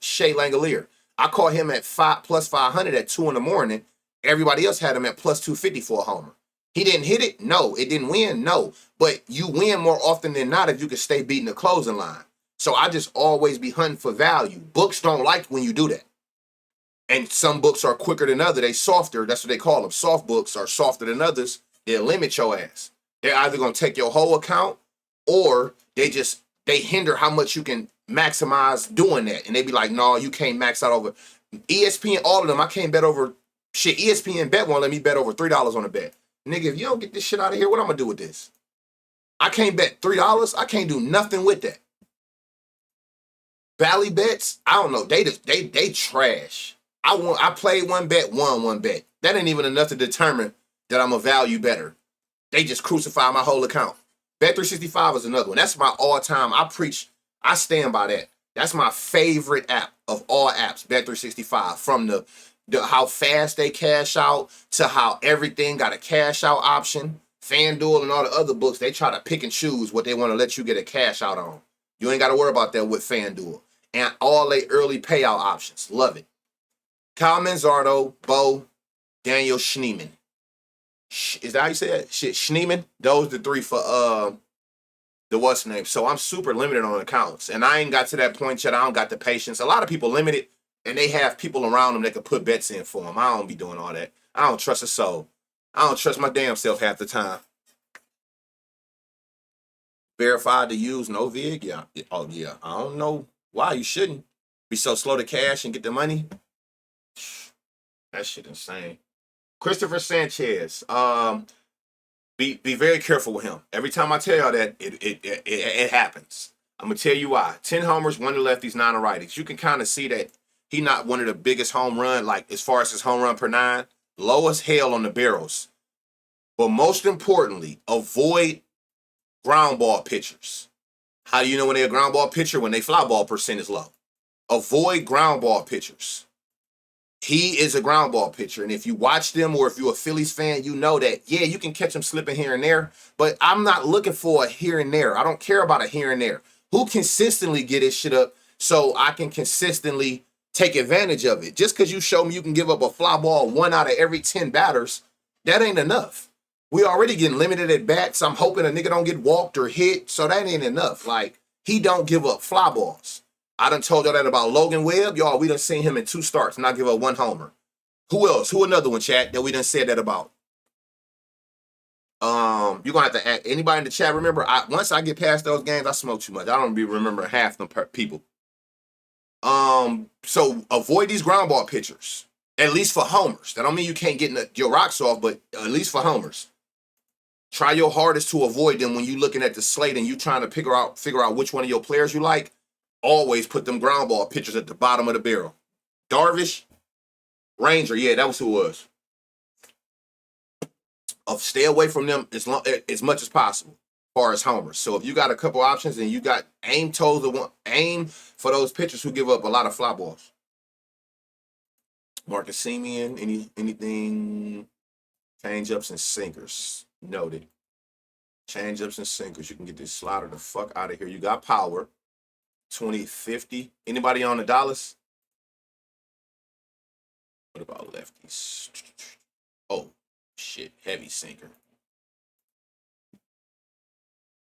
Shea Langolier. I caught him at plus 500 at 2 in the morning. Everybody else had him at plus 250 for a homer. He didn't hit it? No. It didn't win? No. But you win more often than not if you can stay beating the closing line. So I just always be hunting for value. Books don't like when you do that. And some books are quicker than others. They softer. That's what they call them. Soft books are softer than others. They'll limit your ass. They're either going to take your whole account or they hinder how much you can maximize doing that. And they be like, no, you can't max out over. ESPN, all of them, I can't bet over. Shit, ESPN bet won't let me bet over $3 on a bet. Nigga, if you don't get this shit out of here, what I'm going to do with this? I can't bet $3. I can't do nothing with that. Valley bets, I don't know. They trash. I played one bet, won one bet. That ain't even enough to determine that I'm a value better. They just crucify my whole account. Bet365 is another one. That's my all-time. I stand by that. That's my favorite app of all apps, Bet365. From the how fast they cash out to how everything got a cash out option. FanDuel and all the other books, they try to pick and choose what they want to let you get a cash out on. You ain't got to worry about that with FanDuel. And all they early payout options. Love it. Kyle Manzardo, Bo, Daniel Schneeman. Is that how you say it? Shit, Schneeman? Those the three for the what's name. So I'm super limited on accounts. And I ain't got to that point yet. I don't got the patience. A lot of people limit it. and they have people around them that can put bets in for them. I don't be doing all that. I don't trust a soul. I don't trust my damn self half the time. Verified to use, no vig? Yeah. Oh, yeah. I don't know why you shouldn't be so slow to cash and get the money. That shit insane. Christopher Sanchez. Be very careful with him. Every time I tell y'all that, it happens. I'm gonna tell you why. 10 homers, 1 to lefties, 9 to righties. You can kind of see that he not one of the biggest home run, like as far as his home run per 9, low as hell on the barrels. But most importantly, avoid ground ball pitchers. How do you know when they're a ground ball pitcher? When they fly ball percent is low. Avoid ground ball pitchers. He is a ground ball pitcher, and if you watch them or if you're a Phillies fan, you know that, yeah, you can catch them slipping here and there, but I'm not looking for a here and there. I don't care about a here and there. Who consistently get his shit up so I can consistently take advantage of it? Just because you show me you can give up a fly ball 1 out of every 10 batters, that ain't enough. We already getting limited at bats. I'm hoping a nigga don't get walked or hit, so that ain't enough. Like, he don't give up fly balls. I done told y'all that about Logan Webb. Y'all, we done seen him in 2 starts, not give up 1 homer. Who else? Who another one, chat, that we done said that about? You're gonna have to ask anybody in the chat. Remember, once I get past those games, I smoke too much. I don't be remembering half them people. So avoid these ground ball pitchers, at least for homers. That don't mean you can't get your rocks off, but at least for homers. Try your hardest to avoid them when you're looking at the slate and you trying to figure out which one of your players you like. Always put them ground ball pitchers at the bottom of the barrel. Darvish, Ranger, yeah, that was who it was. Stay away from them as much as possible, as far as homers. So if you got a couple options and you got aim for those pitchers who give up a lot of fly balls. Marcus Semien, anything, change-ups and sinkers. Noted. Change-ups and sinkers. You can get this slider the fuck out of here. You got power. 20-50. Anybody on the dollars? What about lefties? Oh, shit. Heavy sinker.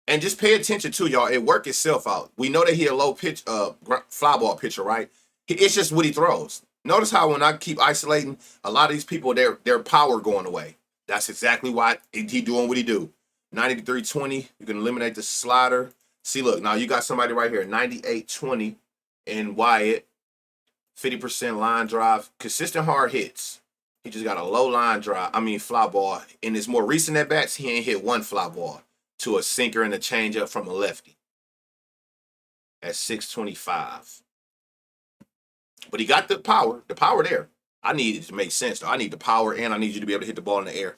And just pay attention to y'all. It work itself out. We know that he a low pitch, fly ball pitcher, right? It's just what he throws. Notice how when I keep isolating, a lot of these people, their power going away. That's exactly why he doing what he do. 93-20. You can eliminate the slider. See, look, now you got somebody right here, 98-20 in Wyatt, 50% line drive, consistent hard hits. He just got a low line drive, fly ball. In his more recent at-bats, he ain't hit 1 fly ball to a sinker and a changeup from a lefty at 625. But he got the power there. I need it to make sense, though. I need the power, and I need you to be able to hit the ball in the air.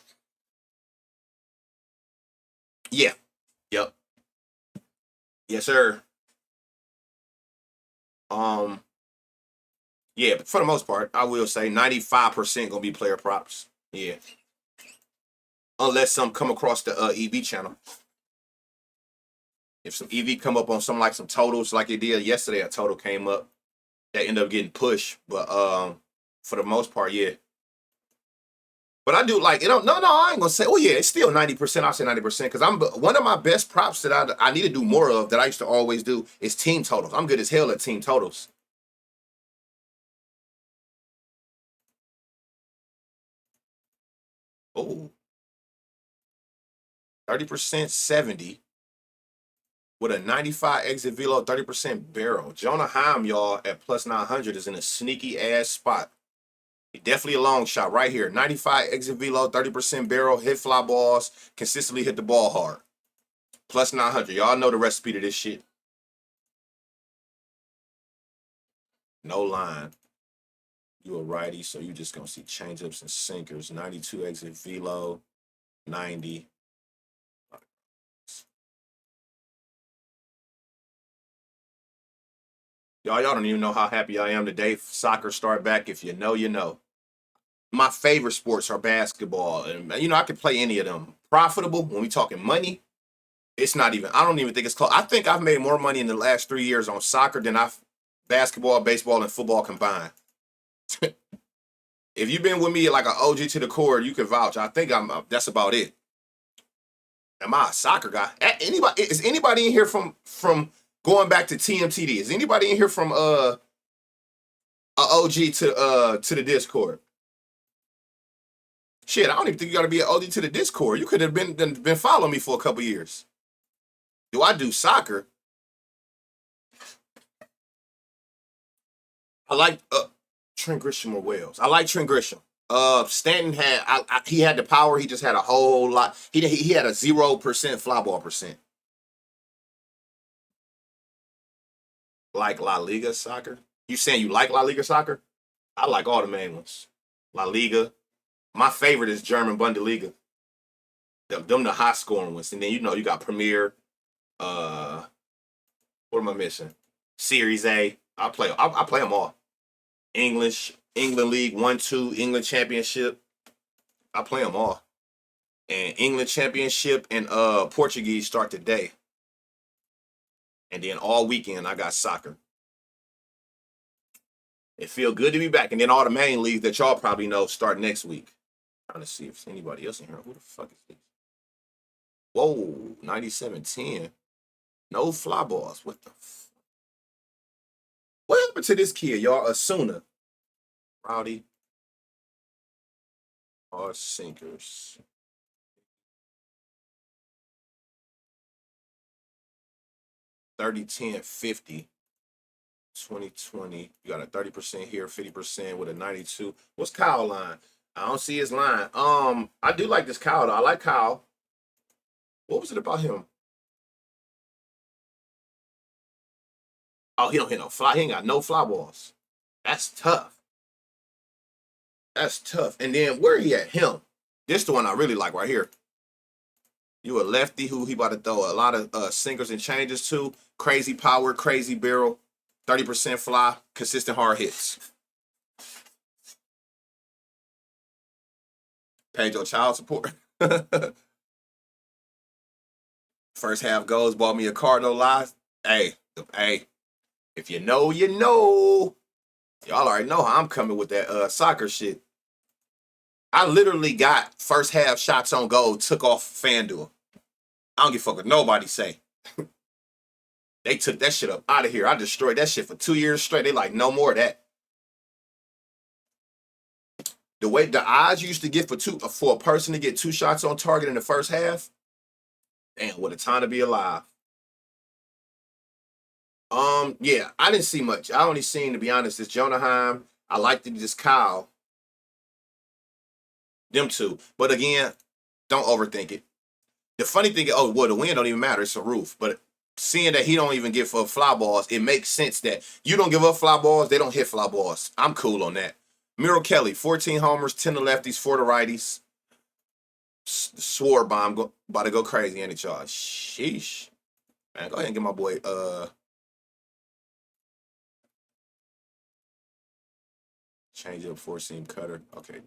Yeah. Yep. Yes, sir. Yeah, but for the most part, I will say 95% gonna be player props. Yeah. Unless some come across the EV channel. If some EV come up on some totals like it did yesterday, a total came up that ended up getting pushed. But for the most part, yeah. But I do like it. No, I ain't gonna say. Oh yeah, it's still 90%. I'll say 90% because I'm one of my best props that I need to do more of that I used to always do is team totals. I'm good as hell at team totals. Oh, 30%, 70 with a 95 exit velo, 30% barrel. Jonah Heim, y'all, at plus 900 is in a sneaky ass spot. Definitely a long shot right here. 95 exit velo, 30% barrel, hit fly balls, consistently hit the ball hard. Plus 900. Y'all know the recipe to this shit. No line. You a righty, so you just gonna see changeups and sinkers. 92 exit velo, 90. Y'all don't even know how happy I am today. Soccer start back. If you know, you know. My favorite sports are basketball, and I could play any of them. Profitable when we talking money, it's not even. I don't even think it's close. I think I've made more money in the last 3 years on soccer than basketball, baseball, and football combined. If you've been with me like an OG to the core, you can vouch. I think that's about it. Am I a soccer guy? Is anybody in here from going back to TMTD? Is anybody in here from OG to the Discord. Shit, I don't even think you got to be an OG to the Discord. You could have been following me for a couple years. Do I do soccer? I like Trent Grisham or Wells. I like Trent Grisham. Stanton he had the power. He just had a whole lot. He had a 0% fly ball percent. Like La Liga soccer. You saying you like La Liga soccer? I like all the main ones. La Liga. My favorite is German Bundesliga. Them the high scoring ones, and then you got Premier. What am I missing? Series A. I play them all. England League 1, 2, England Championship. I play them all. And England Championship and Portuguese start today. And then all weekend I got soccer. It feel good to be back. And then all the main leagues that y'all probably know start next week. Trying to see if there's anybody else in here. Who the fuck is this? Whoa, 97-10. No fly balls. What the fuck? What happened to this kid, y'all? Asuna. Rowdy. All sinkers. 30, 10, 50. 2020. You got a 30% here, 50% with a 92. What's Kyle line? I don't see his line. I do like this Kyle, though. I like Kyle. What was it about him? Oh, he don't hit no fly. He ain't got no fly balls. That's tough. That's tough. And then where he at? Him. This the one I really like right here. You a lefty who he about to throw a lot of sinkers and changes to. Crazy power, crazy barrel, 30% fly, consistent hard hits. Paid your child support. First half goes, bought me a car, no lies. Hey, if you know, you know. Y'all already know how I'm coming with that soccer shit. I literally got first half shots on goal, took off FanDuel. I don't give a fuck what nobody say. They took that shit up out of here. I destroyed that shit for 2 years straight. They like, no more of that. The way the odds you used to get for a person to get 2 shots on target in the first half, damn, what a time to be alive. Yeah, I didn't see much. I only seen, to be honest, this Jonaheim. I liked this Kyle. Them two. But again, don't overthink it. The funny thing, the wind don't even matter. It's a roof. But seeing that he don't even give up fly balls, it makes sense that you don't give up fly balls, they don't hit fly balls. I'm cool on that. Miro Kelly, 14 homers, 10 to lefties, 4 to righties. Swore bomb about to go crazy, ain't it, y'all? Sheesh. Man, go ahead and get my boy change up 4-seam cutter. Okay.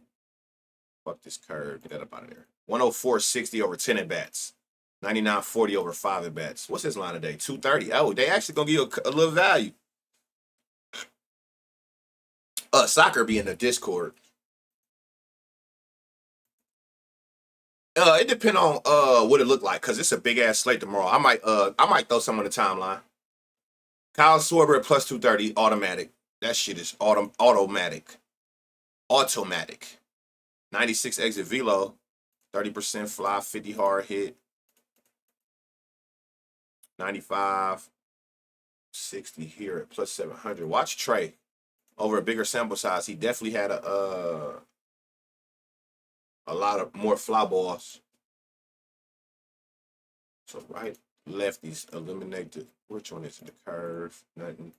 Fuck this curve. Get that up out of there. 104.60 over 10 at bats. 99.40 over 5 at bats. What's his line today? 230. Oh, they actually gonna give you a little value. Soccer be in the Discord. It depends on what it look like, cause it's a big ass slate tomorrow. I might throw some on the timeline. Kyle Schwarber at plus 230, automatic. That shit is automatic. 96 exit velo, 30% fly, 50 hard hit, 95, 60 here at plus 700. Watch Trey over a bigger sample size. He definitely had a lot of more fly balls. So right, lefties eliminated. Which one is it? The curve? Nothing.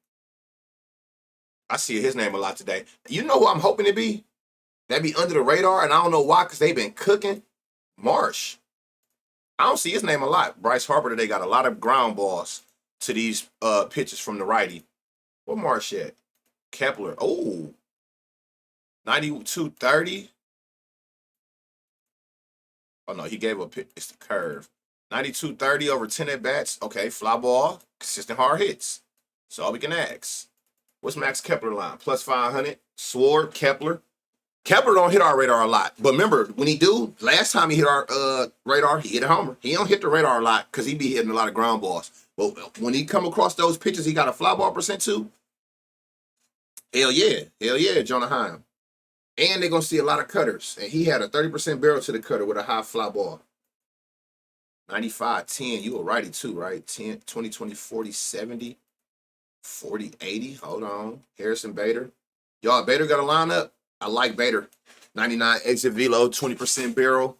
I see his name a lot today. You know who I'm hoping to be? That be under the radar, and I don't know why, because they've been cooking. Marsh. I don't see his name a lot. Bryce Harper today got a lot of ground balls to these pitches from the righty. What Marsh at? Kepler. Oh. 92.30. Oh, no, he gave up. It's the curve. 92.30 over 10 at bats. Okay, fly ball. Consistent hard hits. That's all we can ask. What's Max Kepler line? Plus 500. Sword, Kepler. Kepler don't hit our radar a lot. But remember, when he do, last time he hit our radar, he hit a homer. He don't hit the radar a lot because he be hitting a lot of ground balls. But when he come across those pitches, he got a fly ball percent too. Hell yeah, Jonah Heim. And they're gonna see a lot of cutters. And he had a 30% barrel to the cutter with a high fly ball. 95, 10. You a righty too, right? 10, 20, 20, 40, 70, 40, 80. Hold on. Harrison Bader. Y'all, Bader got a lineup. I like Bader. 99 exit velo, 20% barrel.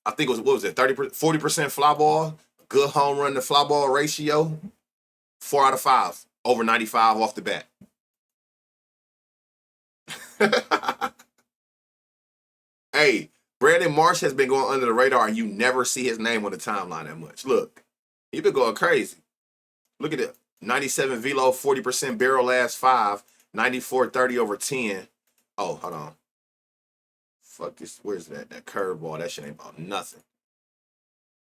I think it was, what was it, 40% fly ball. Good home run to fly ball ratio. 4 out of 5. Over 95 off the bat. Hey, Brandon Marsh has been going under the radar, and you never see his name on the timeline that much. Look, he been going crazy. Look at it. 97 velo, 40% barrel last 5, 94 30 over 10. Oh, hold on. Fuck this. Where's that? That curveball. That shit ain't about nothing.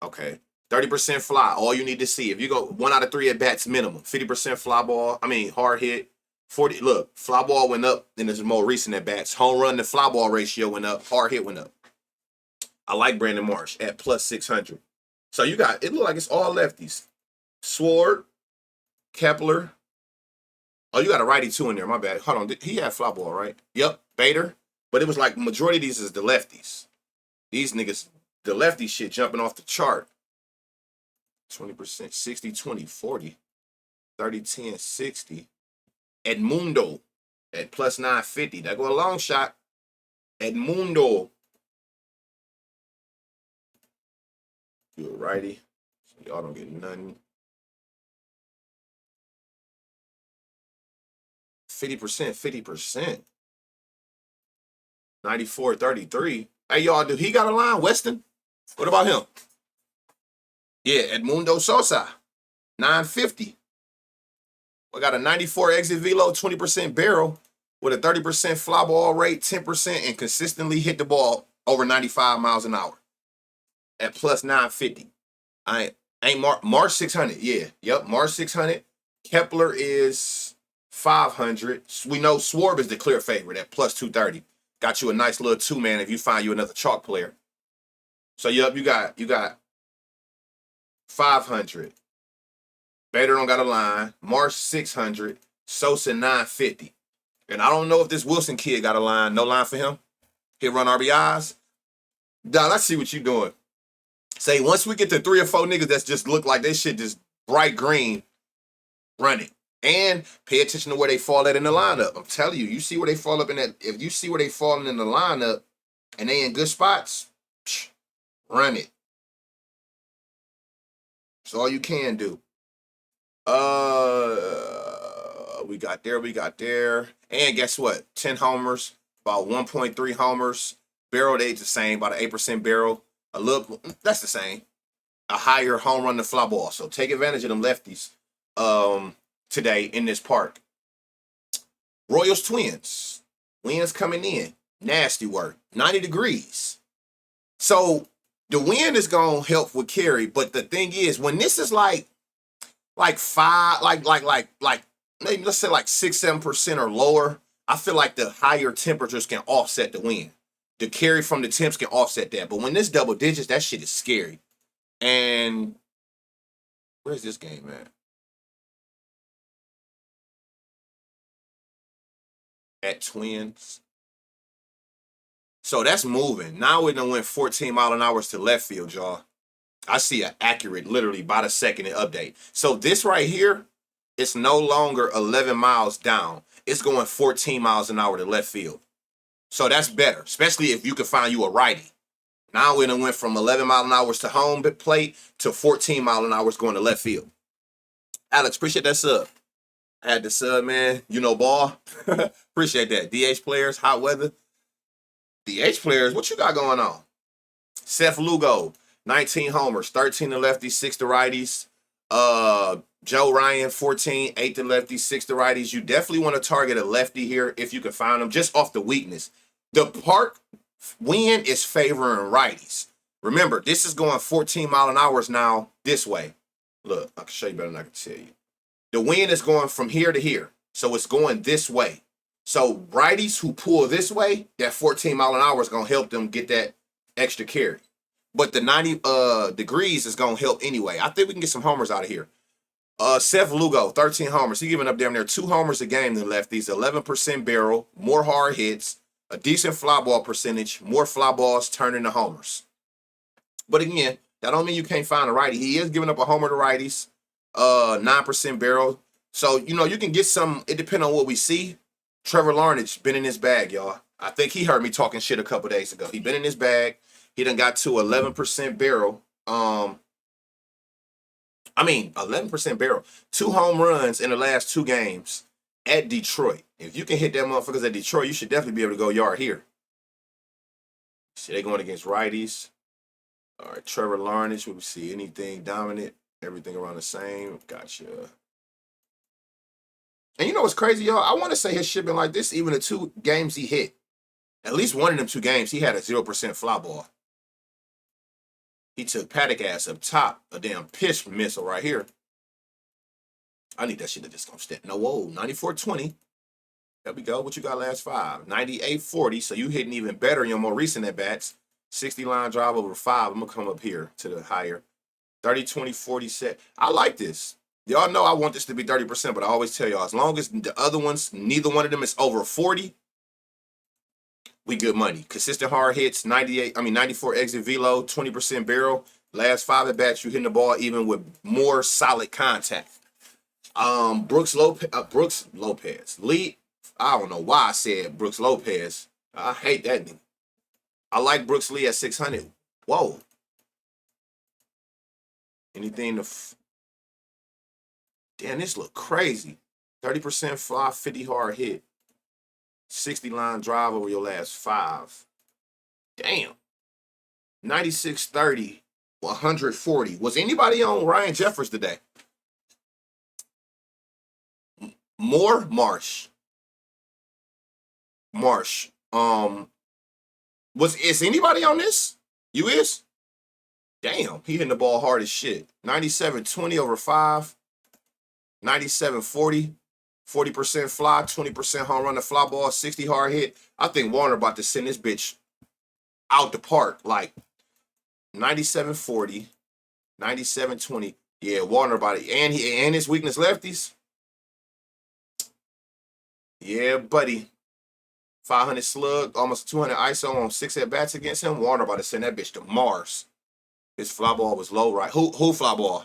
Okay. 30% fly. All you need to see. If you go 1 out of 3 at bats minimum. 50% fly ball. I mean, hard hit. 40. Look, fly ball went up in this more recent at bats. Home run to fly ball ratio went up. Hard hit went up. I like Brandon Marsh at plus 600. So you got, it look like it's all lefties. Sword, Kepler. Oh, you got a righty too in there. My bad. Hold on. He had fly ball, right? Yep. Bader. But it was like majority of these is the lefties. These niggas, the lefty shit jumping off the chart. 20%, 60, 20, 40, 30, 10, 60. Edmundo at plus 950. That go a long shot. Edmundo. You a righty. So y'all don't get nothing. 50%, 50%. 94, 33. Hey, y'all, do he got a line? Weston? What about him? Yeah, Edmundo Sosa. 950. We got a 94 exit velo, 20% barrel with a 30% fly ball rate, 10%, and consistently hit the ball over 95 miles an hour at plus 950. I ain't March 600. Yeah. Yep. March 600. Kepler is 500. We know Swarb is the clear favorite at plus 230. Got you a nice little 2-man if you find you another chalk player. So yep, you got 500. Bader don't got a line. Marsh 600. Sosa 950. And I don't know if this Wilson kid got a line. No line for him. He'll run RBIs. Don, I see what you doing. Say once we get to 3 or 4 niggas that just look like they shit just bright green, run it. And pay attention to where they fall at in the lineup. I'm telling you, you see where they fall up in that. If you see where they falling in the lineup and they in good spots, run it. That's all you can do. We got there. And guess what? 10 homers, about 1.3 homers. Barrel age the same, about an 8% barrel. A little, that's the same. A higher home run to fly ball. So take advantage of them lefties today in this park. Royals Twins. Winds coming in. Nasty work. 90 degrees. So the wind is gonna help with carry, but the thing is, when this is like 5, maybe let's say like 6-7% or lower, I feel like the higher temperatures can offset the wind. The carry from the temps can offset that. But when this double digits, that shit is scary. And where's this game at Twins? So that's moving. Now we done went 14 mile an hour to left field, y'all. I see an accurate, literally by the second update. So this right here, it's no longer 11 miles down. It's going 14 miles an hour to left field. So that's better, especially if you can find you a righty. Now we done went from 11 mile an hour to home plate to 14 mile an hour going to left field. Alex, appreciate that sub. I had the sub, man. You know ball. Appreciate that. DH players, hot weather. DH players, what you got going on? Seth Lugo, 19 homers, 13 to lefties, 6 to righties. Joe Ryan, 14, 8 to lefties, 6 to righties. You definitely want to target a lefty here if you can find them, just off the weakness. The park wind is favoring righties. Remember, this is going 14 mile an hour now this way. Look, I can show you better than I can tell you. The wind is going from here to here. So it's going this way. So righties who pull this way, that 14 mile an hour is going to help them get that extra carry. But the 90 degrees is going to help anyway. I think we can get some homers out of here. Seth Lugo, 13 homers. He giving up damn near 2 homers a game than lefties, 11% barrel, more hard hits, a decent fly ball percentage, more fly balls turned into homers. But again, that don't mean you can't find a righty. He is giving up a homer to righties, 9% barrel. So, you can get some, it depends on what we see. Trevor Larnage been in his bag, y'all. I think he heard me talking shit a couple days ago. He been in his bag. He done got to 11% barrel. 11% barrel. 2 home runs in the last 2 games at Detroit. If you can hit that motherfuckers at Detroit, you should definitely be able to go yard here. See, they going against righties. All right, Trevor Larnage. Will we see anything dominant? Everything around the same. Gotcha. And you know what's crazy, y'all? I want to say his shit been like this even the 2 games he hit. At least one of them 2 games, he had a 0% fly ball. He took Paddock ass up top. A damn pitch missile right here. I need that shit to just come step. No, whoa, 94-20. There we go. What you got last 5? 98-40. So you hitting even better in your more recent at-bats. 60 line drive over 5. I'm going to come up here to the higher. 30-20-40 set. I like this. Y'all know I want this to be 30%, but I always tell y'all, as long as the other ones, neither one of them is over 40, we good money. Consistent hard hits, 94 exit velo, 20% barrel. Last 5 at bats, you hitting the ball even with more solid contact. Brooks Lopez. Lee, I don't know why I said Brooks Lopez. I hate that nigga. I like Brooks Lee at 600. Whoa. Anything to... Damn, this look crazy. 30% fly, 50 hard hit. 60 line drive over your last 5. Damn. 96-30, 140. Was anybody on Ryan Jeffers today? Marsh. Is anybody on this? You is? Damn, he hitting the ball hard as shit. 97-20 over 5. 97-40. 40% fly, 20% home run to fly ball, 60 hard hit. I think Warner about to send this bitch out the park. Like 97-40, 97-20. Yeah, Warner about it. And his weakness lefties. Yeah, buddy. 500 slug, almost 200 ISO on 6 at-bats against him. Warner about to send that bitch to Mars. His fly ball was low, right? Who fly ball?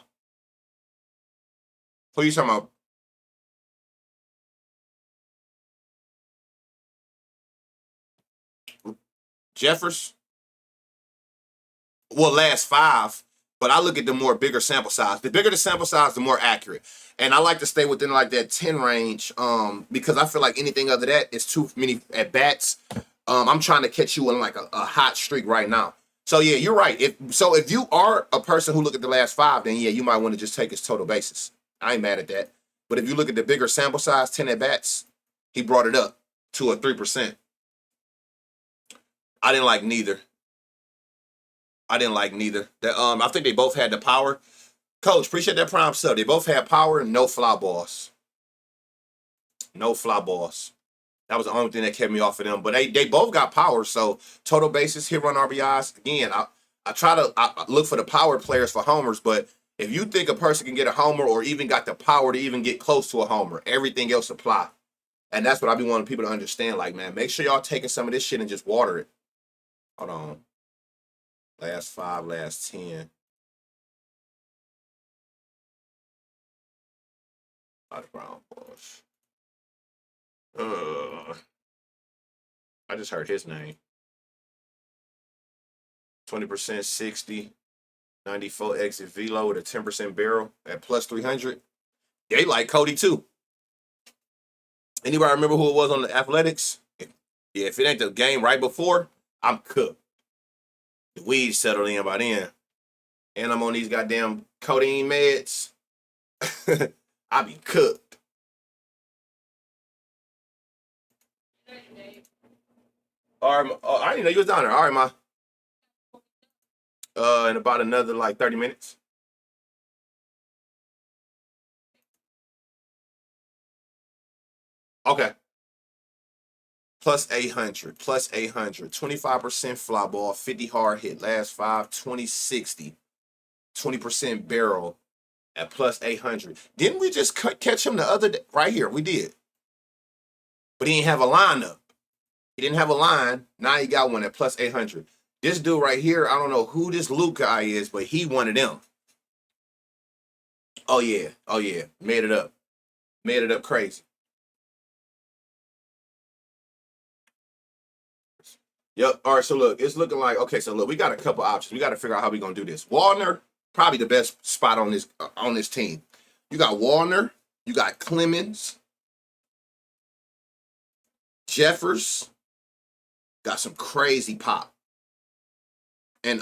Who you talking about? Jeffers? Well, last 5, but I look at the more bigger sample size. The bigger the sample size, the more accurate. And I like to stay within like that 10 range because I feel like anything other than that is too many at bats. I'm trying to catch you in like a hot streak right now. So yeah, you're right. If you are a person who look at the last 5, then yeah, you might want to just take his total basis. I ain't mad at that. But if you look at the bigger sample size, 10 at bats, he brought it up to a 3%. I didn't like neither. I think they both had the power. Coach, appreciate that prime sub. They both had power and no fly balls. No fly balls. That was the only thing that kept me off of them. But they both got power. So total bases, hit run RBIs. Again, I try to look for the power players for homers. But if you think a person can get a homer or even got the power to even get close to a homer, everything else apply. And that's what I be wanting people to understand. Like, man, make sure y'all taking some of this shit and just water it. Hold on. Last 5, last 10. Out of ground balls. I just heard his name. 20%, 60, 94 exit velo with a 10% barrel at plus 300. They like Cody too. Anybody remember who it was on the Athletics? If it ain't the game right before, I'm cooked. The weed settled in by then. And I'm on these goddamn codeine meds. I be cooked. All right, I didn't know you was down there. All right, ma. In about another like 30 minutes. Okay. Plus 800. 25% fly ball, 50 hard hit. Last 5, 20-60. 20% barrel. at plus 800. Didn't we just catch him the other day? Right here, we did. But he didn't have a lineup. He didn't have a line. Now he got one at plus 800. This dude right here, I don't know who this Luke guy is, but he one of them. Oh, yeah. Oh, yeah. Made it up. Made it up crazy. Yep. All right, so look, it's looking like, okay, so look, we got a couple options. We got to figure out how we're going to do this. Warner, probably the best spot on this team. You got Warner. You got Clemens. Jeffers. Got some crazy pop. And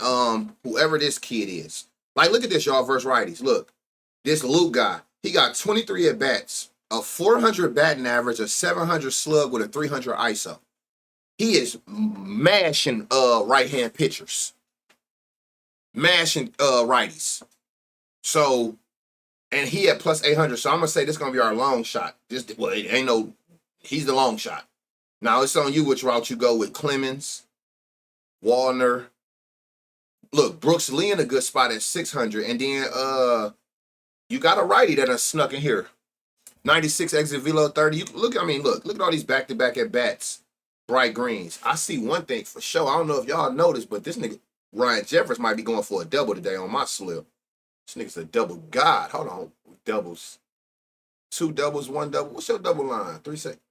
whoever this kid is. Like, look at this, y'all, versus righties. Look, this Luke guy, he got 23 at-bats, a 400 batting average, a 700 slug with a 300 ISO. He is mashing right-hand pitchers. Mashing righties. So, and he at plus 800. So I'm going to say this is going to be our long shot. Well, it ain't no, he's the long shot. Now it's on you which route you go with Clemens, Warner. Look, Brooks Lee in a good spot at 600. And then you got a righty that snuck in here. 96 exit velo 30. Look at all these back-to-back at-bats. Bright greens. I see one thing for sure. I don't know if y'all noticed, but this nigga, Ryan Jeffers, might be going for a double today on my slip. This nigga's a double god. Hold on. Doubles. 2 doubles, 1 double. What's your double line? 3 seconds.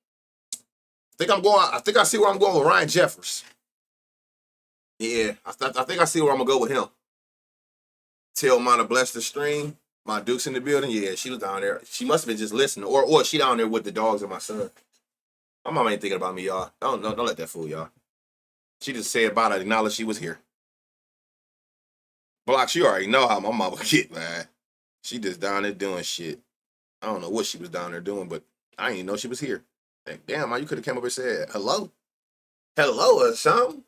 I think I see where I'm going with Ryan Jeffers. Yeah, I think I see where I'm going to go with him. Tell Mana bless the stream. My Duke's in the building. Yeah, she was down there. She must have been just listening. Or she down there with the dogs and my son. My mama ain't thinking about me, y'all. Don't let that fool y'all. She just said about it, acknowledge she was here. Blocks, you already know how my mama get, man. She just down there doing shit. I don't know what she was down there doing, but I didn't even know she was here. Like, damn, man, you could have come up and said hello. Hello or something.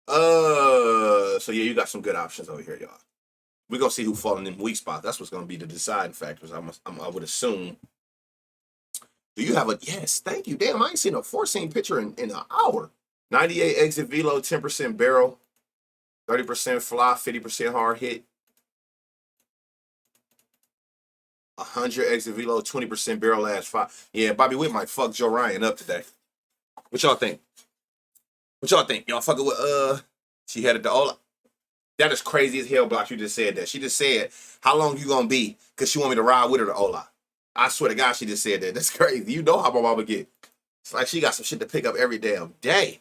So yeah, you got some good options over here, y'all. We're gonna see who falling in weak spot. That's what's gonna be the deciding factors. I would assume. Do you have a yes? Thank you. Damn, I ain't seen a 4-seam pitcher in an hour. 98 exit velo, 10% barrel, 30% fly, 50% hard hit. 100 exit velo, 20% barrel last 5. Yeah, Bobby Witt might fuck Joe Ryan up today. What y'all think? Y'all fucking with she headed to Ola. That is crazy as hell, Block. You just said that. She just said, how long you gonna be? Because she want me to ride with her to Ola. I swear to God, she just said that. That's crazy. You know how my mama get. It's like she got some shit to pick up every damn day.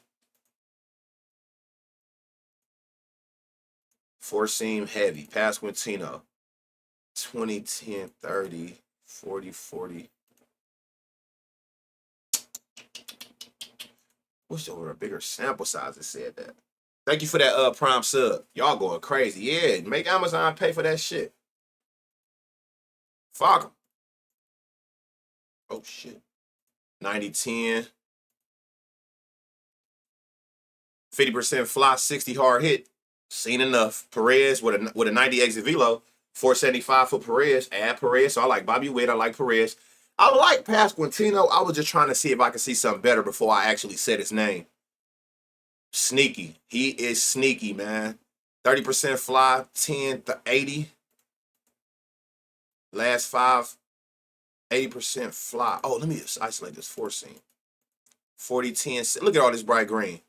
4-seam heavy. Pasquantino. 20, 10, 30, 40, 40. Wish there were a bigger sample size that said that. Thank you for that prime sub. Y'all going crazy. Yeah, make Amazon pay for that shit. Fuck them. Oh, shit. 90-10. 50% fly, 60 hard hit. Seen enough. Perez with a 90 exit velo. 475 for Perez. Add Perez. So I like Bobby Witt. I like Perez. I like Pasquantino. I was just trying to see if I could see something better before I actually said his name. Sneaky. He is sneaky, man. 30% fly, 10 to 80. Last 5, 80% fly. Oh, let me just isolate this 4-seam. 40, 10. Look at all this bright green.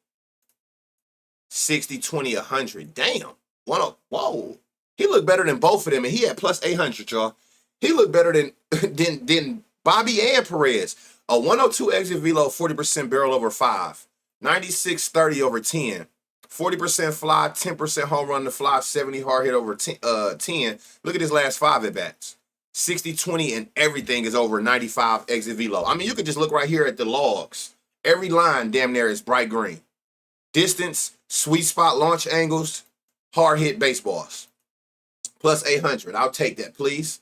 60, 20, 100. Damn. Whoa. He looked better than both of them, and he had plus 800, y'all. He looked better than Bobby and Perez. A 102 exit velo, 40% barrel over 5. 96-30 over 10. 40% fly, 10% home run to fly, 70 hard hit over 10. Look at his last 5 at-bats. 60-20 and everything is over 95 exit velo. I mean, you could just look right here at the logs. Every line damn near is bright green. Distance, sweet spot launch angles, hard hit baseballs. Plus 800. I'll take that, please.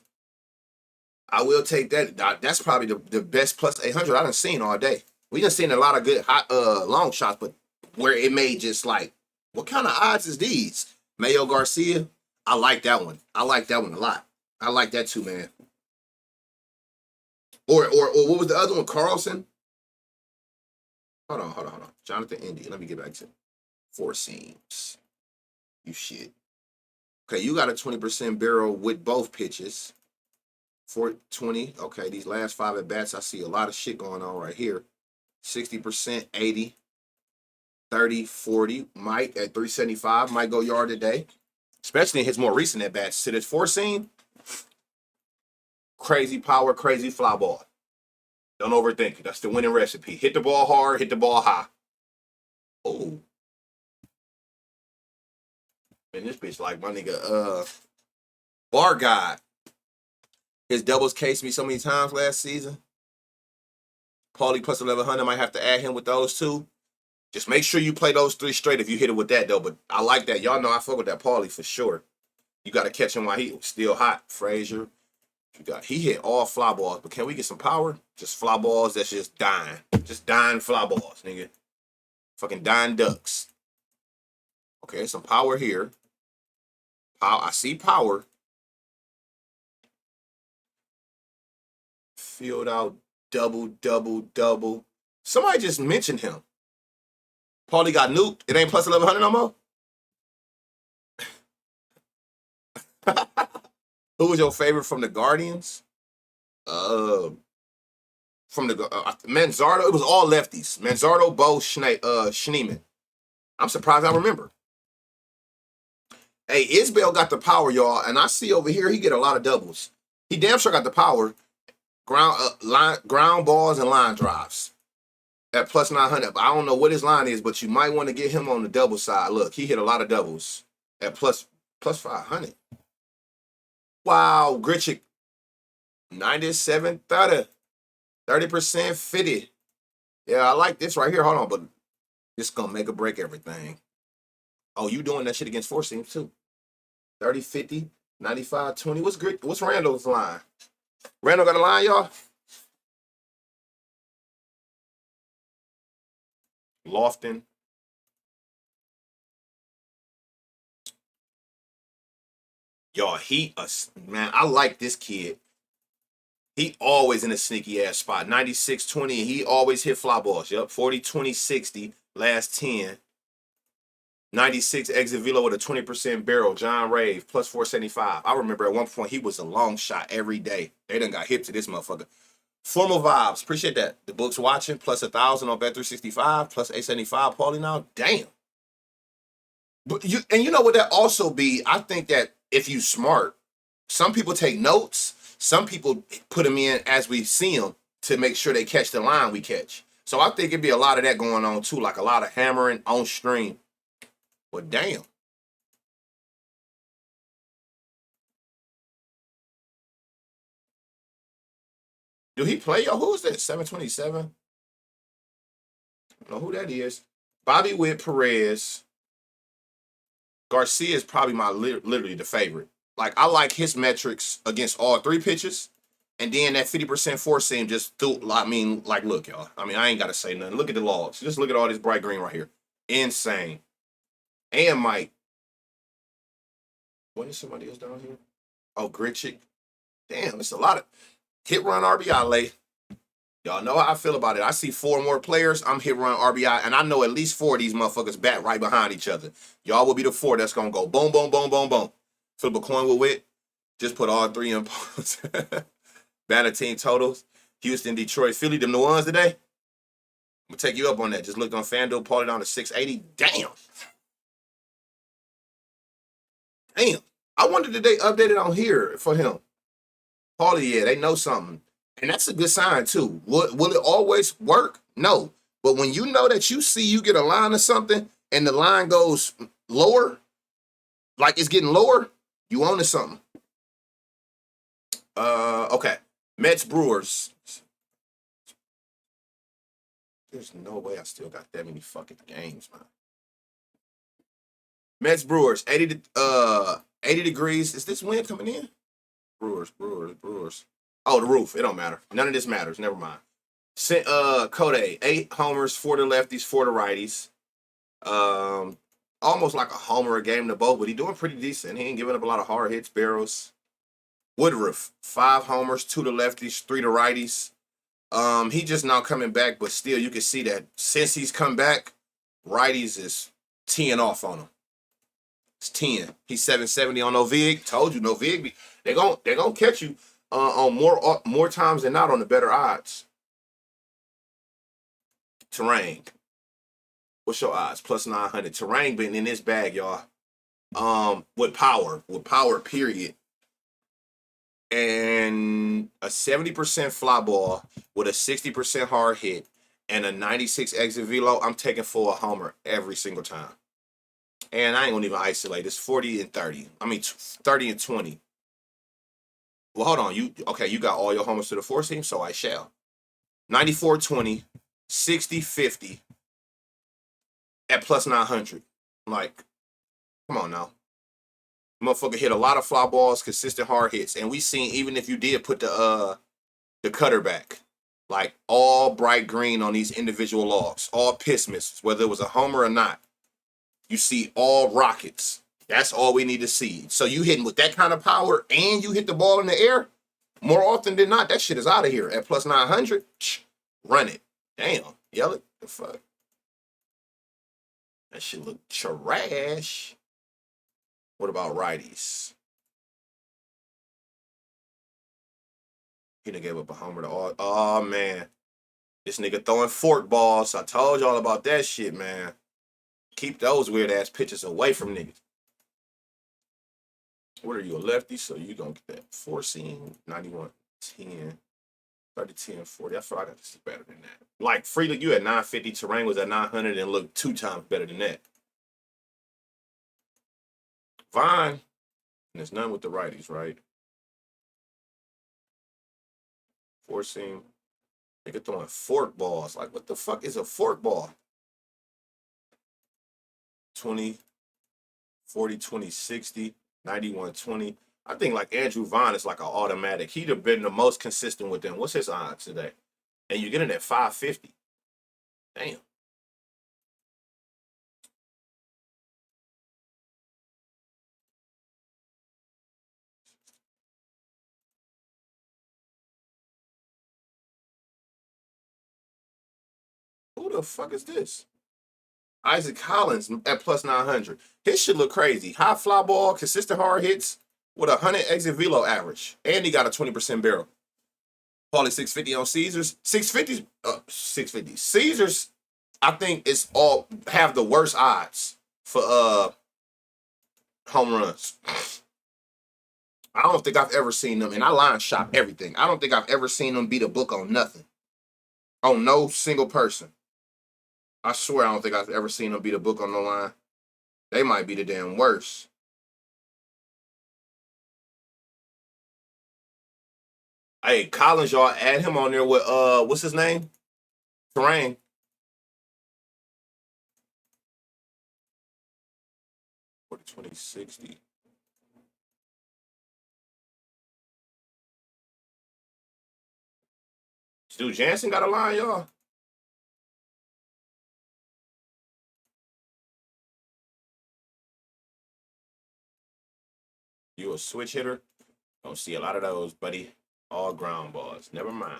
I will take that. That's probably the best plus 800 I done seen all day. We done seen a lot of good hot long shots, but where it made just like, what kind of odds is these? Mayo Garcia, I like that one. I like that one a lot. I like that too, man. Or what was the other one? Carlson? Hold on. Jonathan Indy. Let me get back to 4 seams. You shit. Okay, you got a 20% barrel with both pitches. 420. Okay, these last 5 at bats, I see a lot of shit going on right here. 60%, 80, 30, 40. Mike at 375 might go yard today, especially in his more recent at bats. To this 4-seam, crazy power, crazy fly ball. Don't overthink it. That's the winning recipe. Hit the ball hard, hit the ball high. Oh. Man, this bitch like my nigga, Bar God. His doubles cased me so many times last season. Paulie plus 1100, might have to add him with those two. Just make sure you play those 3 straight if you hit it with that, though. But I like that. Y'all know I fuck with that Paulie for sure. You got to catch him while he's still hot. Frazier. He hit all fly balls, but can we get some power? Just fly balls that's just dying. Just dying fly balls, nigga. Fucking dying ducks. Okay, some power here. I see power. Field out, double, double, double. Somebody just mentioned him. Paulie got nuked. It ain't plus 1100 no more? Who was your favorite from the Guardians? From the Manzardo. It was all lefties. Manzardo, Bo, Schneeman. I'm surprised I remember. Hey, Isbell got the power, y'all, and I see over here he get a lot of doubles. He damn sure got the power. Ground balls and line drives at plus 900. I don't know what his line is, but you might want to get him on the double side. Look, he hit a lot of doubles at plus 500. Wow, Grichuk, 97, 30%, 50. Yeah, I like this right here. Hold on, but this gonna make or break everything. Oh, you doing that shit against 4-seams too. 30, 50, 95, 20. What's Randall's line? Randall got a line, y'all? Lofton. Y'all, man, I like this kid. He always in a sneaky ass spot. 96, 20, and he always hit fly balls. Yep, 40, 20, 60, last 10. 96 exit velo with a 20% barrel. John Rave, plus 475. I remember at one point he was a long shot every day. They done got hip to this motherfucker. Formal vibes. Appreciate that. The book's watching. Plus 1,000 on Bet365. Plus 875. Paulie now. Damn. But you know what that also be? I think that if you smart, some people take notes. Some people put them in as we see them to make sure they catch the line we catch. So I think it'd be a lot of that going on too, like a lot of hammering on stream. But damn. Do he play? Yo, who is that? 727? I don't know who that is. Bobby Witt, Perez. Garcia is probably literally the favorite. Like, I like his metrics against all 3 pitches. And then that 50% 4-seam just threw, look, y'all. I mean, I ain't got to say nothing. Look at the logs. Just look at all this bright green right here. Insane. And Mike. What is somebody else down here? Oh, Grichuk. Damn, it's a lot of hit run RBI lay. Y'all know how I feel about it. I see 4 more players. I'm hit run RBI, and I know at least 4 of these motherfuckers bat right behind each other. Y'all will be the 4 that's gonna go boom, boom, boom, boom, boom. Flip a coin with Witt. Just put all 3 in. Banner team totals. Houston, Detroit, Philly, them the ones today. I'm gonna take you up on that. Just looked on FanDuel, pulled it down to 680. Damn. Damn. I wonder did they update it on here for him. Paulie, yeah, they know something. And that's a good sign, too. Will it always work? No. But when you know that you get a line or something and the line goes lower, like it's getting lower, you own to something. Okay. Mets, Brewers. There's no way I still got that many fucking games, man. Mets, Brewers. 80 degrees. Is this wind coming in? Brewers. Oh, the roof. It don't matter. None of this matters. Never mind. Code 8 homers, 4 to lefties, 4 to righties. Almost like a homer a game to both, but he doing pretty decent. He ain't giving up a lot of hard hits, barrels. Woodruff, 5 homers, 2 to lefties, 3 to righties. He just now coming back, but still you can see that since he's come back, righties is teeing off on him. It's 10. He's 770 on no vig. Told you no vig. They're gonna catch you on more times than not on the better odds. Terrain. What's your odds? Plus 900. Terrain been in this bag, y'all. With power, period. And a 70% fly ball with a 60% hard hit and a 96 exit velo, I'm taking for a homer every single time. And I ain't gonna even isolate. It's 40 and 30. I mean 30 and 20. Well, hold on. You got all your homers to the 4 seam, so I shall. 94-20, 60-50 at plus 900. Like, come on now. Motherfucker hit a lot of fly balls, consistent hard hits. And we seen, even if you did put the cutter back, like all bright green on these individual logs, all piss misses, whether it was a homer or not, you see all rockets. That's all we need to see. So you hitting with that kind of power and you hit the ball in the air, more often than not, that shit is out of here. At plus 900, run it. Damn, yell it. The fuck? That shit look trash. What about righties? He done gave up a homer to all. Oh, man. This nigga throwing fork balls. I told y'all about that shit, man. Keep those weird-ass pitches away from niggas. What are you, a lefty? So you gonna get that 4 seam, 91, 10, 30, 10, 40. I feel like I got to see better than that. Like, Freely, you at 950. Terrain was at 900 and looked 2 times better than that. Vine, and there's none with the righties, right? 4 seam. Nigga throwing fork balls. Like, what the fuck is a fork ball? 20, 40, 20, 60, 91, 20. I think like Andrew Vaughn is like an automatic. He'd have been the most consistent with them. What's his odds today? And you get it at 550. Damn. Who the fuck is this? Isaac Collins at plus 900. His shit look crazy. High fly ball, consistent hard hits with a 100 exit velo average. And he got a 20% barrel. Paulie 650 on Caesars. 650. Caesars, I think, is all have the worst odds for home runs. I don't think I've ever seen them, and I line shop everything. I don't think I've ever seen them beat a book on nothing. On no single person. I swear I don't think I've ever seen them beat a book on no line. They might be the damn worst. Hey, Collins, y'all add him on there with what's his name? Terrain. For the 2060. Stu Jansen got a line, y'all. You a switch hitter? Don't see a lot of those, buddy. All ground balls. Never mind.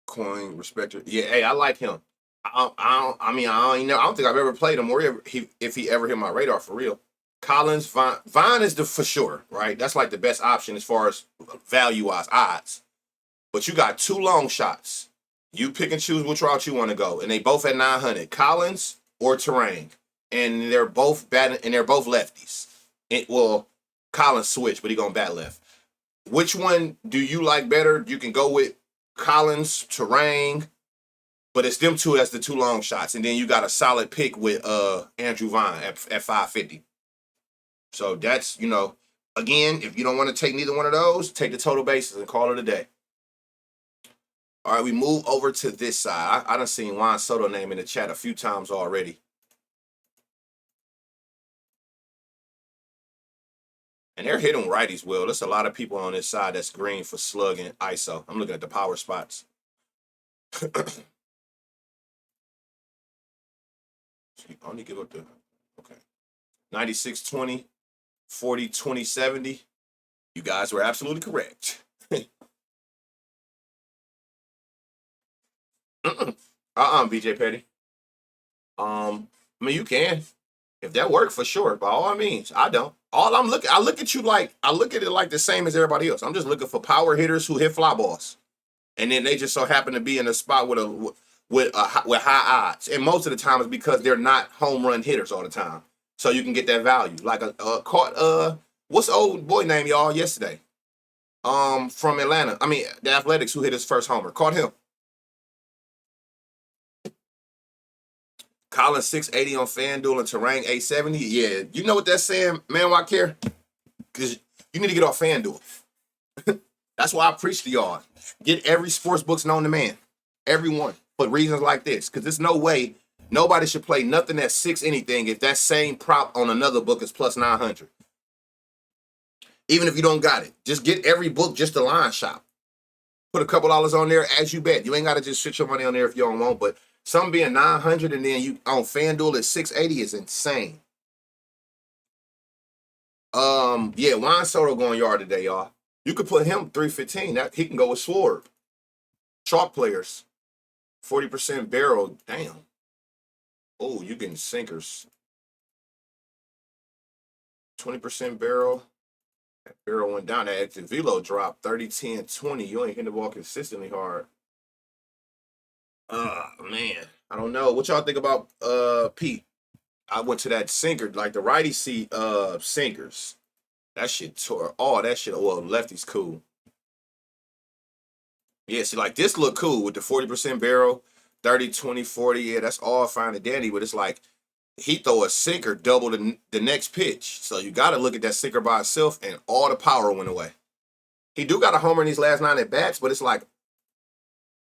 Coin, respecter. Yeah, hey, I like him. I don't think I've ever played him or if he ever hit my radar for real. Collins, Vine is the for sure, right? That's like the best option as far as value-wise, odds. But you got 2 long shots. You pick and choose which route you want to go, and they both at 900. Collins or Terrain, and they're both batting, and they're both lefties. Collins switch, but he gonna bat left. Which one do you like better? You can go with Collins, Terrain, but it's them two as the 2 long shots, and then you got a solid pick with Andrew Vine at 550. So that's, again, if you don't want to take neither one of those, take the total bases and call it a day. All right, we move over to this side. I done seen Juan Soto name in the chat a few times already. And they're hitting righties well. There's a lot of people on this side that's green for slug and ISO. I'm looking at the power spots. You only give up the, okay. 96-20, 40-20-70. You guys were absolutely correct. BJ Petty. I mean, you can. If that worked for sure, by all means, I don't. I look at you like I look at it like the same as everybody else. I'm just looking for power hitters who hit fly balls, and then they just so happen to be in a spot with high odds. And most of the time, it's because they're not home run hitters all the time, so you can get that value. Like caught what's the old boy name y'all yesterday? From Atlanta. I mean, the Athletics who hit his first homer. Caught him. Collins 680 on FanDuel and Terrain 870. Yeah, you know what that's saying, man? Why I care? Because you need to get off FanDuel. That's why I preach to y'all. Get every sports book's known to man. Everyone. For reasons like this. Because there's no way nobody should play nothing at 6 anything if that same prop on another book is plus 900. Even if you don't got it. Just get every book just a line shop. Put a couple dollars on there as you bet. You ain't got to just sit your money on there if you don't want, but some being 900 and then you on FanDuel at 680 is insane. Yeah, Juan Soto going yard today, y'all. You could put him 315. That he can go with Sword. Chalk players. 40% barrel. Damn. Oh, you getting sinkers. 20% barrel. That barrel went down. That active velo dropped 30, 10, 20. You ain't hitting the ball consistently hard. Man. I don't know. What y'all think about Pete? I went to that sinker, like the righty seat sinkers. That shit tore all that shit. Well, lefty's cool. Yeah, see, like this look cool with the 40% barrel, 30, 20, 40. Yeah, that's all fine and dandy, but it's like he throw a sinker double the next pitch. So you got to look at that sinker by itself, and all the power went away. He do got a homer in these last 9 at bats, but it's like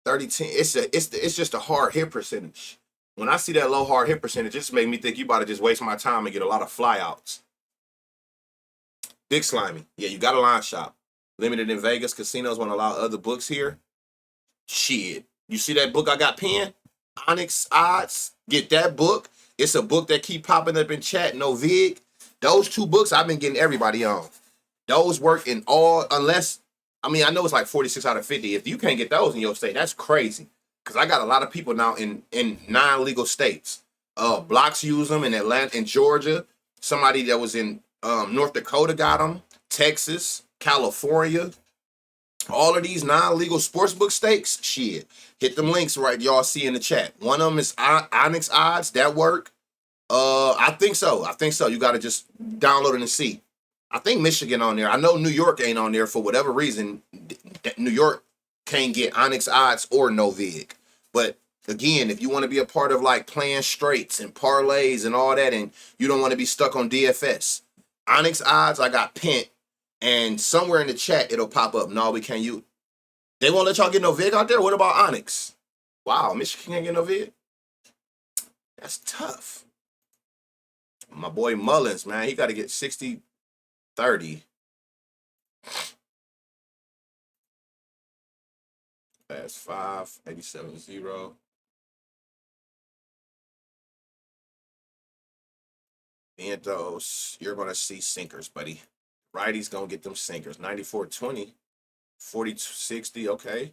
30, 10. It's just a hard hit percentage. When I see that low hard hit percentage, it just made me think you about to just waste my time and get a lot of flyouts. Big slimy. Yeah, you got a line shop. Limited in Vegas. Casinos won't allow other books here. Shit. You see that book I got pinned? Onyx Odds. Get that book. It's a book that keep popping up in chat. No Vig. Those 2 books I've been getting everybody on. Those work in all, unless, I mean, I know it's like 46 out of 50. If you can't get those in your state, that's crazy. Because I got a lot of people now in non-legal states. Blocks use them in Atlanta, in Georgia. Somebody that was in North Dakota got them. Texas, California. All of these non-legal sportsbook stakes, shit. Hit them links right y'all see in the chat. One of them is Onyx Odds. That work? I think so. You got to just download it and see. I think Michigan on there. I know New York ain't on there for whatever reason. New York can't get Onyx Odds or No Vig. But again, if you want to be a part of like playing straights and parlays and all that, and you don't want to be stuck on DFS, Onyx Odds, I got pinned, and somewhere in the chat it'll pop up. No, we can't use. They won't let y'all get no Vig out there. What about Onyx? Wow, Michigan can't get no Vig. That's tough. My boy Mullins, man, he got to get 60, 30. That's 5, 87, 0. Vientos, you're going to see sinkers, buddy. Righty's going to get them sinkers. 94, 20, 40, 60, okay.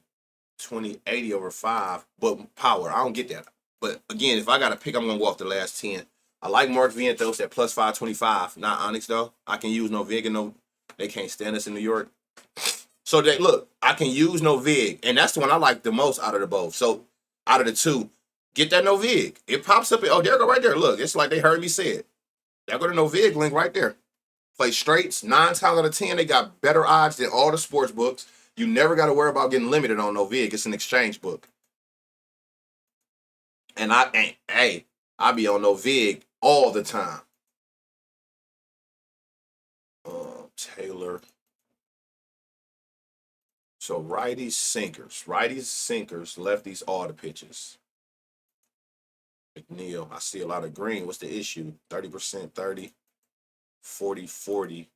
20, 80 over 5, but power. I don't get that. But again, if I got to pick, I'm going to go off the last 10. I like Mark Vientos at plus 525. Not Onyx, though. I can use no Vig and no. They can't stand us in New York. So they look, I can use no Vig, and that's the one I like the most out of the both. So out of the 2, get that no Vig. It pops up. Oh, there you go right there. Look, it's like they heard me say it. There go to no Vig link right there. Play straights. 9 times out of 10, they got better odds than all the sports books. You never got to worry about getting limited on no Vig. It's an exchange book. And I be on no Vig all the time. Taylor. So righties, sinkers. Righties, sinkers. Lefties, all the pitches. McNeil. I see a lot of green. What's the issue? 30%, 30. 40, 40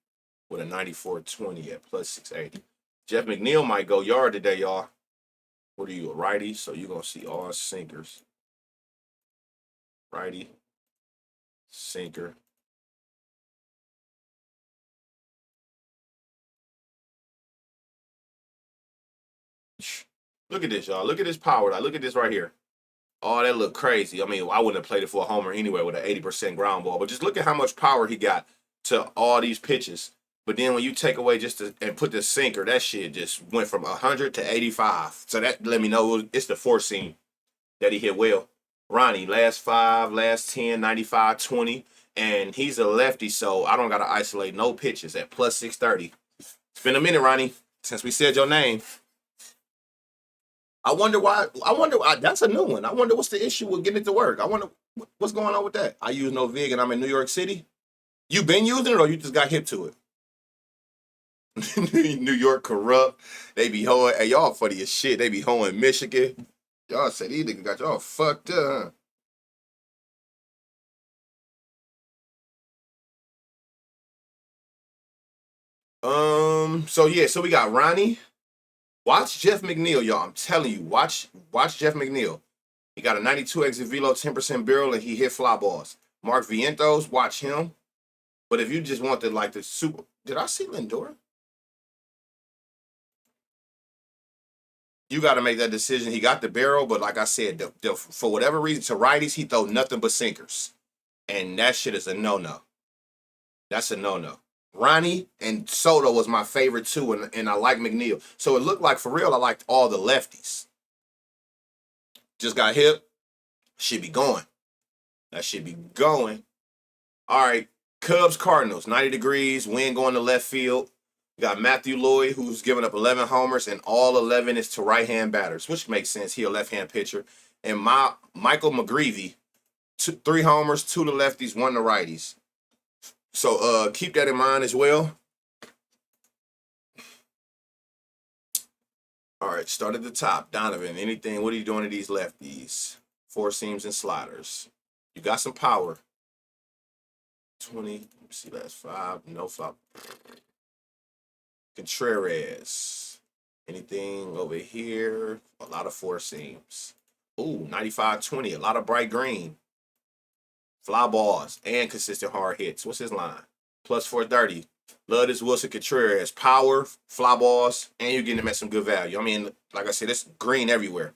with a 94-20 at plus 680. Jeff McNeil might go yard today, y'all. What are you, a righty? So you're going to see all sinkers. Righty. Sinker. Look at this, y'all. Look at this power. Look at this right here. Oh, that looked crazy. I mean, I wouldn't have played it for a homer anyway with an 80% ground ball. But just look at how much power he got to all these pitches. But then when you take away and put the sinker, that shit just went from 100 to 85. So that let me know it's the four seam that he hit well. Ronnie, last 5, last 10, 95, 20. And he's a lefty, so I don't got to isolate no pitches at plus 630. It's been a minute, Ronnie, since we said your name. I wonder why. That's a new one. I wonder what's the issue with getting it to work. I wonder what's going on with that. I use no vig and I'm in New York City. You been using it or you just got hip to it? New York corrupt. They be hoeing. Hey, y'all funny as shit. They be hoeing Michigan. Y'all said these niggas got y'all fucked up, huh? So yeah, so we got Ronnie. Watch Jeff McNeil, y'all. I'm telling you, watch Jeff McNeil. He got a 92 exit velo, 10% barrel, and he hit fly balls. Mark Vientos, watch him. But if you just want the super, did I see Lindor? You got to make that decision. He got the barrel, but like I said, for whatever reason, to righties, he throw nothing but sinkers, and that shit is a no-no. That's a no-no. Ronnie and Soto was my favorite too, and I like McNeil. So it looked like, for real, I liked all the lefties. Just got hip. Should be going. That should be going. All right. Cubs, Cardinals, 90 degrees, wind going to left field. We got Matthew Lloyd, who's given up 11 homers, and all 11 is to right-hand batters, which makes sense. He a left-hand pitcher. And Michael McGreevy, 3 homers, 2 to lefties, 1 to righties. So keep that in mind as well. All right, start at the top. Donovan, anything? What are you doing to these lefties? 4 seams and sliders. You got some power. 20. Let me see, last 5. No flop. Contreras. Anything over here? A lot of 4 seams. Ooh, 95-20. A lot of bright green. Fly balls and consistent hard hits. What's his line? Plus 430. Love this Wilson Contreras. Power, fly balls, and you're getting them at some good value. I mean, like I said, it's green everywhere.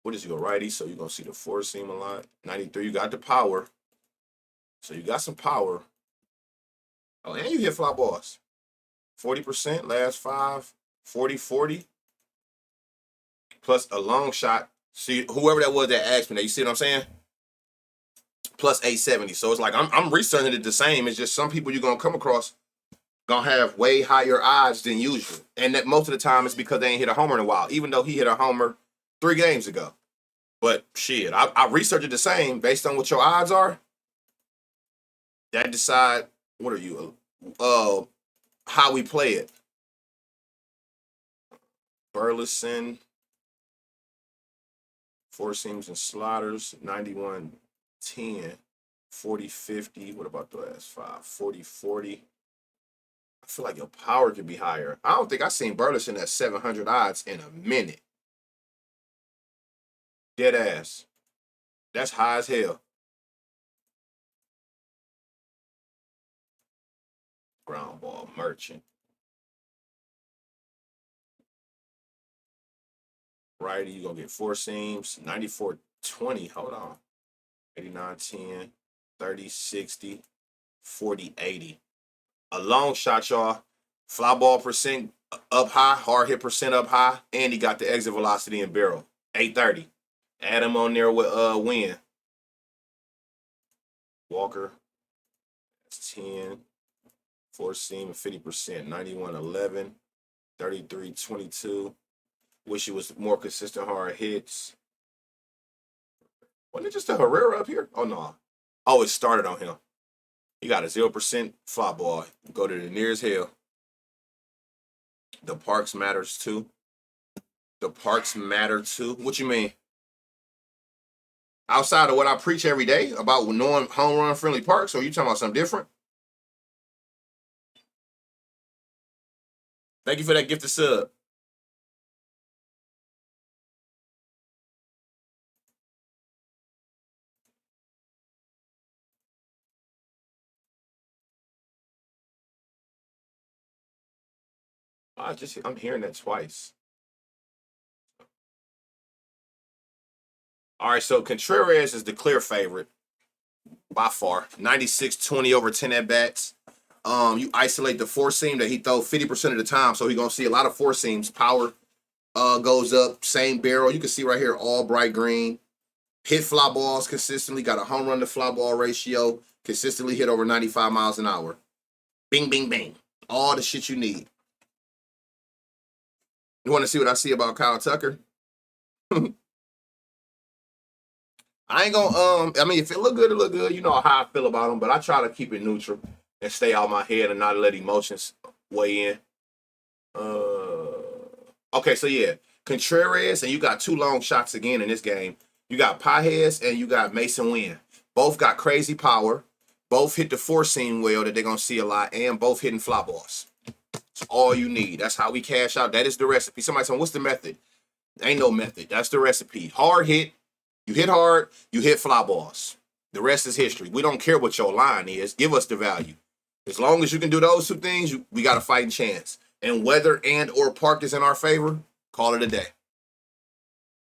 What is your righty? So you're going to see the 4 seam a lot. 93, you got the power. So you got some power. Oh, and you hit fly balls. 40%, last 5, 40-40. Plus a long shot. See, whoever that was that asked me that, you see what I'm saying? Plus 870. So it's like I'm researching it the same. It's just some people you're gonna come across gonna have way higher odds than usual. And that most of the time it's because they ain't hit a homer in a while, even though he hit a homer 3 games ago. But shit, I researched it the same based on what your odds are. That decide what are you how we play it. Burleson, 4 seams and sliders, 91-10, 40-50. What about the last 5? 40-40. I feel like your power could be higher. I don't think I've seen Burleson at 700 odds in a minute. Dead ass. That's high as hell. Ground ball merchant. Righty, you're going to get 4 seams. 94-20. Hold on. 89-10. 30-60. 40-80. A long shot, y'all. Fly ball percent up high. Hard hit percent up high. And he got the exit velocity and barrel. 830. Add him on there with win. Walker. That's 10. 4 seam and 50%. 91-11. 33-22. Wish it was more consistent hard hits. Wasn't it just a Herrera up here? Oh, no. Oh, it started on him. He got a 0% fly ball. Go to the nearest hill. The parks matters too. The parks matter too. What you mean? Outside of what I preach every day about knowing home run friendly parks, or you talking about something different? Thank you for that gifted sub. I'm hearing that twice. All right, so Contreras is the clear favorite by far. 96-20 over 10 at bats. You isolate the four seam that he throws 50% of the time, so he's gonna see a lot of four seams. Power goes up, same barrel. You can see right here, all bright green. Hit fly balls consistently, got a home run to fly ball ratio, consistently hit over 95 miles an hour. Bing, bing, bing. All the shit you need. You want to see what I see about Kyle Tucker? I ain't gonna I mean, if it look good, it look good. You know how I feel about him, but I try to keep it neutral and stay out my head and not let emotions weigh in. Okay, so yeah, Contreras, and you got two long shots again in this game. You got Pages and you got Mason Wynn. Both got crazy power. Both hit the four seam well that they're gonna see a lot, and both hitting fly balls. That's all you need. That's how we cash out. That is the recipe. Somebody said, what's the method? Ain't no method. That's the recipe. Hard hit. You hit hard, you hit fly balls. The rest is history. We don't care what your line is. Give us the value. As long as you can do those two things, we got a fighting chance. And weather and or park is in our favor, call it a day.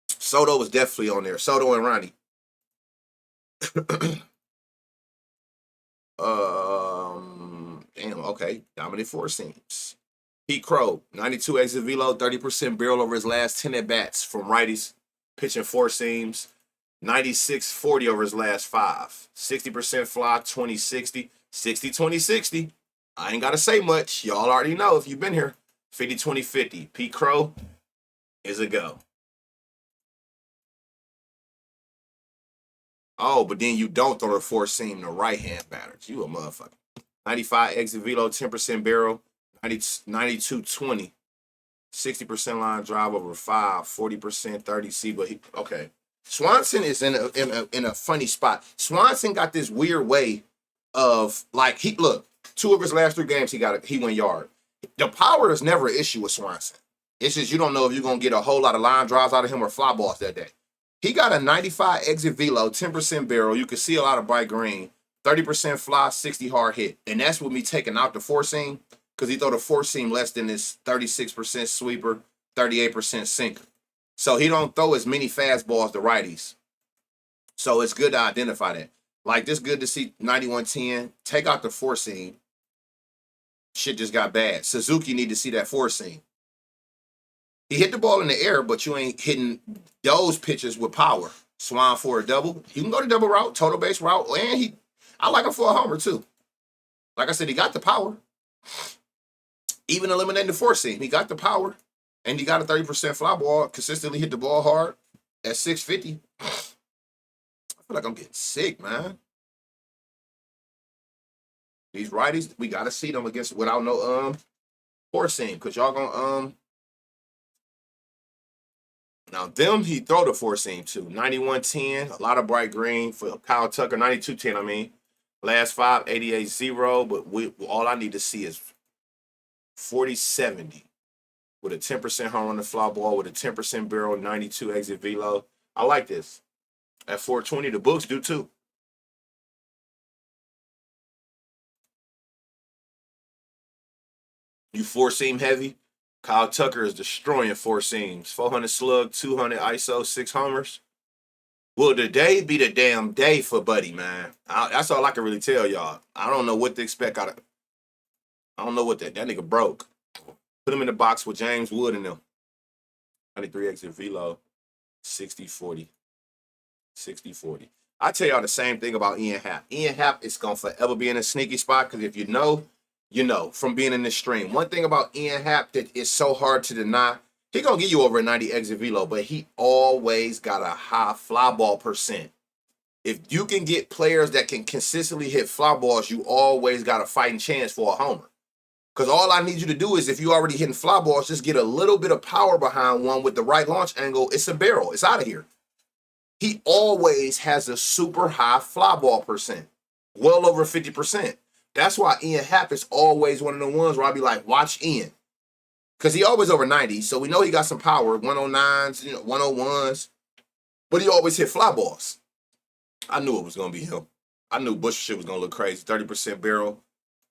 Soto was definitely on there. Soto and Ronnie. Damn, okay. Dominant four seams. Pete Crow, 92 exit velo, 30% barrel over his last 10 at-bats from righties, pitching four seams. 96-40 over his last 5. 60% fly, 20-60. 60-20-60. I ain't got to say much. Y'all already know if you've been here. 50-20-50. Pete Crow is a go. Oh, but then you don't throw the four seam to right-hand batters. You a motherfucker. 95 exit velo, 10% barrel. 92-20. 60% line drive over 5. 40% 30C. But okay. Swanson is in a funny spot. Swanson got this weird way of like two of his last 3 games he went yard. The power is never an issue with Swanson. It's just you don't know if you're gonna get a whole lot of line drives out of him or fly balls that day. He got a 95 exit velo, 10% barrel. You can see a lot of bright green, 30% fly, 60 hard hit, and that's with me taking out the four seam because he throw the four seam less than his 36% sweeper, 38% sinker. So he don't throw as many fastballs to righties. So it's good to identify that. Like, this good to see 91-10. Take out the four seam. Shit just got bad. Suzuki need to see that four seam. He hit the ball in the air, but you ain't hitting those pitches with power. Swan for a double. You can go to double route, total base route, and I like him for a homer too. Like I said, he got the power. Even eliminating the four seam, he got the power. And he got a 30% fly ball, consistently hit the ball hard at 650. I feel like I'm getting sick, man. These righties, we gotta see them against without no four seam, cause y'all gonna now them he throw the four seam too. 91-10, a lot of bright green for Kyle Tucker. 92-10, I mean. Last 5, 88-0, but all I need to see is 40-70. With a 10% home run the fly ball, with a 10% barrel, 92 exit velo. I like this. At 420, the books do too. You four seam heavy. Kyle Tucker is destroying four seams. 400 slug, 200 ISO, 6 homers. Will the day be the damn day for Buddy, man? That's all I can really tell y'all. I don't know what to expect out of. I don't know what that nigga broke. Put him in the box with James Wood and them. 93 exit velo, 60-40. 60-40. I tell y'all the same thing about Ian Happ. Ian Happ is going to forever be in a sneaky spot because if you know from being in this stream. One thing about Ian Happ that is so hard to deny, he going to give you over a 90 exit velo, but he always got a high fly ball percent. If you can get players that can consistently hit fly balls, you always got a fighting chance for a homer. Because all I need you to do is, if you already hitting fly balls, just get a little bit of power behind one with the right launch angle. It's a barrel. It's out of here. He always has a super high fly ball percent. Well over 50%. That's why Ian Happ is always one of the ones where I be like, watch Ian. Because he always over 90, so we know he got some power. 109s, 101s. But he always hit fly balls. I knew it was going to be him. I knew Bush shit was going to look crazy. 30% barrel.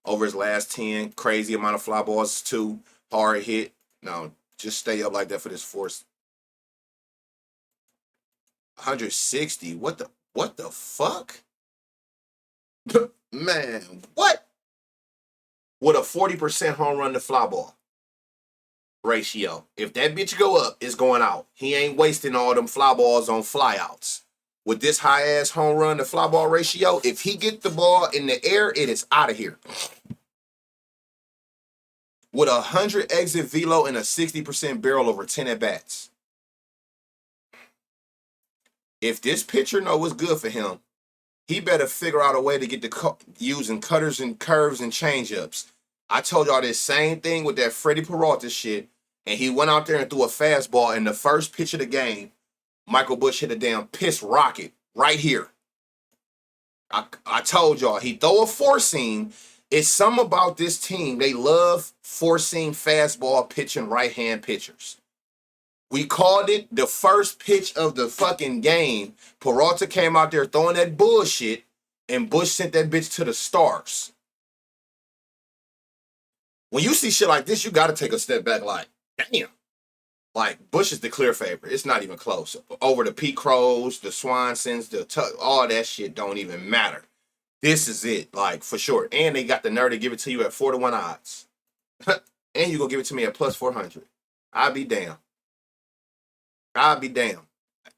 Over his last 10, crazy amount of fly balls, 2, hard hit. Now, just stay up like that for this force. 160. What the fuck? Man, what? With a 40% home run to fly ball ratio. If that bitch go up, it's going out. He ain't wasting all them fly balls on flyouts. With this high ass home run to fly ball ratio, if he get the ball in the air, it is out of here. With 100 exit velo and a 60% barrel over 10 at bats. If this pitcher know what's good for him, he better figure out a way to get using cutters and curves and changeups. I told y'all this same thing with that Freddie Peralta shit, and he went out there and threw a fastball in the first pitch of the game. Michael Bush hit a damn piss rocket right here. I told y'all, he throw a four-seam. It's something about this team. They love four-seam fastball pitching right-hand pitchers. We called it the first pitch of the fucking game. Peralta came out there throwing that bullshit, and Bush sent that bitch to the stars. When you see shit like this, you got to take a step back like, damn. Like, Bush is the clear favorite. It's not even close. Over the Pete Crows, the Swansons, all that shit don't even matter. This is it, like, for sure. And they got the nerve to give it to you at 4-1 odds. And you gonna give it to me at plus 400. I'll be damn. I'll be damn.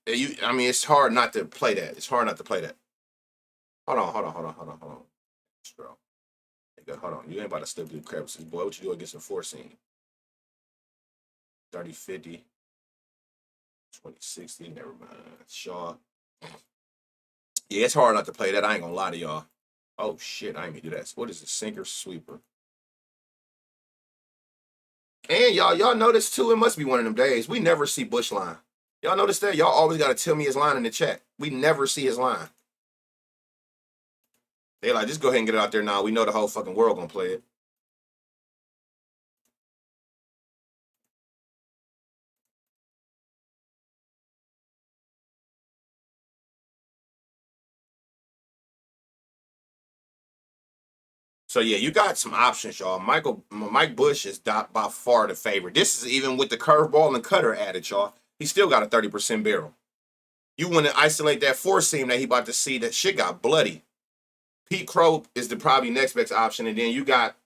I mean, it's hard not to play that. It's hard not to play that. Hold on. Hold on. You ain't about to slip through crevices, boy. What you do against a four-seam? 30-50. 20-60. Never mind. Shaw. Yeah, it's hard not to play that. I ain't gonna lie to y'all. Oh, shit. I ain't gonna do that. What is this? Sinker, sweeper. And y'all notice, too, it must be one of them days. We never see Bush line. Y'all notice that? Y'all always got to tell me his line in the chat. We never see his line. They like, just go ahead and get it out there now. We know the whole fucking world gonna play it. So, yeah, you got some options, y'all. Mike Bush is by far the favorite. This is even with the curveball and cutter added, y'all. He still got a 30% barrel. You want to isolate that four-seam that he about to see. That shit got bloody. Pete Crow is the probably next best option, and then you got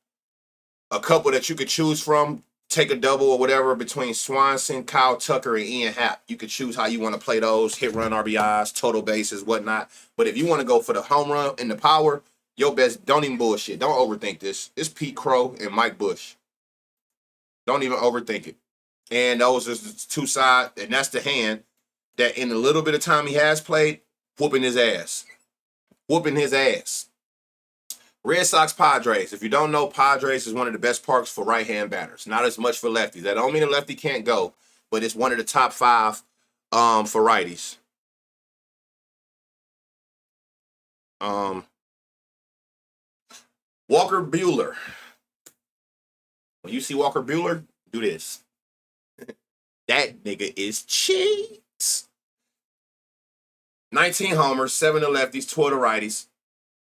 a couple that you could choose from. Take a double or whatever between Swanson, Kyle Tucker, and Ian Happ. You could choose how you want to play those, hit, run, RBIs, total bases, whatnot. But if you want to go for the home run and the power, your best, don't even bullshit. Don't overthink this. It's Pete Crow and Mike Bush. Don't even overthink it. And those are the two sides, and that's the hand that in the little bit of time he has played, whooping his ass. Red Sox Padres. If you don't know, Padres is one of the best parks for right-hand batters. Not as much for lefties. That don't mean a lefty can't go, but it's one of the top 5 for righties. Walker Buehler. When you see Walker Buehler, do this. That nigga is cheats. 19 homers, 7 to lefties, 12 to righties.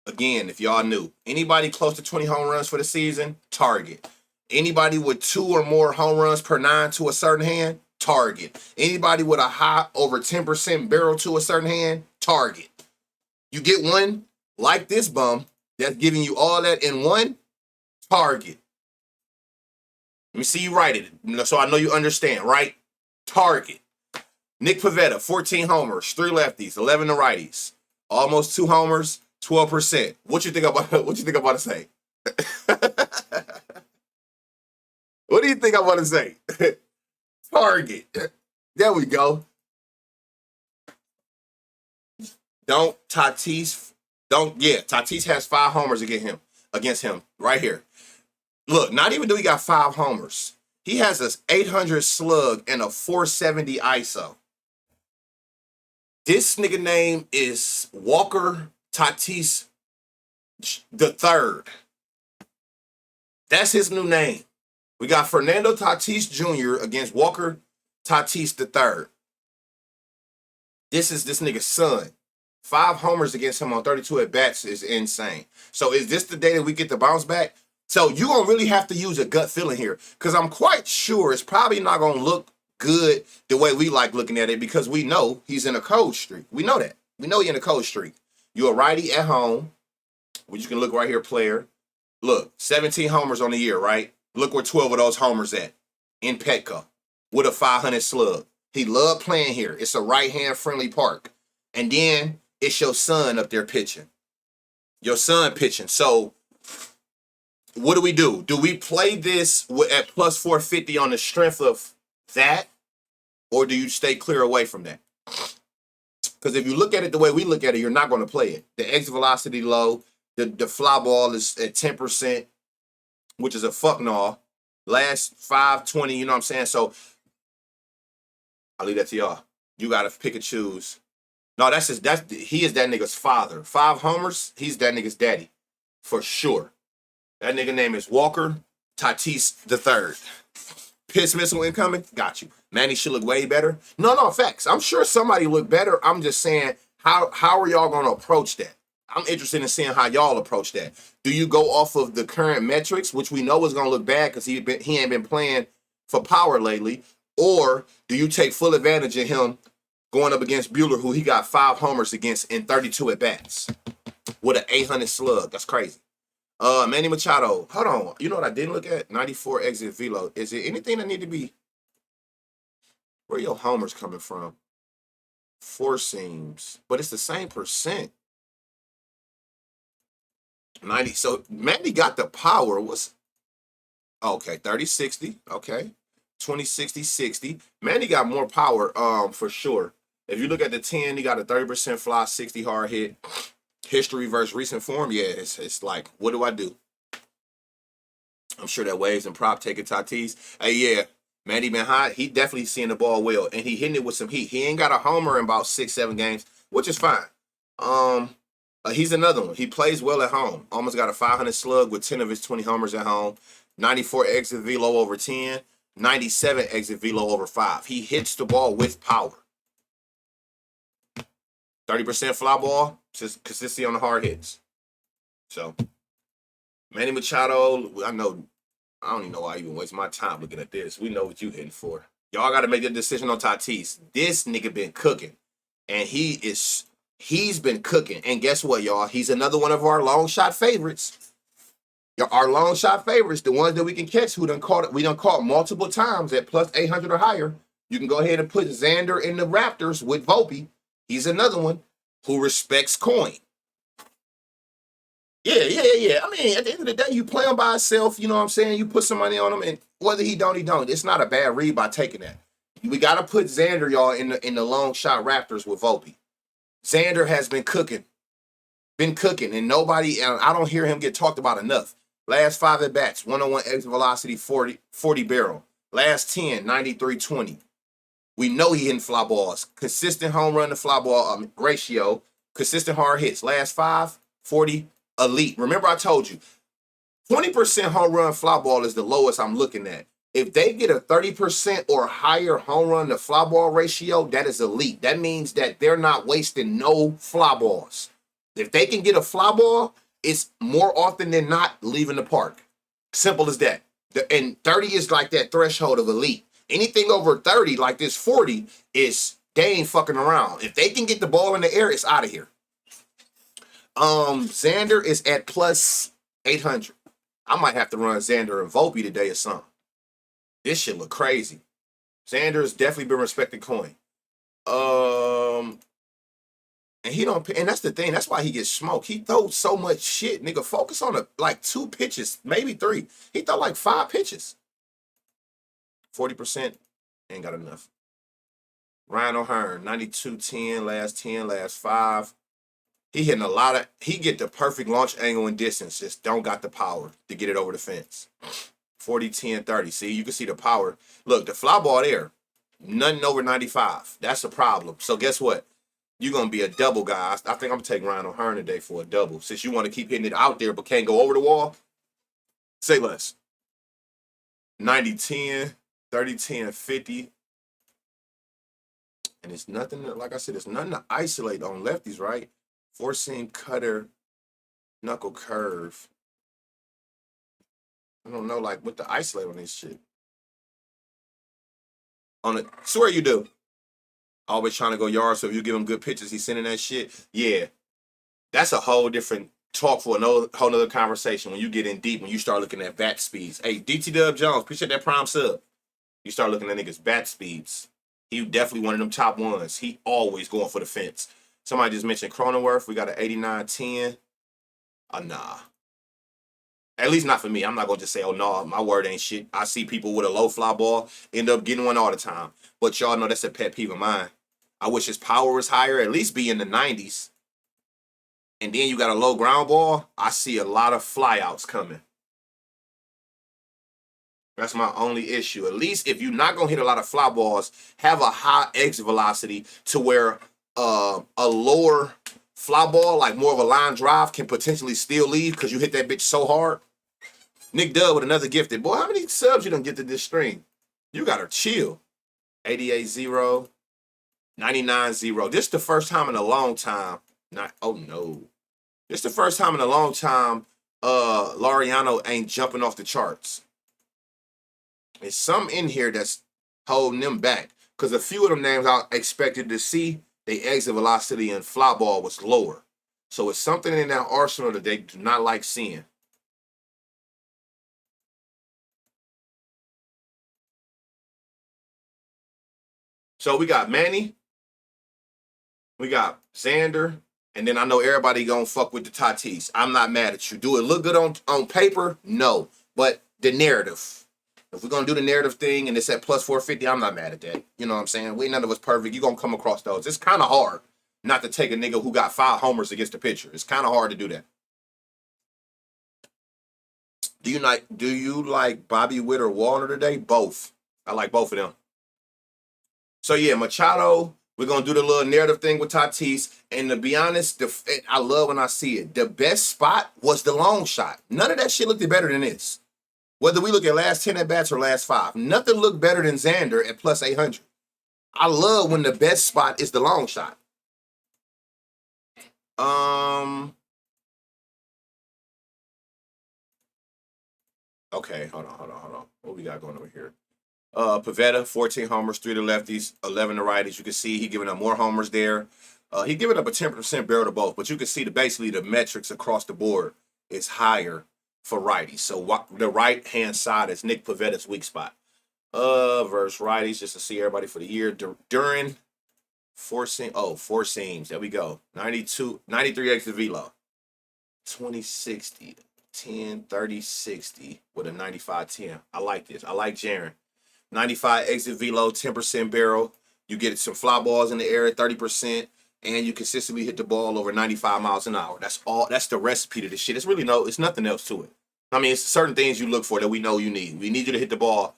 Again, if y'all knew, anybody close to 20 home runs for the season, target. Anybody with 2 or more home runs per 9 to a certain hand, target. Anybody with a high over 10% barrel to a certain hand, target. You get one like this bum that's giving you all that in one, target. Let me see you write it so I know you understand, right? Target. Nick Pivetta, 14 homers, 3 lefties, 11 to righties. Almost 2 homers, 12%. What you think I'm about to say? What do you think I'm about to say? Target. There we go. Tatis has 5 homers against him right here. Look, not even do he got 5 homers. He has an 800 slug and a 470 ISO. This nigga name is Walker Tatis the third. That's his new name. We got Fernando Tatis Jr. against Walker Tatis the third. This is this nigga's son. 5 homers against him on 32 at-bats is insane. So is this the day that we get the bounce back? So you're going to really have to use a gut feeling here because I'm quite sure it's probably not going to look good the way we like looking at it because we know he's in a cold streak. We know that. We know he's in a cold streak. You're a righty at home, which you can look right here, player. Look, 17 homers on the year, right? Look where 12 of those homers at in Petco with a 500 slug. He loved playing here. It's a right-hand friendly park. And then it's your son up there pitching. Your son pitching. So what do? Do we play this at plus 450 on the strength of that? Or do you stay clear away from that? Because if you look at it the way we look at it, you're not going to play it. The exit velocity low. The fly ball is at 10%, which is a fuck no. Last 520, you know what I'm saying? So I'll leave that to y'all. You got to pick and choose. No, he is that nigga's father. 5 homers, he's that nigga's daddy. For sure. That nigga name is Walker Tatis III. Piss missile incoming? Got you. Manny should look way better. No, facts. I'm sure somebody look better. I'm just saying, how are y'all going to approach that? I'm interested in seeing how y'all approach that. Do you go off of the current metrics, which we know is going to look bad because he ain't been playing for power lately, or do you take full advantage of him going up against Buehler, who he got 5 homers against in 32 at-bats with an 800 slug? That's crazy. Manny Machado. Hold on. You know what I didn't look at? 94 exit velo. Is there anything that need to be... Where your homers coming from? 4 seams. But it's the same percent. 90. So Manny got the power. Okay, 30-60. Okay. 20-60-60. Manny got more power, for sure. If you look at the 10, he got a 30% fly, 60 hard hit. History versus recent form, yeah, it's like, what do I do? I'm sure that Waves and Prop taking Tatis. Hey, yeah, Manny been hot. He definitely seeing the ball well, and he hitting it with some heat. He ain't got a homer in about 6-7 games, which is fine. He's another one. He plays well at home. Almost got a 500 slug with 10 of his 20 homers at home. 94 exit velo over 10. 97 exit velo over 5. He hits the ball with power. 30% fly ball, just consistency on the hard hits. So, Manny Machado, I don't even know why I even waste my time looking at this. We know what you hitting for. Y'all got to make a decision on Tatis. This nigga been cooking, and he's been cooking. And guess what, y'all? He's another one of our long shot favorites. Our long shot favorites, the ones that we can catch, we done caught multiple times at plus 800 or higher. You can go ahead and put Xander in the Raptors with Volpe. He's another one who respects coin. Yeah. I mean, at the end of the day, you play him by himself, you know what I'm saying? You put some money on him, and whether he don't. It's not a bad read by taking that. We got to put Xander, y'all, in the long shot Raptors with Volpe. Xander has been cooking, and I don't hear him get talked about enough. Last 5 at-bats, 101 exit velocity, 40 barrel. Last 10, 93-20. We know he hitting fly balls. Consistent home run to fly ball ratio. Consistent hard hits. Last 5, 40, elite. Remember I told you, 20% home run fly ball is the lowest I'm looking at. If they get a 30% or higher home run to fly ball ratio, that is elite. That means that they're not wasting no fly balls. If they can get a fly ball, it's more often than not leaving the park. Simple as that. And 30 is like that threshold of elite. Anything over 30, like this 40, they ain't fucking around. If they can get the ball in the air, it's out of here. Xander is at plus 800. I might have to run Xander and Volpe today or something. This shit look crazy. Xander has definitely been respected coin. And he don't, and that's the thing. That's why he gets smoked. He throws so much shit, nigga. Focus on like 2 pitches, maybe 3. He throw like 5 pitches. 40% ain't got enough. Ryan O'Hearn, 92-10, last 5. He hitting a lot of, he get the perfect launch angle and distance, just don't got the power to get it over the fence. 40-10-30. See, you can see the power. Look, the fly ball there, nothing over 95. That's the problem. So guess what? You're going to be a double guy. I think I'm going to take Ryan O'Hearn today for a double. Since you want to keep hitting it out there but can't go over the wall, say less. 90-10, 30-10, 50. And it's nothing, like I said, it's nothing to isolate on lefties, right? 4-seam cutter, knuckle curve. I don't know, like, what to isolate on this shit. On it, swear you do. Always trying to go yard, so if you give him good pitches, he's sending that shit. Yeah, that's a whole different talk for another whole nother conversation when you get in deep, when you start looking at bat speeds. Hey, DT Dub Jones, appreciate that prime sub. You start looking at niggas' bat speeds. He definitely one of them top ones. He always going for the fence. Somebody just mentioned Cronenworth. We got an 89-10. Nah. At least not for me. I'm not going to just say, oh, no, my word ain't shit. I see people with a low fly ball end up getting one all the time. But y'all know that's a pet peeve of mine. I wish his power was higher, at least be in the 90s. And then you got a low ground ball. I see a lot of flyouts coming. That's my only issue. At least if you're not going to hit a lot of fly balls, have a high exit velocity to where a lower fly ball, like more of a line drive, can potentially still leave because you hit that bitch so hard. Nick Dub with another gifted. Boy, how many subs you done get to this stream? You got to chill. 88-0, 99-0. This is the first time in a long time. Oh, no. This is the first time in a long time Laureano ain't jumping off the charts. There's some in here that's holding them back. Because a few of them names I expected to see, their exit velocity and fly ball was lower. So it's something in that arsenal that they do not like seeing. So we got Manny, we got Xander, and then I know everybody gonna fuck with the Tatis. I'm not mad at you. Do it look good on paper? No. But the narrative. If we're gonna do the narrative thing and it's at plus 450, I'm not mad at that. You know what I'm saying? We none of us perfect. You're gonna come across those. It's kind of hard not to take a nigga who got 5 homers against the pitcher. It's kind of hard to do that. Do you like Bobby Witt or Warner today? Both. I like both of them. So yeah, Machado, we're gonna do the little narrative thing with Tatis. And to be honest, I love when I see it. The best spot was the long shot. None of that shit looked better than this. Whether we look at last 10 at bats or last 5, nothing looked better than Xander at plus 800. I love when the best spot is the long shot. Okay, hold on. What we got going over here? Pavetta, 14 homers, 3 to lefties, 11 to righties. You can see he giving up more homers there. He giving up a 10% barrel to both, but you can see basically the metrics across the board is higher for righties. So the right-hand side is Nick Pavetta's weak spot. Versus righties, just to see everybody for the year. During four seams. There we go. 93 exit velo. 20-60, 10, 30, 60 with a 95-10. I like this. I like Jaron. 95 exit velo, 10% barrel. You get some fly balls in the air at 30%, and you consistently hit the ball over 95 miles an hour. That's all. That's the recipe to this shit. It's nothing else to it. I mean, it's certain things you look for that we know you need. We need you to hit the ball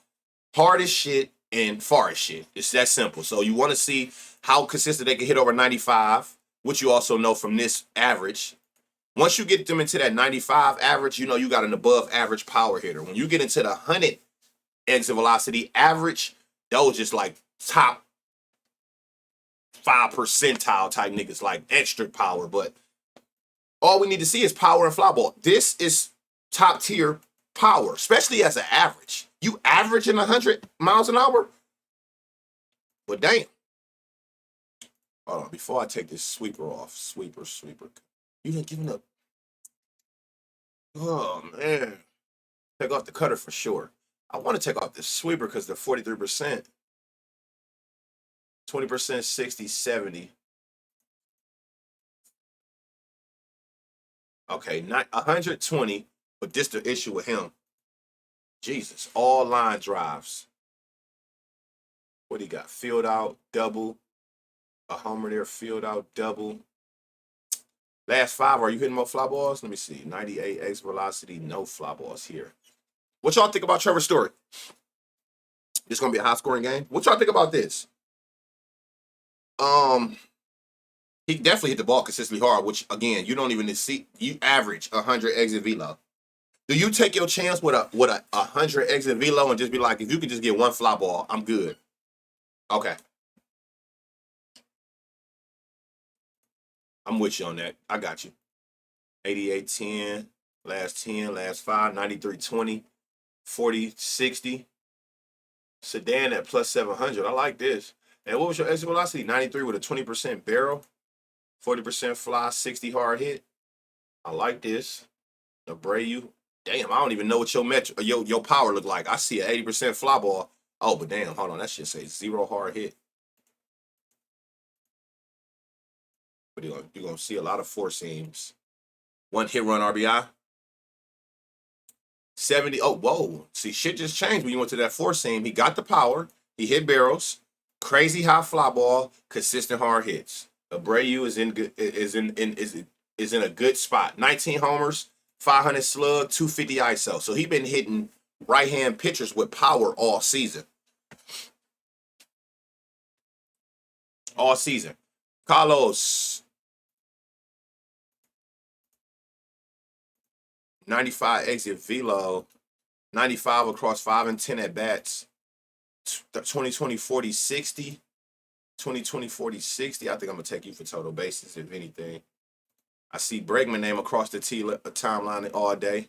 hard as shit and far as shit. It's that simple. So you want to see how consistent they can hit over 95, which you also know from this average. Once you get them into that 95 average, you know you got an above average power hitter. When you get into the 100 exit velocity average, those just like top 5 percentile type niggas, like extra power. But all we need to see is power and fly ball. This is top tier power, especially as an average. You averaging 100 miles an hour? Well, damn. Hold on, before I take this sweeper off. Sweeper. You done giving up. Oh, man. Take off the cutter for sure. I want to take off this sweeper because they're 43%. 20%, 60, 70. Okay, not 120, but this the issue with him. Jesus, all line drives. What he got? Field out, double. A homer there, field out, double. Last 5, are you hitting more fly balls? Let me see. 98 X velocity, no fly balls here. What y'all think about Trevor Story? This gonna be a high scoring game. What y'all think about this? He definitely hit the ball consistently hard, which again, you don't even see. You average 100 exit velo. Do you take your chance with a 100 exit velo and just be like, if you could just get one fly ball, I'm good? Okay. I'm with you on that. I got you. 88-10, last 5, 93-20, 40-60. Sedan at plus 700. I like this. And what was your exit velocity? 93 with a 20% barrel, 40% fly, 60 hard hit. I like this. Abreu. Damn, I don't even know what your power look like. I see an 80% fly ball. Oh, but damn, hold on. That shit say 0 hard hit. But you're gonna see a lot of four seams. 1 hit run RBI. 70. Oh, whoa. See, shit just changed when you went to that four seam. He got the power. He hit barrels. Crazy high fly ball. Consistent hard hits. Abreu is in a good spot. 19 homers, 500 slug, 250 ISO. So he been hitting right-hand pitchers with power all season. All season. Carlos. 95 exit velo. 95 across 5 and 10 at bats. 2020 40 60. 2020 40 60. I think I'm gonna take you for total bases, if anything. I see Bregman name across the timeline all day.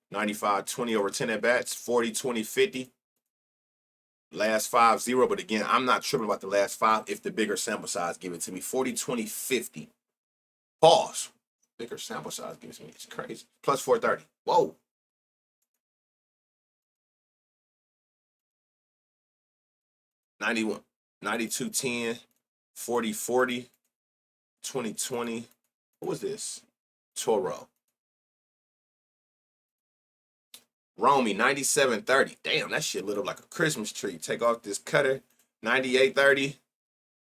95 20 over 10 at bats. 40 20 50. Last 5 0. But again, I'm not tripping about the last 5 if the bigger sample size give it to me. 40 20 50. Pause. Bigger sample size gives me. It's crazy. Plus 430. Whoa. 91, 92 10, 40 40, 2020. What was this? Toro. Romy, 97 30. Damn, that shit lit up like a Christmas tree. Take off this cutter. 98 30.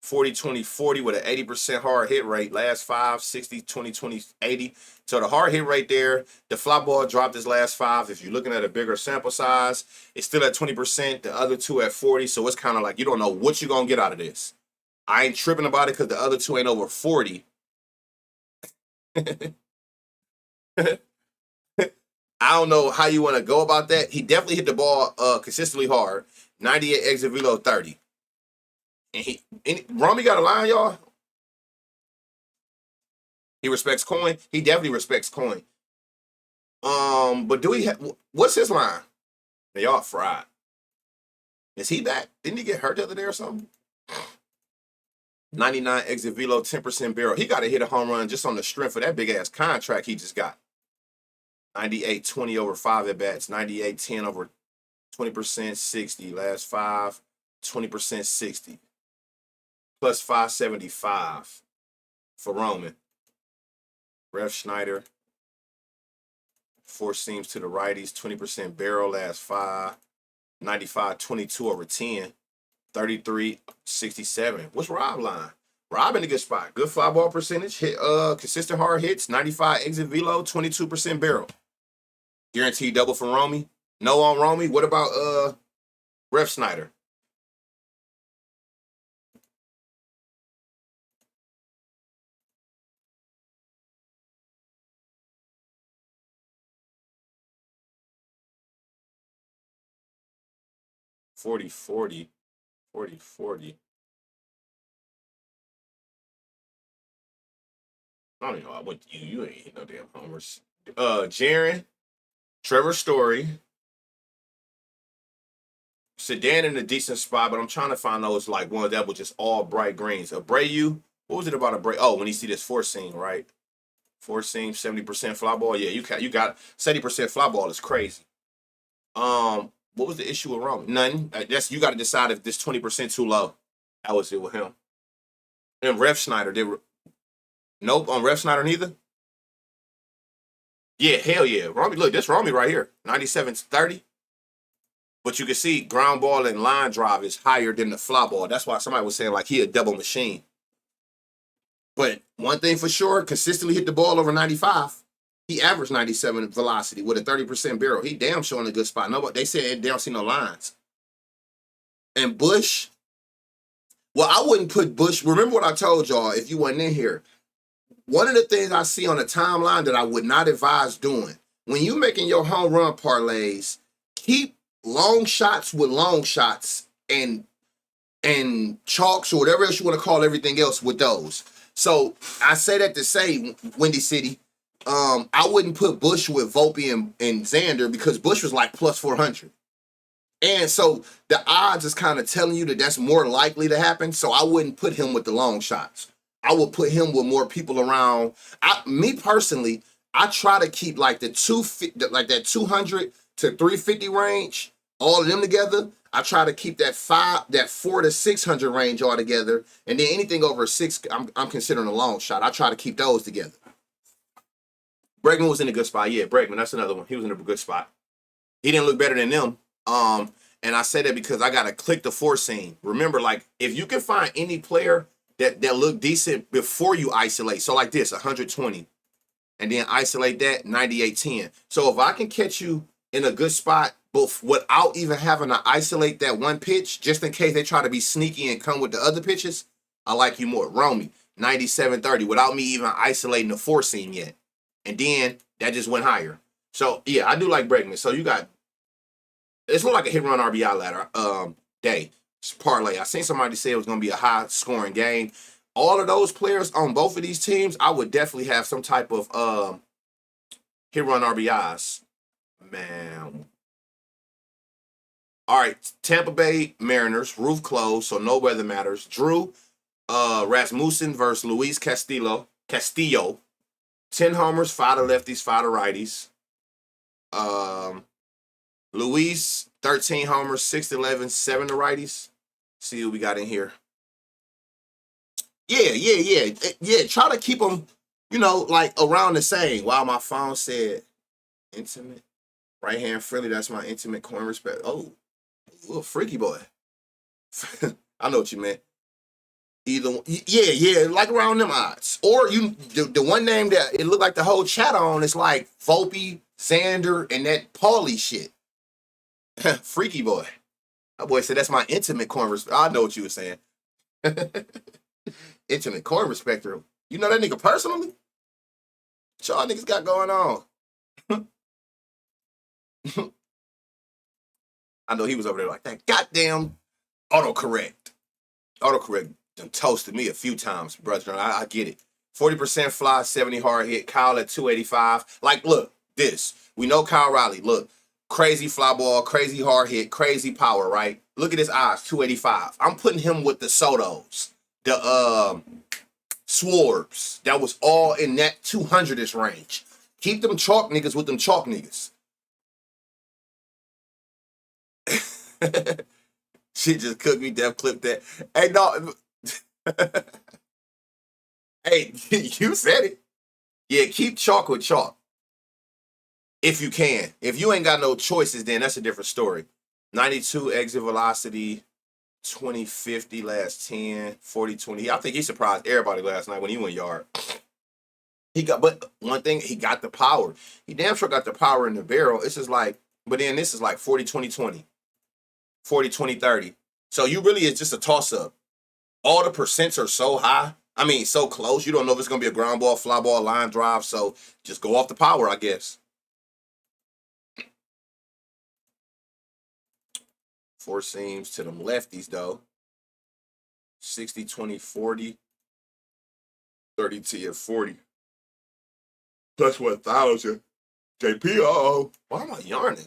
40 20 40 with an 80% hard hit rate. Last 5, 60, 20, 20, 80. So the hard hit rate there, the fly ball dropped his last 5. If you're looking at a bigger sample size, it's still at 20%. The other 2 at 40. So it's kind of like you don't know what you're going to get out of this. I ain't tripping about it because the other 2 ain't over 40. I don't know how you want to go about that. He definitely hit the ball consistently hard. 98 exit velo 30. And Romy got a line, y'all. He respects coin. He definitely respects coin. But do he what's his line? They all fried. Is he back? Didn't he get hurt the other day or something? 99 exit velo, 10% barrel. He got to hit a home run just on the strength of that big ass contract he just got. 98 20 over 5 at bats. 98 10 over 20%, 60. Last 5, 20%, 60. Plus 575 for Roman. Ref Schneider. 4 seams to the righties. 20% barrel last 5. 95 22 over 10. 33 67. What's Rob line? Rob in a good spot. Good fly ball percentage. Hit consistent hard hits. 95 exit velo. 22% barrel. Guaranteed double from Romy. No on Romy. What about Ref Schneider? Forty 40. 40 40. I don't even know. I went to you. You ain't hit no damn homers. Jaron, Trevor Story, Sedan in a decent spot, but I'm trying to find those like ones that were just all bright greens. Abreu, what was it about Abreu? Oh, when you see this 4 seam, right? 4 seam, 70% fly ball. Yeah, you got 70% fly ball is crazy. What was the issue with Roman? Nothing. That's you got to decide if this 20% too low. That was it with him. And Ref Schneider did. Nope, on Ref Schneider neither. Yeah, hell yeah. Romy, look, this Romy right here. 97-30. But you can see ground ball and line drive is higher than the fly ball. That's why somebody was saying like he a double machine. But one thing for sure, consistently hit the ball over 95. He averaged 97 velocity with a 30% barrel. He damn sure in a good spot. Nobody, they said they don't see no lines. And Bush, well, I wouldn't put Bush. Remember what I told y'all if you wasn't in here. One of the things I see on the timeline that I would not advise doing, when you making your home run parlays, keep long shots with long shots and chalks or whatever else you want to call everything else with those. So I say that to say, Windy City, I wouldn't put Bush with Volpe and Xander because Bush was like plus 400. And so the odds is kind of telling you that that's more likely to happen. So I wouldn't put him with the long shots. I would put him with more people around. Me personally, I try to keep like the that 200 to 350 range, all of them together. I try to keep that 4 to 600 range all together, and then anything over 6, I'm considering a long shot. I try to keep those together. Bregman was in a good spot. Yeah, Bregman, that's another one. He was in a good spot. He didn't look better than them. And I say that because I gotta click the 4 seam. Remember, like if you can find any player that look decent before you isolate, so like this, 120, and then isolate that 98-10. So if I can catch you in a good spot, both without even having to isolate that one pitch, just in case they try to be sneaky and come with the other pitches, I like you more. Romy, 97-30, without me even isolating the 4 seam yet. And then that just went higher. So yeah, I do like Bregman. So you got, it's look like a hit run RBI ladder day. It's parlay. I seen somebody say it was gonna be a high scoring game. All of those players on both of these teams, I would definitely have some type of hit run RBIs. Man. All right, Tampa Bay Mariners, roof closed, so no weather matters. Drew Rasmussen versus Luis Castillo. 10 homers, 5 to lefties, 5 to righties. Luis, 13 homers, 6 to 11, 7 to righties. See what we got in here. Yeah. Try to keep them, like around the same. Wow, my phone said intimate. Right hand friendly, that's my intimate coin respect. Oh, little freaky boy. I know what you meant. Either, yeah, like around them odds. Or the one name that it looked like the whole chat on is like Volpe, Xander, and that Paulie shit. Freaky boy. That boy said that's my intimate coin respect. I know what you were saying. Intimate coin respecter. You know that nigga personally? What y'all niggas got going on? I know he was over there like that. Goddamn autocorrect. Autocorrect done toasted me a few times, brother. I get it. 40% fly, 70 hard hit. Kyle at 285. Like, look, this. We know Kyle Riley. Look, crazy fly ball, crazy hard hit, crazy power, right? Look at his eyes, 285. I'm putting him with the Sotos, the Swarbs. That was all in that 200-ish range. Keep them chalk niggas with them chalk niggas. She just cooked me, Def clipped that. Hey, no. Hey, you said it. Yeah, keep chalk with chalk. If you can. If you ain't got no choices, then that's a different story. 92 exit velocity, 20-50 last 10, 40-20. I think he surprised everybody last night when he went yard. But one thing, he got the power. He damn sure got the power in the barrel. It's just like, but then this is like 40-20-20. 40-20-30. So you really is just a toss-up. All the percents are so high. I mean, so close. You don't know if it's going to be a ground ball, fly ball, line drive. So just go off the power, I guess. 4 seams to them lefties, though. 60-20-40. 30-40. Plus 1,000. JP, uh-oh. Why am I yarning?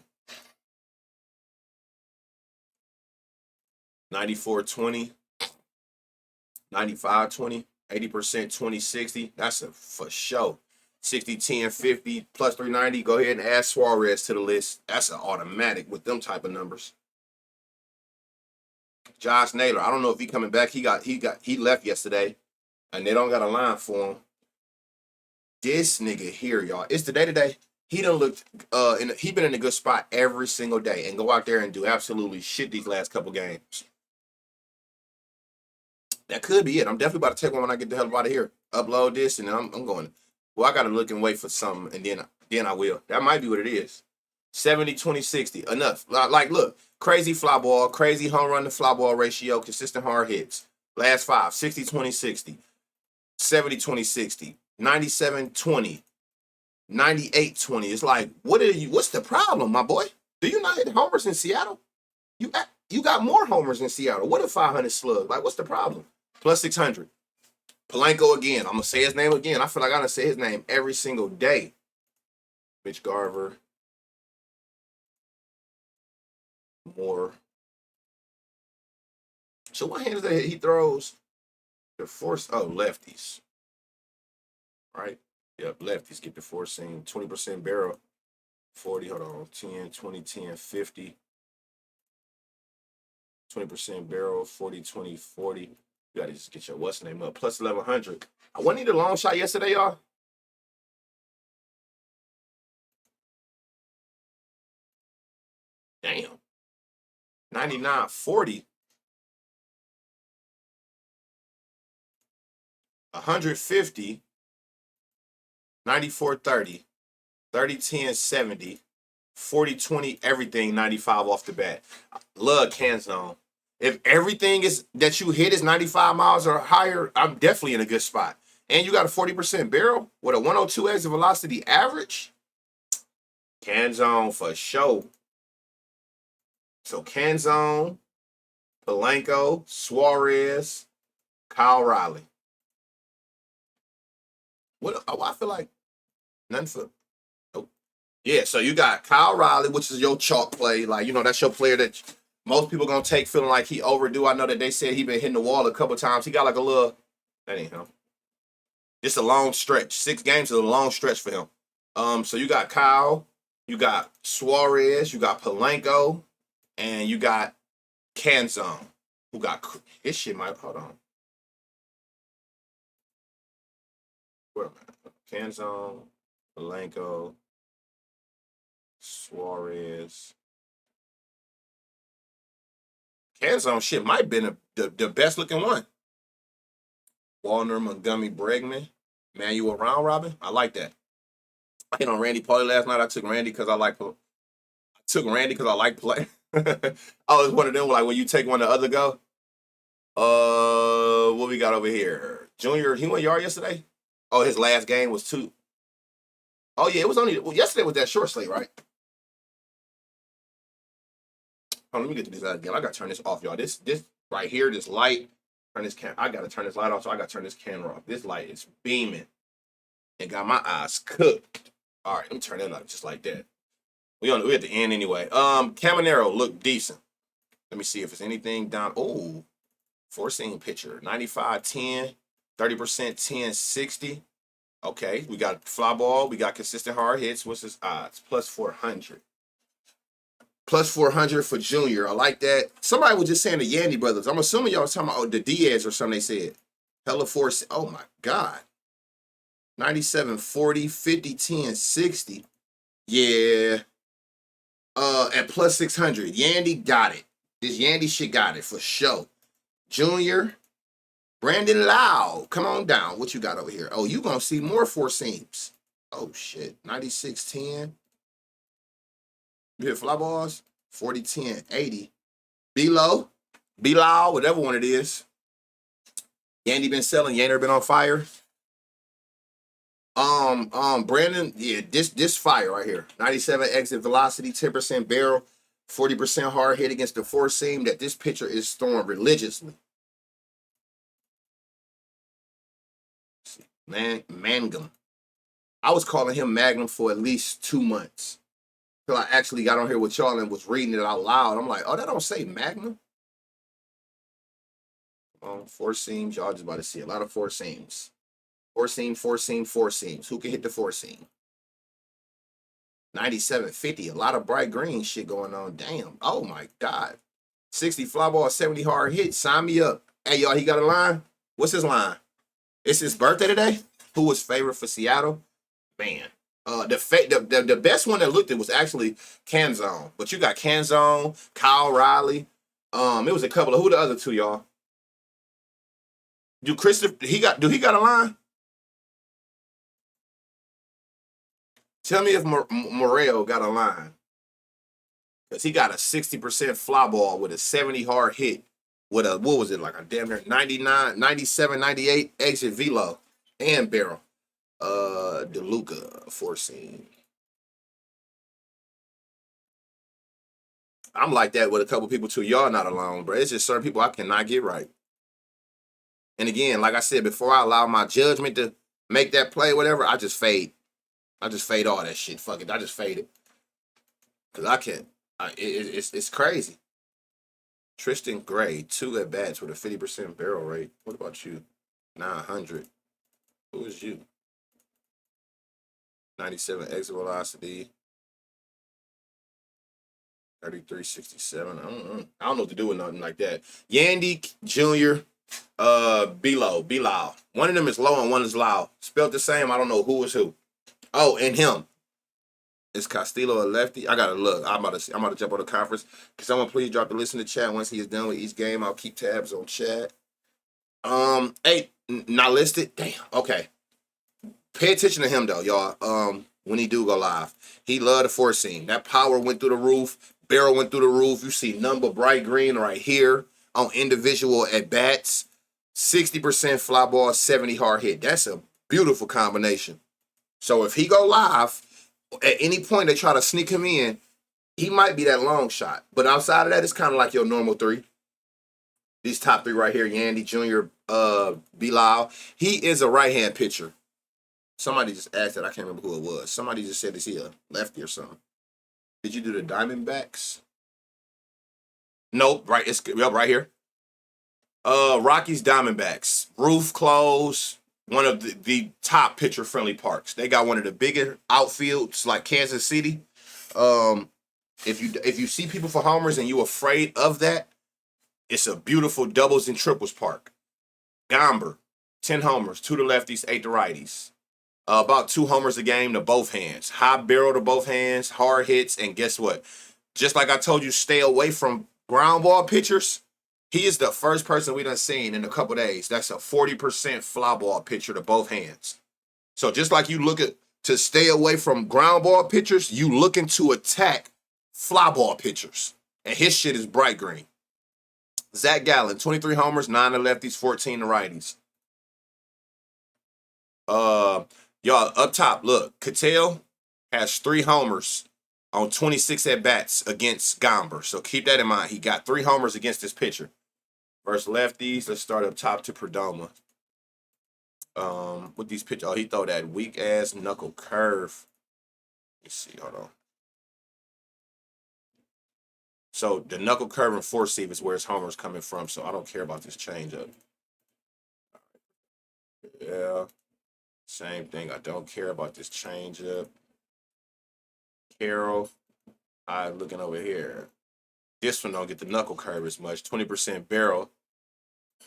94-20, 95-20, 80%, 20-60. That's a for sure. 60-10-50 plus 390. Go ahead and add Suarez to the list. That's an automatic with them type of numbers. Josh Naylor, I don't know if he coming back. He left yesterday, and they don't got a line for him. This nigga here, y'all. It's the day today. He done looked he been in a good spot every single day and go out there and do absolutely shit these last couple games. That could be it. I'm definitely about to take one when I get the hell out of here. Upload this, and then I'm going. Well, I got to look and wait for something, and then I will. That might be what it is. 70-20-60. Enough. Like, look. Crazy fly ball. Crazy home run to fly ball ratio. Consistent hard hits. Last 5. 60-20-60. 70-20-60. 97-20. 98-20. It's like, what's the problem, my boy? Do you not hit homers in Seattle? You got more homers in Seattle. What a 500 slug? Like, what's the problem? Plus 600. Polanco again. I'm gonna say his name again. I feel like I gotta say his name every single day. Mitch Garver. More. So what hand is that he throws? The force. Oh, lefties. Right. Yep, lefties get the four seam. 20% barrel. 40. Hold on. 10, 20, 10, 50. 20% barrel. 40, 20, 40. You gotta just get your what's name up. Plus 1100. I wasn't need a long shot yesterday, y'all. Damn. 99.40. 150. 94.30. 30, 10, 70. 40, 20, everything 95 off the bat. Love can zone. If everything is that you hit is 95 miles or higher, I'm definitely in a good spot. And you got a 40% barrel with a 102 exit velocity average. Can zone for sure. So can zone, Polanco, Suarez, Kyle Riley. What? Oh, I feel like nothing for. Oh, yeah. So you got Kyle Riley, which is your chalk play. Like, you know, that's your player that most people gonna take feeling like he overdue. I know that they said he been hitting the wall a couple times. He got like a little. That ain't him. Just a long stretch. 6 games is a long stretch for him. So you got Kyle, you got Suarez, you got Polanco, and you got Canzone, who got his shit. Might hold on. Where am I? Canzone, Polanco, Suarez. Canzone shit might have been the best looking one. Walner, Montgomery, Bregman, Manuel Round Robin. I like that. I hit on Randy Pauly last night. I took Randy because I like play. I was one of them like when you take one the other go. What we got over here? Junior, he went yard yesterday. Oh, his last game was 2. Oh yeah, it was only yesterday was that short slate, right? Oh, let me get to this out again. I gotta turn this off, y'all. This right here, this light. Turn this I gotta turn this light off, so I gotta turn this camera off. This light is beaming. It got my eyes cooked. All right, let me turn it up just like that. We at the end anyway. Caminero looked decent. Let me see if it's anything down. Oh, 4-seam pitcher. 95, 10, 30%, 10, 60. Okay, we got fly ball. We got consistent hard hits. What's his odds? Plus 400. Plus 400 for Junior. I like that. Somebody was just saying the Yandy brothers. I'm assuming y'all was talking about the Diaz or something they said. Hella force. Oh, my God. 97, 40, 50, 10, 60. Yeah. At plus 600. Yandy got it. This Yandy shit got it for sure. Junior. Brandon Lau. Come on down. What you got over here? Oh, you going to see more 4 seams. Oh, shit. 96, 10. You hit fly balls? 40, 10, 80. B-Low, whatever one it is. Yandy been selling. Yandy been on fire. Brandon, yeah, this fire right here. 97 exit velocity, 10% barrel, 40% hard hit against the 4 seam that this pitcher is throwing religiously. Mangum. I was calling him Magnum for at least 2 months. Till I actually got on here with y'all and was reading it out loud. I'm like, oh, that don't say Magnum. 4 seams. Y'all just about to see a lot of 4 seams. 4 seam, 4 seam, 4 seams. Who can hit the 4 seam? 97.50. A lot of bright green shit going on. Damn. Oh my God. 60 fly ball, 70 hard hit. Sign me up. Hey, y'all, he got a line? What's his line? It's his birthday today? Who was favorite for Seattle? Man. The best one that looked at was actually Canzone. But you got Canzone, Kyle Riley. It was a couple of who the other 2, y'all? Do he got a line? Tell me if Moreo got a line. Because he got a 60% fly ball with a 70 hard hit with a, what was it, like a damn near 99, 97, 98 exit velo and barrel. DeLuca, 4 seam. I'm like that with a couple people too. Y'all not alone, bro. It's just certain people I cannot get right. And again, like I said, before I allow my judgment to make that play, whatever, I just fade. I just fade all that shit. Fuck it. I just fade it. Because I can't. It's crazy. Tristan Gray, 2 at bats with a 50% barrel rate. What about you? 900. Who is you? 97 exit velocity. 3367. I don't know what to do with nothing like that. Yandy Jr. Bilal. One of them is low and one is loud. Spelled the same. I don't know who is who. Oh, and him. Is Castillo a lefty? I gotta look. I'm about to jump on the conference. Can someone please drop the listen to chat once he is done with each game? I'll keep tabs on chat. Hey, not listed. Damn. Okay. Pay attention to him though, y'all. When he do go live, he loved the 4 seam. That power went through the roof. Barrel went through the roof. You see number bright green right here on individual at bats. 60% fly ball, 70 hard hit. That's a beautiful combination. So if he go live, at any point they try to sneak him in, he might be that long shot. But outside of that, it's kind of like your normal 3. These top 3 right here, Yandy Jr., Bilal. He is a right-hand pitcher. Somebody just asked that. I can't remember who it was. Somebody just said, is he a lefty or something? Did you do the Diamondbacks? Nope. Right. It's right here. Rockies Diamondbacks. Roof closed. One of the top pitcher-friendly parks. They got one of the bigger outfields like Kansas City. If you see people for homers and you afraid of that, it's a beautiful doubles and triples park. Gomber, 10 homers, 2 to lefties, 8 to righties. About 2 homers a game to both hands. High barrel to both hands, hard hits, and guess what? Just like I told you, stay away from ground ball pitchers. He is the first person we done seen in a couple days. That's a 40% fly ball pitcher to both hands. So just like you look at to stay away from ground ball pitchers, you looking to attack fly ball pitchers. And his shit is bright green. Zach Gallen, 23 homers, 9 to lefties, 14 to righties. Y'all, up top, look, Cattell has 3 homers on 26 at-bats against Gomber. So keep that in mind. He got 3 homers against this pitcher. Versus lefties, let's start up top to Perdomo. With these pitchers, he throw that weak-ass knuckle curve. Let's see, hold on. So the knuckle curve and 4-seam is where his homer's coming from, so I don't care about this changeup. Yeah. Same thing. I don't care about this changeup. Carroll. I'm looking over here. This one don't get the knuckle curve as much. 20% barrel.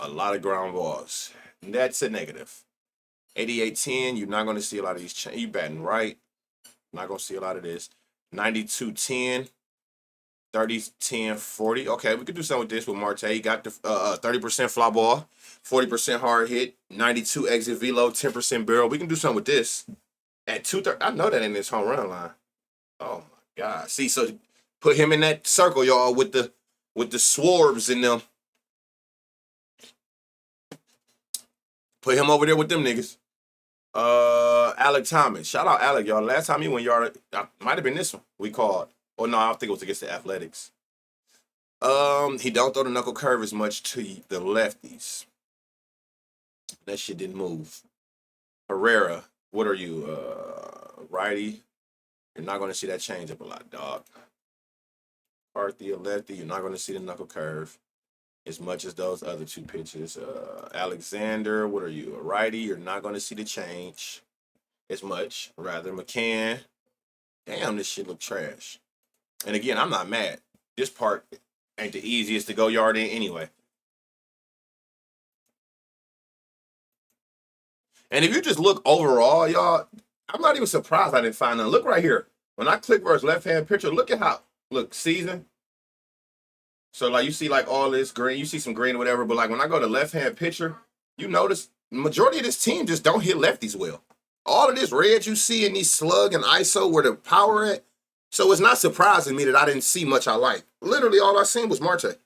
A lot of ground balls. And that's a negative. 88-10, you're not going to see a lot of these. You batting right. Not going to see a lot of this. 92-10. 30-10, 40. Okay, we could do something with this with Marte. He got the 30% fly ball, 40% hard hit, 92 exit velo, 10% barrel. We can do something with this. At 230, I know that in this home run line. Oh my God. See, so put him in that circle, y'all, with the Swarbs in them. Put him over there with them niggas. Alec Thomas. Shout out Alec, y'all. Last time he went yard, might have been this one we called. Oh, no, I don't think it was against the Athletics. He don't throw the knuckle curve as much to the lefties. That shit didn't move. Herrera, what are you? Righty. You're not going to see that change up a lot, dog. McCarthy, a lefty. You're not going to see the knuckle curve as much as those other 2 pitches. Alexander, what are you? A righty. You're not going to see the change as much. Rather, McCann. Damn, this shit look trash. And again, I'm not mad. This part ain't the easiest to go yard in anyway. And if you just look overall, y'all, I'm not even surprised I didn't find none. Look right here. When I click versus left-hand pitcher, look at how, look, season. So, like, you see, like, all this green. You see some green or whatever. But, like, when I go to left-hand pitcher, you notice the majority of this team just don't hit lefties well. All of this red you see in these slug and ISO where the power at. So it's not surprising me that I didn't see much I like. Literally all I seen was Marte.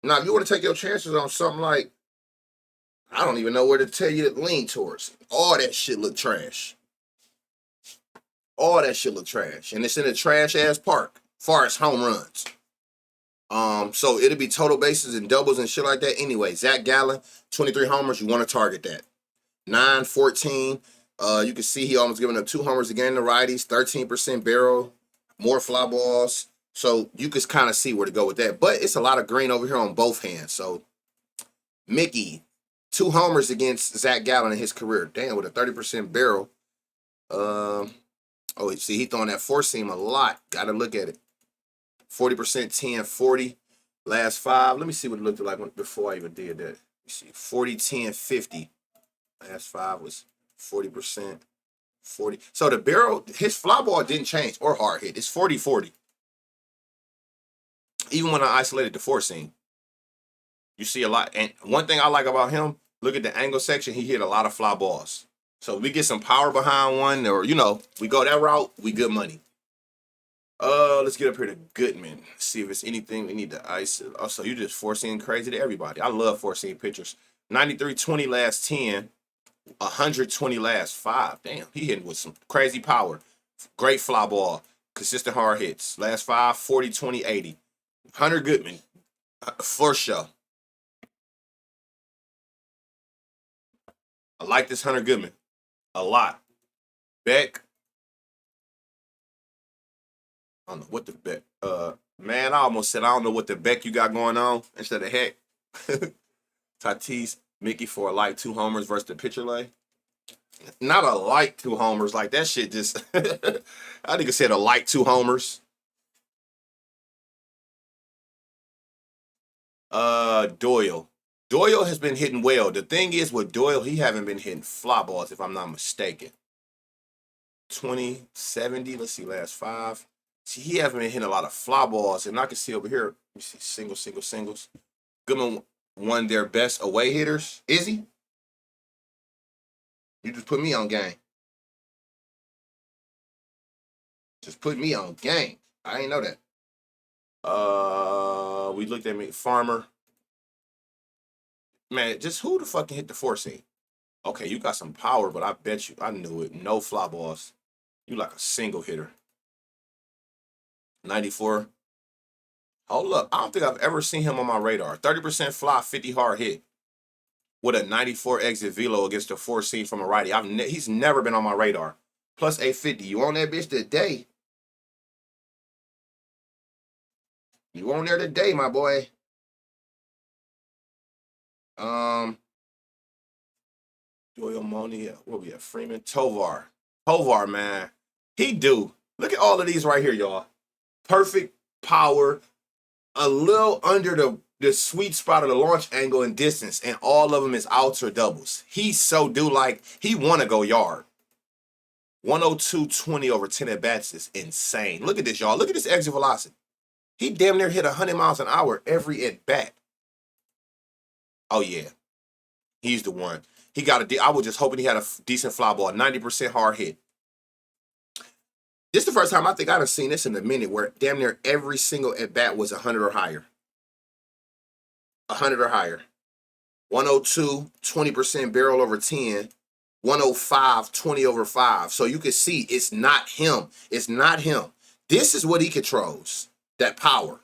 Now, if you want to take your chances on something like, I don't even know where to tell you to lean towards. All that shit look trash. All that shit look trash. And it's in a trash-ass park, far as home runs. So it'll be total bases and doubles and shit like that. Anyway, Zach Gallen, 23 homers. You want to target that. 9-14. You can see he almost giving up 2 homers again to righties. 13% barrel, more fly balls. So you can kind of see where to go with that. But it's a lot of green over here on both hands. So Mickey, 2 homers against Zach Gallen in his career. Damn, with a 30% barrel. Oh, see, he throwing that 4-seam a lot. Got to look at it. 40%, 10, 40. Last 5. Let me see what it looked like before I even did that. Let me see. 40, 10, 50. Last 5 was 40%, 40. So the barrel, his fly ball didn't change or hard hit. It's 40-40. Even when I isolated the 4-seam, you see a lot. And one thing I like about him, look at the angle section. He hit a lot of fly balls. So we get some power behind one, or we go that route, we good money. Let's get up here to Goodman. See if it's anything we need to ice it. Also, you just 4-seam crazy to everybody. I love 4-seam pitchers. 93-20 last 10. 120 last 5. Damn, he hitting with some crazy power. Great fly ball. Consistent hard hits. Last 5, 40, 20, 80. Hunter Goodman, for sure. I like this Hunter Goodman a lot. Beck. I don't know what the Beck. Man, I almost said I don't know what the Beck you got going on instead of heck. Tatis. Mickey for a light 2 homers versus the pitcher lay. Not a light 2 homers. Like that shit just I think it said a light 2 homers. Doyle. Doyle has been hitting well. The thing is with Doyle, he haven't been hitting fly balls, if I'm not mistaken. 20, 70. Let's see, last 5. See, he hasn't been hitting a lot of fly balls. And I can see over here, let me see, singles. Goodman one their best away hitters. Is he? You just put me on game. Just put me on game. I ain't know that. We looked at me. Farmer. Man, just who the fuck can hit the 4-seam? Okay, you got some power, but I bet you, I knew it. No fly balls. You like a single hitter. 94. Hold up. I don't think I've ever seen him on my radar. 30% fly, 50 hard hit. With a 94 exit velo against a 4-seam from a righty. He's never been on my radar. Plus 850. You on that bitch today? You on there today, my boy? Doyle Money. What we have? Freeman. Tovar, man. He do. Look at all of these right here, y'all. Perfect power. A little under the sweet spot of the launch angle and distance, and all of them is outs or doubles. He's so like he want to go yard. 102.20 over 10 at bats is insane. Look at this, y'all. Look at this exit velocity. He damn near hit 100 miles an hour every at bat. Oh yeah, he's the one. He got I was just hoping he had a decent fly ball, 90% hard hit. This is the first time I think I've seen this in a minute where damn near every single at bat was 100 or higher. 100 or higher. 102, 20% barrel over 10. 105, 20 over 5. So you can see it's not him. It's not him. This is what he controls. That power,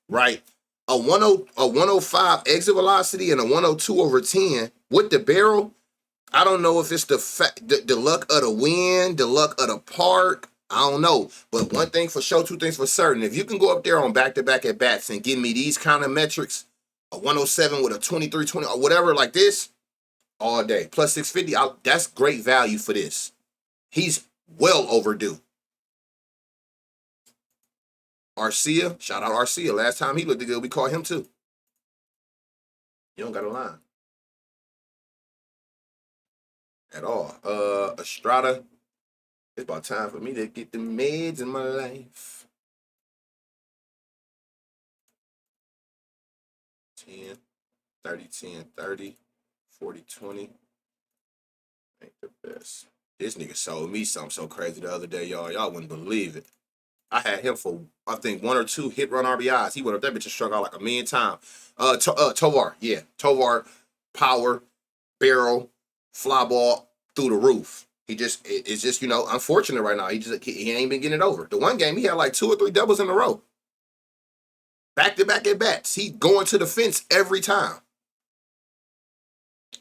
right? A 105 exit velocity and a 102 over 10 with the barrel. I don't know if it's the luck of the wind, the luck of the park. I don't know. But one thing for sure, 2 things for certain. If you can go up there on back-to-back at bats and give me these kind of metrics, a 107 with a 23-20 or whatever like this, all day. Plus 650, that's great value for this. He's well overdue. Arcia, shout out Arcia. Last time he looked good, we called him too. You don't got a line. At all. Estrada. It's about time for me to get the meds in my life. 10, 30, 10, 30, 40, 20. Ain't the best. This nigga sold me something so crazy the other day, y'all. Y'all wouldn't believe it. I had him for, I think, 1 or 2 hit run RBIs. He went up that bitch and struck out like a million times. Tovar, yeah. Tovar, power, barrel, fly ball through the roof. It's just, unfortunate right now. He ain't been getting it over. The one game, he had like 2 or 3 doubles in a row. Back-to-back at-bats. He going to the fence every time.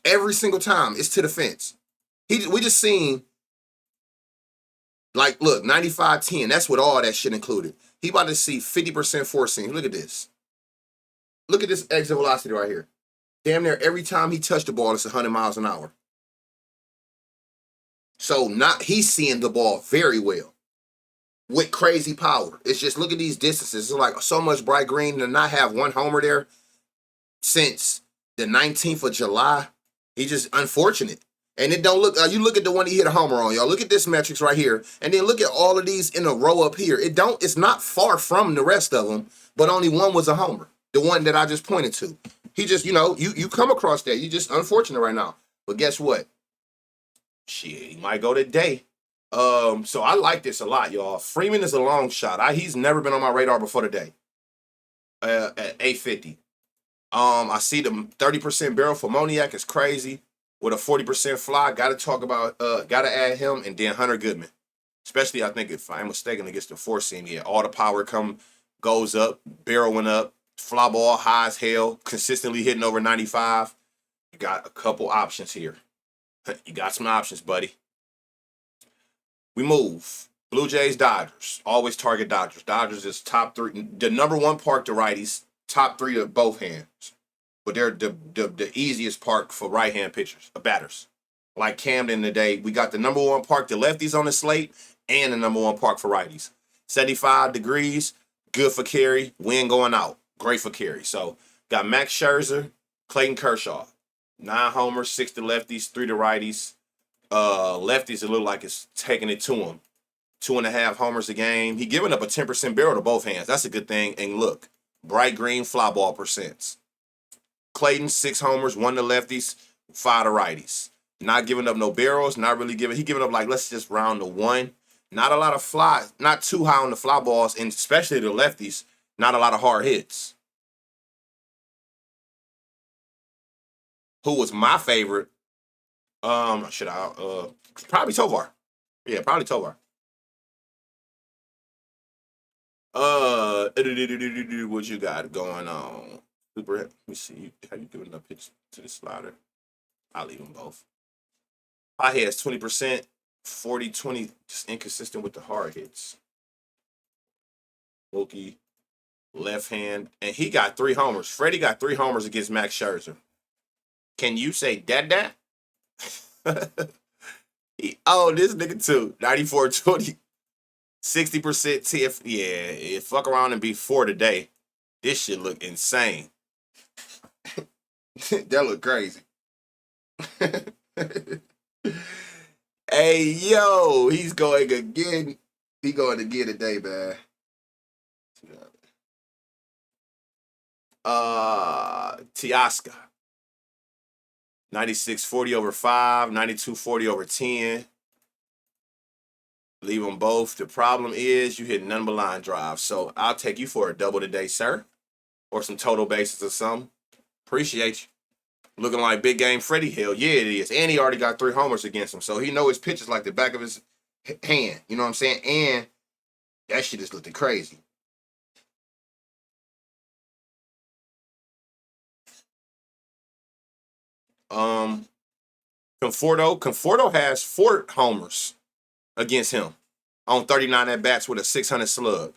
Every single time, it's to the fence. We just seen, like, look, 95-10. That's with all that shit included. He about to see 50% four seam. Look at this. Look at this exit velocity right here. Damn near every time he touched the ball, it's 100 miles an hour. So he's seeing the ball very well with crazy power. It's just, look at these distances. It's like so much bright green to not have one homer there since the 19th of July. He just unfortunate. And it don't look, you look at the one he hit a homer on, y'all. Look at this metrics right here. And then look at all of these in a row up here. It's not far from the rest of them, but only one was a homer. The one that I just pointed to. He just, you come across that. You just unfortunate right now. But guess what? Shit, he might go today. So I like this a lot, y'all. Freeman is a long shot. He's never been on my radar before today. At 850. I see the 30% barrel for Moniak is crazy. With a 40% fly, gotta add him, and then Hunter Goodman. Especially, I think, if I'm mistaken, against the four seam, yeah, all the power goes up, barrel went up, fly ball high as hell, consistently hitting over 95. You got a couple options here. You got some options, buddy. We move. Blue Jays, Dodgers. Always target Dodgers. Dodgers is top three. The number one park to righties, top three to both hands. But they're the easiest park for right-hand pitchers, batters. Like Camden today, we got the number one park to lefties on the slate and the number one park for righties. 75 degrees, good for carry, wind going out. Great for carry. So got Max Scherzer, Clayton Kershaw. 9 homers, 6 to lefties, 3 to righties. Lefties, it look like it's taking it to him. 2.5 homers a game. He giving up a 10% barrel to both hands. That's a good thing. And look, bright green fly ball percents. Clayton, 6 homers, 1 to lefties, 5 to righties. Not giving up no barrels, not really giving. He giving up, like, let's just round to 1. Not a lot of fly, not too high on the fly balls, and especially the lefties, not a lot of hard hits. Who was my favorite? Probably Tovar. Yeah, probably Tovar. What you got going on? Super. Let me see. How you giving up pitch to the slider? I'll leave them both. High hits 20%, 40-20, just inconsistent with the hard hits. Mookie, left hand, and he got 3 homers. Freddie got 3 homers against Max Scherzer. Can you say that? This nigga too. 94-20. 60% TF. Yeah, fuck around and be 4 today. This shit look insane. That look crazy. Hey, yo, he's going again. He going again today, man. Teoscar. 96-40 over 5, 92-40 over 10. Leave them both. The problem is you hit none but line drive. So I'll take you for a double today, sir. Or some total bases or something. Appreciate you. Looking like big game Freddie. Hell yeah, it is. And he already got 3 homers against him. So he know his pitches like the back of his hand. You know what I'm saying? And that shit is looking crazy. Conforto has 4 homers against him on 39 at-bats with a 600 slug.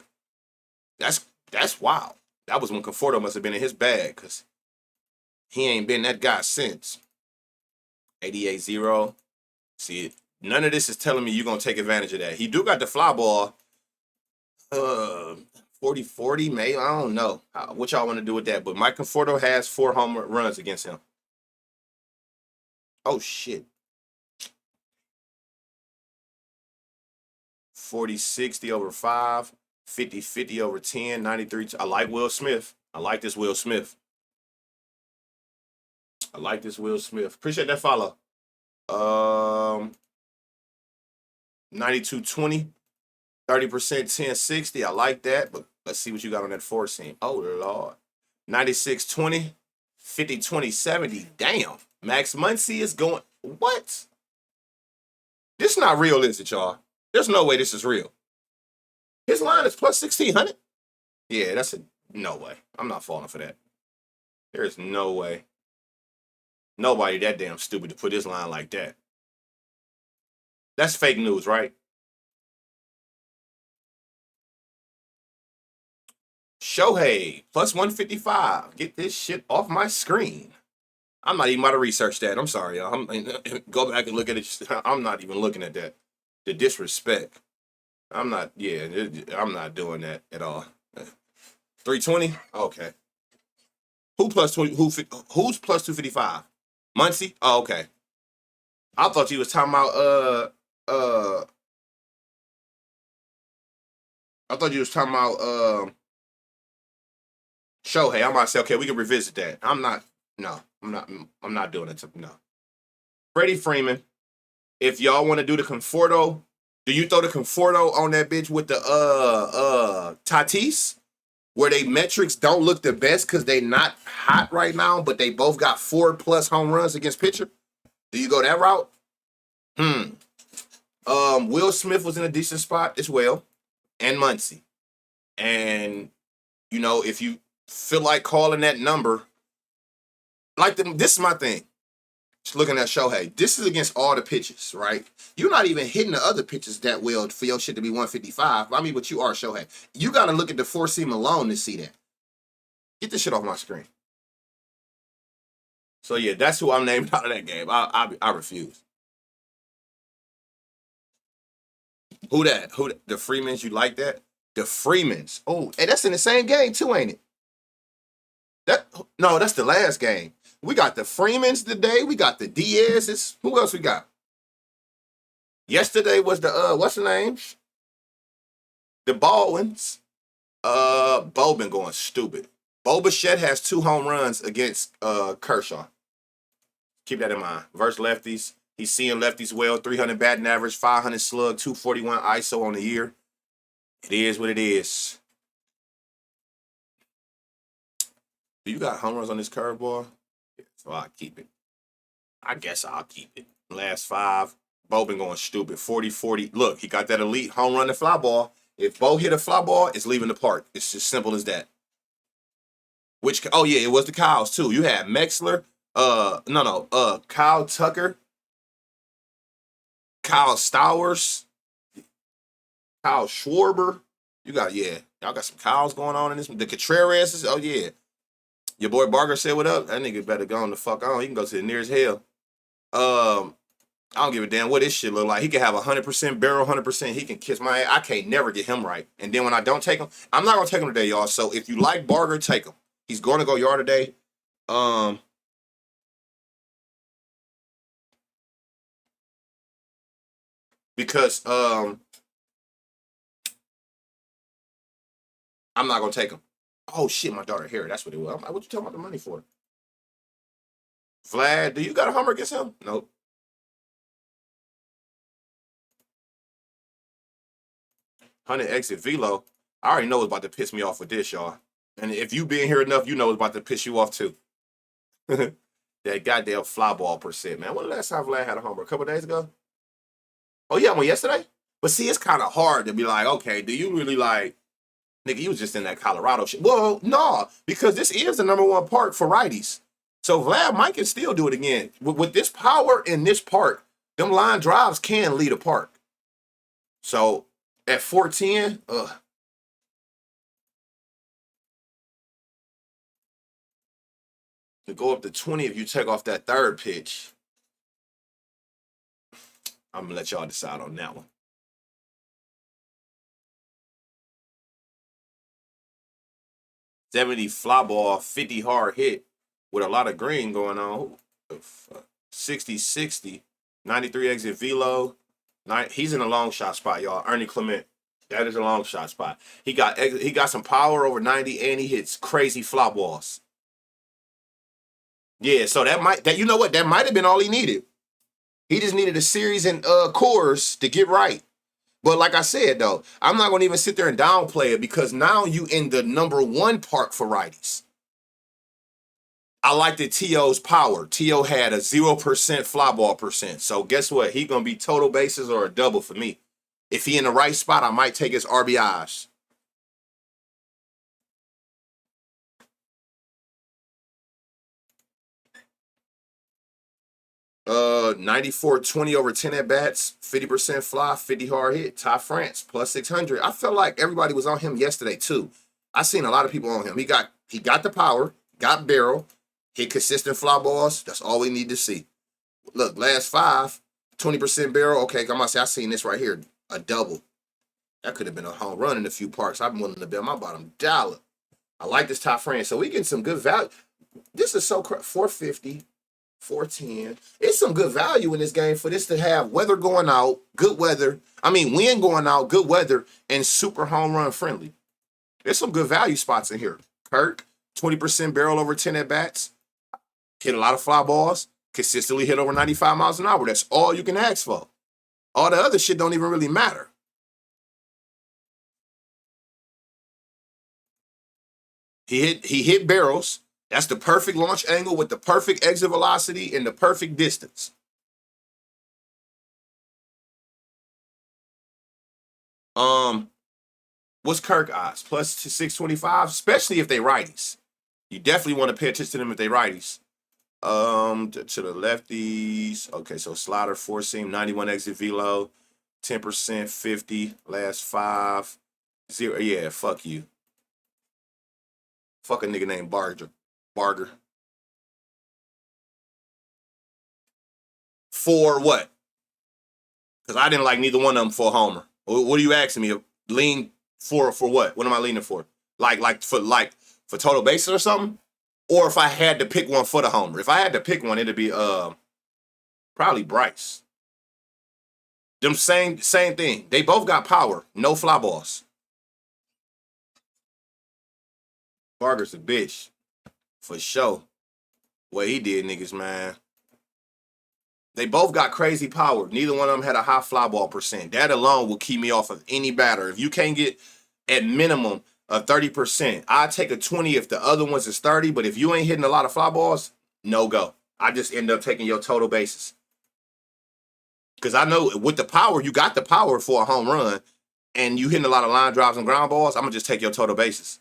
That's wild. That was when Conforto must have been in his bag because he ain't been that guy since. 88-0. See, none of this is telling me you're going to take advantage of that. He do got the fly ball. 40-40, maybe. I don't know what y'all want to do with that. But Mike Conforto has 4 home runs against him. Oh, shit. 40-60 over 5. 50-50 over 10. 93. I like Will Smith. I like this Will Smith. Appreciate that follow. 92-20. 30%, 10-60. I like that, but let's see what you got on that 4 seam. Oh, Lord. 96-20. 50-20, 70. Damn. Max Muncy is going. What? This is not real, is it, y'all? There's no way this is real. His line is plus 1,600. Yeah, No way. I'm not falling for that. There is no way. Nobody that damn stupid to put this line like that. That's fake news, right? Shohei plus 155. Get this shit off my screen. I'm not even about to research that. I'm sorry, y'all. Go back and look at it. I'm not even looking at that. The disrespect. I'm not. Yeah, I'm not doing that at all. 320. Okay. Who plus 20? Who's plus 255? Muncie. Oh, okay. I thought you was talking about uh. I thought you was talking about Shohei. I'm about to say, okay, we can revisit that. I'm not. No, I'm not. I'm not doing it. No. Freddie Freeman. If y'all want to do the Conforto, do you throw the Conforto on that bitch with the Tatis? Where they metrics don't look the best because they not hot right now, but they both got 4+ home runs against pitcher. Do you go that route? Will Smith was in a decent spot as well, and Muncie. And you know, if you feel like calling that number, like this is my thing. Just looking at Shohei, this is against all the pitches, right? You're not even hitting the other pitches that well for your shit to be 155. I mean, but you are Shohei. You got to look at the 4-seam alone to see that. Get this shit off my screen. So yeah, that's who I'm named out of that game. I refuse. Who that? The Freemans? You like that? The Freemans. Oh, hey, that's in the same game too, ain't it? No, that's the last game. We got the Freemans today. We got the Diaz's. Who else we got? Yesterday was the what's the name? The Baldwins. Bo been going stupid. Bo Bichette has 2 home runs against Kershaw. Keep that in mind. Versus lefties. He's seeing lefties well. 300 batting average, 500 slug, 241 ISO on the year. It is what it is. Do you got home runs on this curveball? Yeah, so I'll keep it. I guess I'll keep it. Last 5. Bo been going stupid. 40-40. Look, he got that elite home run and fly ball. If Bo hit a fly ball, it's leaving the park. It's as simple as that. Oh yeah, it was the Kyles too. You had Mexler, Kyle Tucker, Kyle Stowers, Kyle Schwarber. Y'all got some Kyles going on in this. The Contreras, oh yeah. Your boy Barker said what up. That nigga better go on the fuck on. He can go to the nearest hell. I don't give a damn what this shit look like. He can have 100% barrel, 100%. He can kiss my ass. I can't never get him right. And then when I don't take him, I'm not gonna take him today, y'all. So if you like Barker, take him. He's going to go yard today. Because I'm not gonna take him. Oh shit, my daughter here. That's what it was. What you talking about the money for? Vlad, do you got a Hummer against him? Nope. 100 exit velo. I already know it's about to piss me off with this, y'all. And if you been here enough, you know it's about to piss you off too. That goddamn fly ball percent, man. When the last time Vlad had a homer? A couple days ago? Oh, yeah, one yesterday? But see, it's kind of hard to be like, okay, do you really like, nigga, you was just in that Colorado shit. Well, no, because this is the #1 park for righties. So Vlad might can still do it again. With this power in this park, them line drives can lead a park. So at 410, to go up to 20 if you take off that third pitch. I'm going to let y'all decide on that one. 70 fly ball, 50 hard hit with a lot of green going on. 60-60, 93 exit velo. He's in a long shot spot, y'all. Ernie Clement. That is a long shot spot. He got some power over 90 and he hits crazy fly balls. Yeah, so that you know what? That might have been all he needed. He just needed a series and cores to get right. But like I said, though, I'm not going to even sit there and downplay it because now you in the #1 park for righties. I like the T.O.'s power. T.O. had a 0% fly ball percent. So guess what? He going to be total bases or a double for me. If he in the right spot, I might take his RBIs. 94-20 over 10 at bats, 50% fly, 50 hard hit. Ty France plus 600. I felt like everybody was on him yesterday too. I seen a lot of people on him. He got the power, got barrel, hit consistent fly balls. That's all we need to see. Look, last 5, 20% barrel. Okay, I'm gonna say I seen this right here, a double. That could have been a home run in a few parks. I'm willing to bet my bottom dollar. I like this Ty France. So we getting some good value. This is so 450. 410. It's some good value in this game for this to have weather going out, good weather. I mean, wind going out, good weather, and super home run friendly. There's some good value spots in here. Kirk, 20% barrel over 10 at bats. Hit a lot of fly balls. Consistently hit over 95 miles an hour. That's all you can ask for. All the other shit don't even really matter. He hit barrels. That's the perfect launch angle with the perfect exit velocity and the perfect distance. What's Kirk odds? Plus 625, especially if they righties. You definitely want to pay attention to them if they righties. To the lefties. Okay, so slider, 4-seam, 91 exit velo, 10%, 50, last 5, 0. Yeah, fuck you. Fuck a nigga named Barger. For what? Because I didn't like neither one of them for a homer. What are you asking me? Lean for what? What am I leaning for? Like for total bases or something? Or if I had to pick one for the homer. If I had to pick one, it'd be probably Bryce. Them same thing. They both got power. No fly balls. Barger's a bitch. For sure. What he did, niggas, man. They both got crazy power. Neither one of them had a high fly ball percent. That alone will keep me off of any batter. If you can't get at minimum a 30%, I'd take a 20 if the other ones is 30. But if you ain't hitting a lot of fly balls, no go. I just end up taking your total bases. Because I know with the power, you got the power for a home run, and you hitting a lot of line drives and ground balls, I'm going to just take your total bases.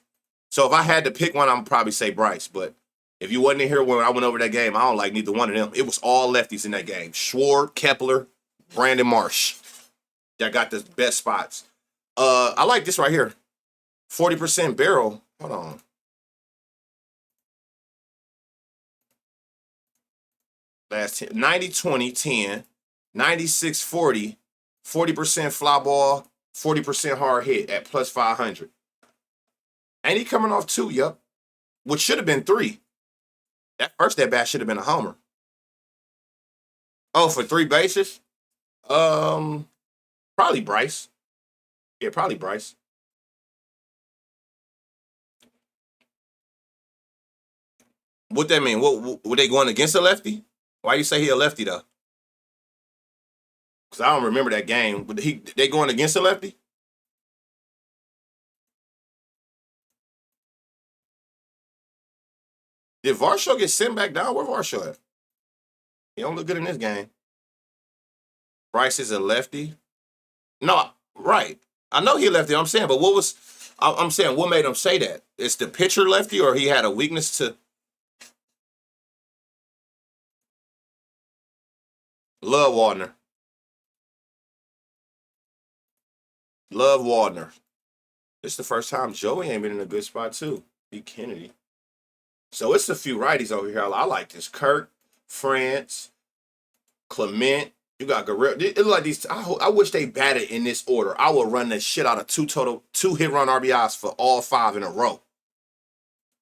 So if I had to pick one, I'm probably say Bryce. But if you wasn't in here when I went over that game, I don't like neither one of them. It was all lefties in that game. Schwartz, Kepler, Brandon Marsh. That got the best spots. I like this right here. 40% barrel. Hold on. Last 10. 90-20-10. 96-40. 40% fly ball. 40% hard hit at plus 500. And he coming off 2, yup. Which should have been 3. That first at bat should have been a homer. Oh, for 3 bases? Probably Bryce. Yeah, probably Bryce. What that mean? What were they going against a lefty? Why you say he a lefty though? Because I don't remember that game. But they going against a lefty? Did Varsho get sent back down? Where Varsho at? He don't look good in this game. Bryce is a lefty. No, right. I know he lefty. I'm saying, but I'm saying, what made him say that? It's the pitcher lefty, or he had a weakness to Love Wardner. Love Wardner. This is the first time Joey ain't been in a good spot too. B. Kennedy. So it's a few righties over here. I like this. Kirk, France, Clement. You got Guerrero. It look like these. I wish they batted in this order. I will run the shit out of 2 hit run RBIs for all 5 in a row.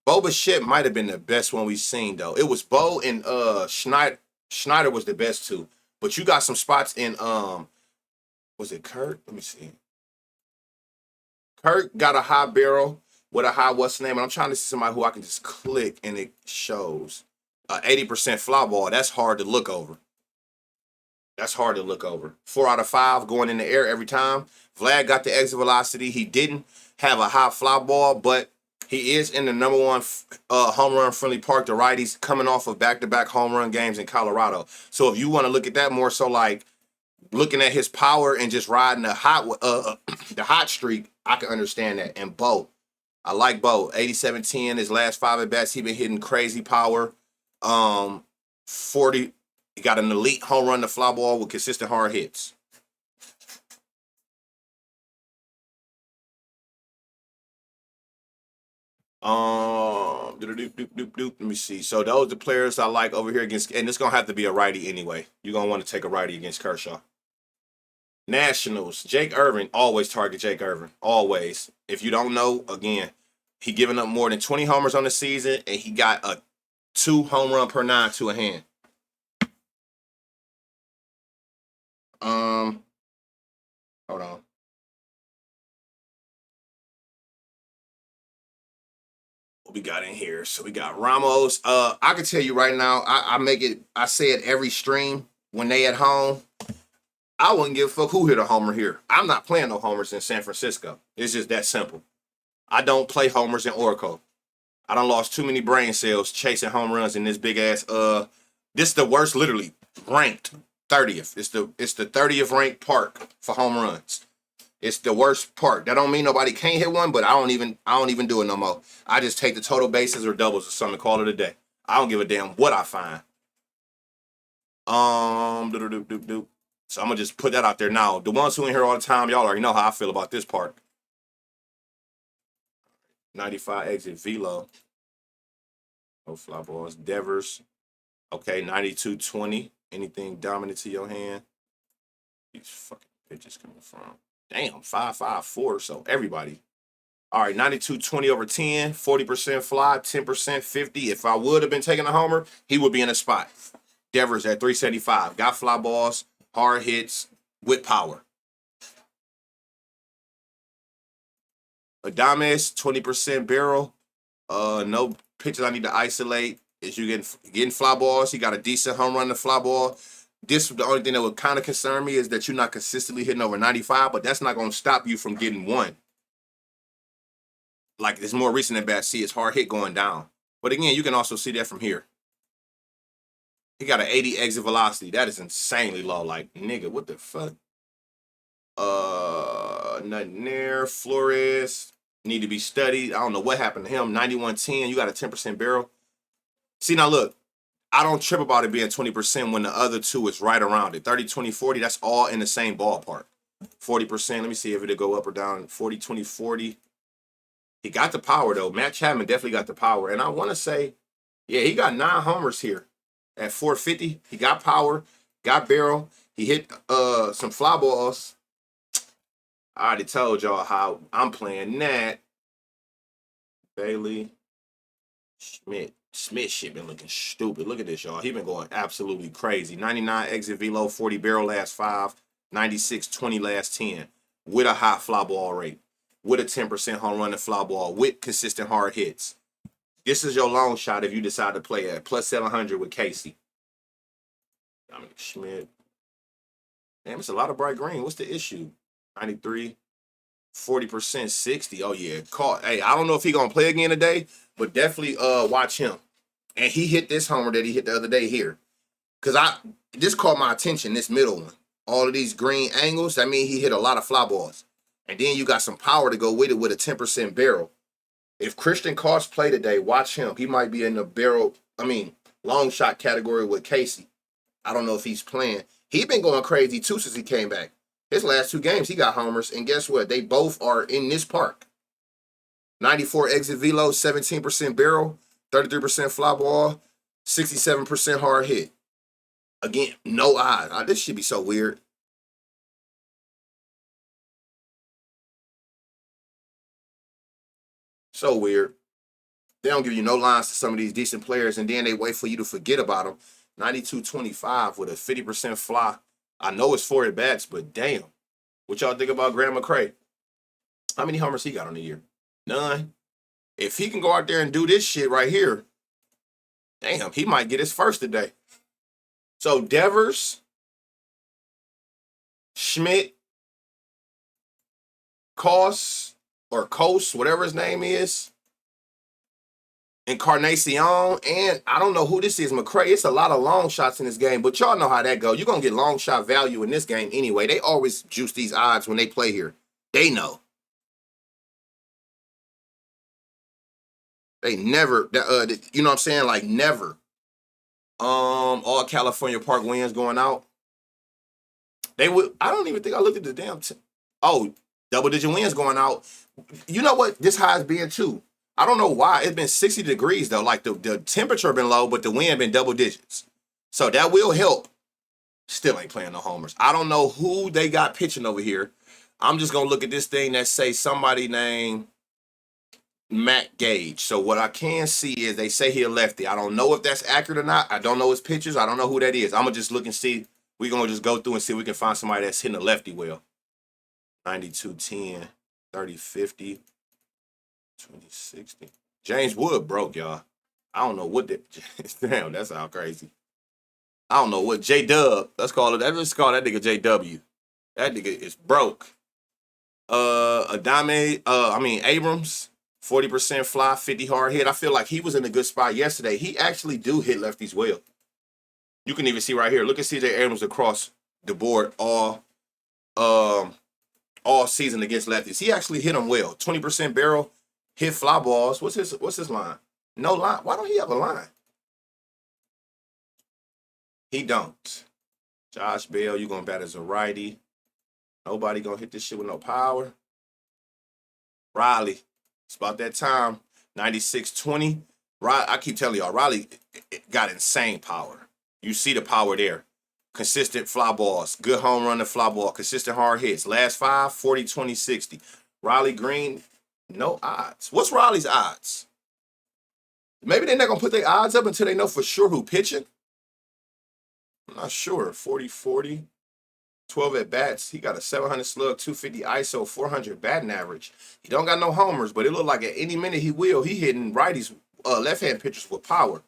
Boba Shit might have been the best one we've seen though. It was Bo and Schneider. Schneider was the best too. But you got some spots in was it Kirk? Let me see. Kirk got a high barrel with a high what's the name? And I'm trying to see somebody who I can just click and it shows 80% fly ball. That's hard to look over. 4 out of 5 going in the air every time. Vlad got the exit velocity. He didn't have a high fly ball, but he is in the number 1 home run friendly park. The righties coming off of back-to-back home run games in Colorado. So if you want to look at that more so like looking at his power and just riding the hot streak, I can understand that. And Bo, I like Bo. 87-10, his last 5 at bats, he been hitting crazy power. 40 He got an elite home run to fly ball with consistent hard hits. Let me see. So those are the players I like over here against, and it's gonna have to be a righty anyway. You're gonna want to take a righty against Kershaw. Nationals, Jake Irvin, always target Jake Irvin. Always. If you don't know, again, he giving up more than 20 homers on the season, and he got a 2 home run per 9 to a hand. Hold on. What we got in here? So we got Ramos. I can tell you right now, I say it every stream when they at home. I wouldn't give a fuck who hit a homer here. I'm not playing no homers in San Francisco. It's just that simple. I don't play homers in Oracle. I done lost too many brain cells chasing home runs in this big ass. This is the worst, literally ranked 30th. It's the 30th ranked park for home runs. It's the worst park. That don't mean nobody can't hit one, but I don't even do it no more. I just take the total bases or doubles or something, call it a day. I don't give a damn what I find. So I'm gonna just put that out there now. The ones who in here all the time, y'all already know how I feel about this park. 95 exit velo. No fly balls. Devers. Okay, 92-20. Anything dominant to your hand? These fucking pitches coming from. Damn, 5-5-4. So everybody. All right, 92-20 over 10, 40% fly, 10% 50. If I would have been taking a homer, he would be in a spot. Devers at 375. Got fly balls, hard hits, with power. Adames, 20% barrel. No pitches I need to isolate. Is you getting fly balls. He got a decent home run to fly ball. This the only thing that would kind of concern me is that you're not consistently hitting over 95, but that's not going to stop you from getting one. Like this more recent at bat, see his hard hit going down. But again, you can also see that from here. He got an 80 exit velocity. That is insanely low. Like, nigga, what the fuck? Nothing there. Flores need to be studied. I don't know what happened to him. 91-10. You got a 10% barrel. See, now look, I don't trip about it being 20% when the other two is right around it. 30, 20, 40, that's all in the same ballpark. 40%, let me see if it'll go up or down. 40, 20, 40. He got the power, though. Matt Chapman definitely got the power. And I want to say, yeah, he got 9 homers here at 450. He got power, got barrel. He hit some fly balls. I already told y'all how I'm playing that. Bailey, Schmidt. Smith shit been looking stupid. Look at this, y'all. He been going absolutely crazy. 99 exit velo, 40 barrel last 5, 96, 20 last 10. With a high fly ball rate. With a 10% home run and fly ball. With consistent hard hits. This is your long shot if you decide to play at plus 700 with Casey. Dominic Schmidt. Damn, it's a lot of bright green. What's the issue? 93, 40%, 60. Oh, yeah. Hey, I don't know if he going to play again today, but definitely watch him. And he hit this homer that he hit the other day here. Because this caught my attention, this middle one. All of these green angles, that means he hit a lot of fly balls. And then you got some power to go with it with a 10% barrel. If Christian Koss play today, watch him. He might be in the long shot category with Casey. I don't know if he's playing. He been going crazy too since he came back. His last 2 games, he got homers. And guess what? They both are in this park. 94 exit velo, 17% barrel, 33% fly ball, 67% hard hit. Again, no odds. This should be so weird. So weird. They don't give you no lines to some of these decent players, and then they wait for you to forget about them. 92-25 with a 50% fly. I know it's 4 at bats, but damn. What y'all think about Graham McCray? How many homers he got on the year? None. If he can go out there and do this shit right here, damn, he might get his first today. So Devers, Schmidt, Koss, or Kos, whatever his name is, Encarnacion, and I don't know who this is, McCray. It's a lot of long shots in this game, but y'all know how that go. You're going to get long shot value in this game anyway. They always juice these odds when they play here. They know. They never, you know what I'm saying? Like, never. All California Park wins going out. They would. I don't even think I looked at the damn. Double-digit wins going out. You know what? This high's being too. I don't know why. It's been 60 degrees though. Like the temperature been low, but the wind been double digits. So that will help. Still ain't playing no homers. I don't know who they got pitching over here. I'm just gonna look at this thing that say somebody named Matt Gage. So what I can see is they say he a lefty. I don't know if that's accurate or not. I don't know his pitchers. I don't know who that is. I'm gonna just look and see. We're gonna just go through and see if we can find somebody that's hitting a lefty well. 92, 10, 30, 50, 20, 60. James Wood broke, y'all. I don't know what that. Damn, that's how crazy. I don't know what J Dub. Let's call it. Let's call that nigga JW. That nigga is broke. Abrams, 40% fly, 50 hard hit. I feel like he was in a good spot yesterday. He actually do hit lefties well. You can even see right here. Look at CJ Abrams across the board all season against lefties. He actually hit them well. 20% barrel, hit fly balls. What's his line? No line. Why don't he have a line? He don't. Josh Bell, you gonna bat as a righty. Nobody gonna hit this shit with no power. Riley, it's about that time. 96-20. I keep telling y'all, Riley got insane power. You see the power there. Consistent fly balls, good home run and fly ball, consistent hard hits. Last 5, 40, 20, 60. Riley Green, no odds. What's Riley's odds? Maybe they're not going to put their odds up until they know for sure who pitching. I'm not sure. 40-40, 12 at bats. He got a 700 slug, 250 ISO, 400 batting average. He don't got no homers, but it look like at any minute he will. He hitting righties, left-hand pitchers with power.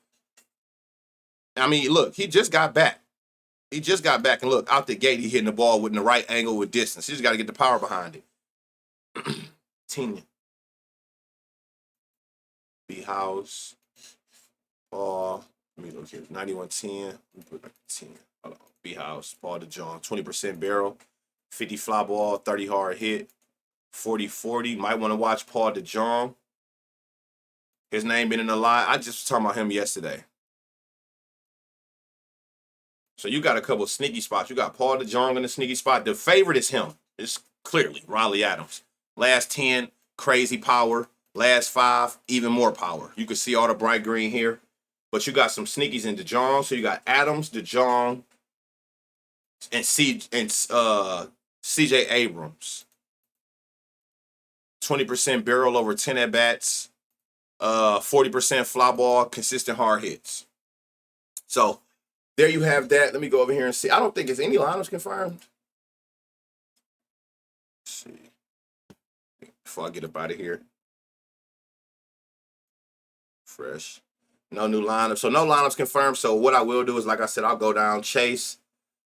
I mean, look, he just got back. He just got back and look, out the gate, he hitting the ball with the right angle with distance. He just got to get the power behind it. Tina. B-House. Let me look here. 91-10. Let me put like 10. Hold on. B-House. Paul DeJong. 20% barrel. 50 fly ball. 30 hard hit. 40-40. Might want to watch Paul DeJong. His name been in the line. I just was talking about him yesterday. So you got a couple of sneaky spots. You got Paul DeJong in the sneaky spot. The favorite is him. It's clearly Riley Adams. Last 10, crazy power. Last 5, even more power. You can see all the bright green here. But you got some sneakies in DeJong. So you got Adams, DeJong, and CJ Abrams. 20% barrel over 10 at-bats. 40% fly ball, consistent hard hits. So there you have that. Let me go over here and see. I don't think it's any lineups confirmed. Let's see. Before I get up out of here. Fresh. No new lineups. So no lineups confirmed. So what I will do is, like I said, I'll go down Chase,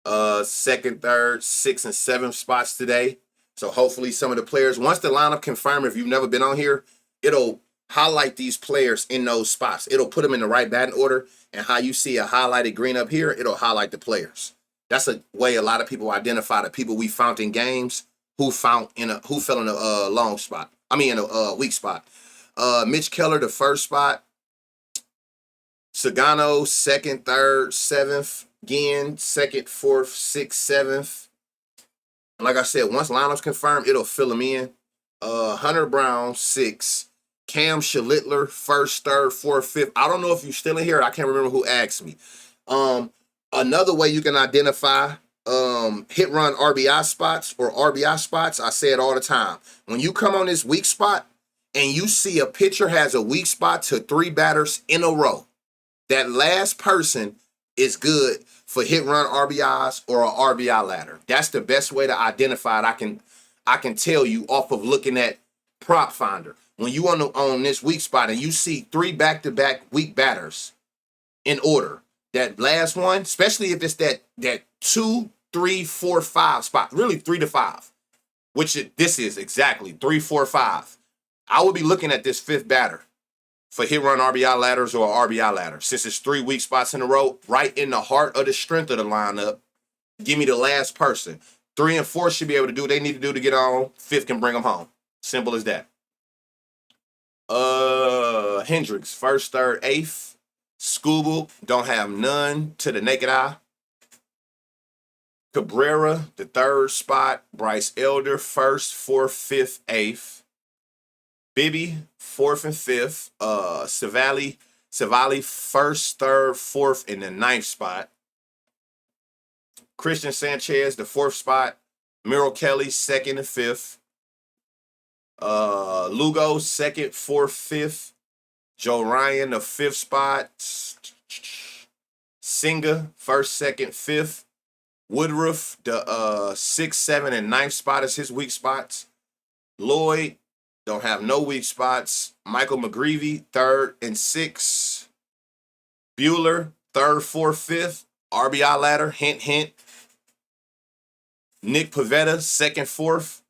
2nd, 3rd, 6th, and 7th spots today. So hopefully some of the players, once the lineup confirmed, if you've never been on here, it'll highlight these players in those spots. It'll put them in the right batting order. And how you see a highlighted green up here, it'll highlight the players. That's a way a lot of people identify the people we found in games who fell in a long spot. I mean, in a weak spot. Mitch Keller, the 1st spot. Sagano, 2nd, 3rd, 7th. Ginn, 2nd, 4th, 6th, 7th. Like I said, once lineups confirmed, it'll fill them in. Hunter Brown, 6th. Cam Schlittler, 1st, 3rd, 4th, 5th. I don't know if you're still in here. I can't remember who asked me. Another way you can identify hit run RBI spots or RBI spots, I say it all the time. When you come on this weak spot and you see a pitcher has a weak spot to 3 batters in a row, that last person is good for hit run RBIs or a RBI ladder. That's the best way to identify it. I can tell you off of looking at Prop Finder. When you on this weak spot and you see 3 back-to-back weak batters in order, that last one, especially if it's that 2, 3, 4, 5 spot, really 3 to 5, this is exactly 3, 4, 5. I would be looking at this 5th batter for hit run RBI ladders or RBI ladder. Since it's 3 weak spots in a row, right in the heart of the strength of the lineup, give me the last person. 3 and 4 should be able to do what they need to do to get on. 5th can bring them home. Simple as that. Hendricks, 1st, 3rd, 8th. Scooble, don't have none to the naked eye. Cabrera, the third spot. Bryce Elder, first, fourth, fifth, eighth. Bibby, fourth and fifth. Savali, first, third, fourth, and the ninth spot. Christian Sanchez, the fourth spot. Merrill Kelly, second and fifth. Lugo, second, fourth, fifth. Joe Ryan, the fifth spot. Singer, first, second, fifth. Woodruff, the sixth, seventh, and ninth spot is his weak spots. Lloyd, don't have no weak spots. Michael McGreevy, third and sixth. Bueller, third, fourth, fifth. RBI ladder, hint, hint. Nick Pivetta, second, fourth.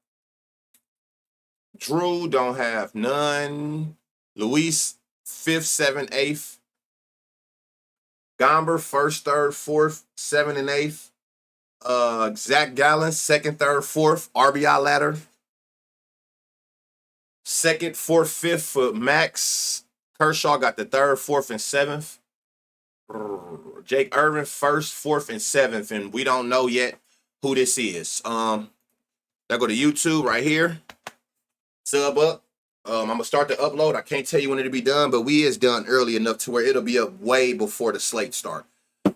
Drew, don't have none. Luis, fifth, seventh, eighth. Gomber, first, third, fourth, seventh, and eighth. Zach Gallen, second, third, fourth. RBI ladder. Second, fourth, fifth for Max. Kershaw got the third, fourth, and seventh. Jake Irvin, first, fourth, and seventh. And we don't know yet who this is. I go to YouTube right here. Sub up. I'm going to start the upload. I can't tell you when it'll be done, but we is done early enough to where it'll be up way before the slate start.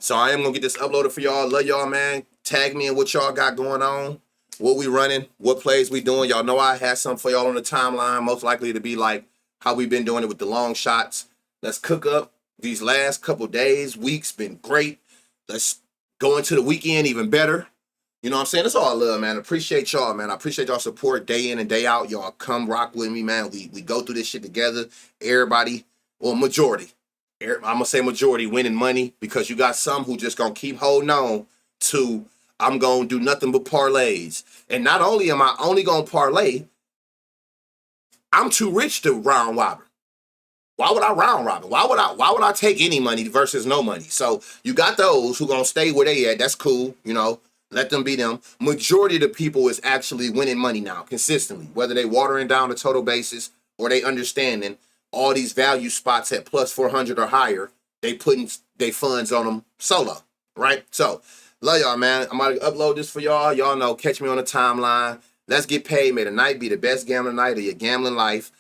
So I am going to get this uploaded for y'all. Love y'all, man. Tag me in what y'all got going on. What we running. What plays we doing. Y'all know I had something for y'all on the timeline. Most likely to be like how we been doing it with the long shots. Let's cook up. These last couple days, weeks, been great. Let's go into the weekend even better. You know what I'm saying? It's all love, man. Appreciate y'all, man. I appreciate y'all support day in and day out. Y'all come rock with me, man. We go through this shit together. Everybody, well, majority. I'm going to say majority winning money because you got some who just going to keep holding on to I'm going to do nothing but parlays. And not only am I only going to parlay, I'm too rich to round robin. Why would I round robin? Why would I take any money versus no money? So you got those who gonna stay where they at. That's cool, you know. Let them be them. Majority of the people is actually winning money now consistently, whether they watering down the total basis or they understanding all these value spots at plus 400 or higher. They putting their funds on them solo, right? So love y'all, man. I'm gonna upload this for y'all. Y'all know, catch me on the timeline. Let's get paid. May the night be the best gambling night of your gambling life.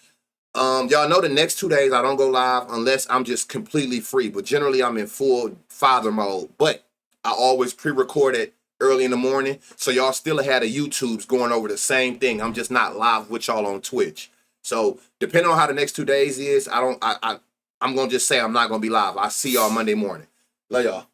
Y'all know the next 2 days I don't go live unless I'm just completely free. But generally I'm in full father mode. But I always pre-record it early in the morning. So y'all still had a YouTube's going over the same thing. I'm just not live with y'all on Twitch. So depending on how the next 2 days is, I'm gonna just say I'm not gonna be live. I'll see y'all Monday morning. Love y'all.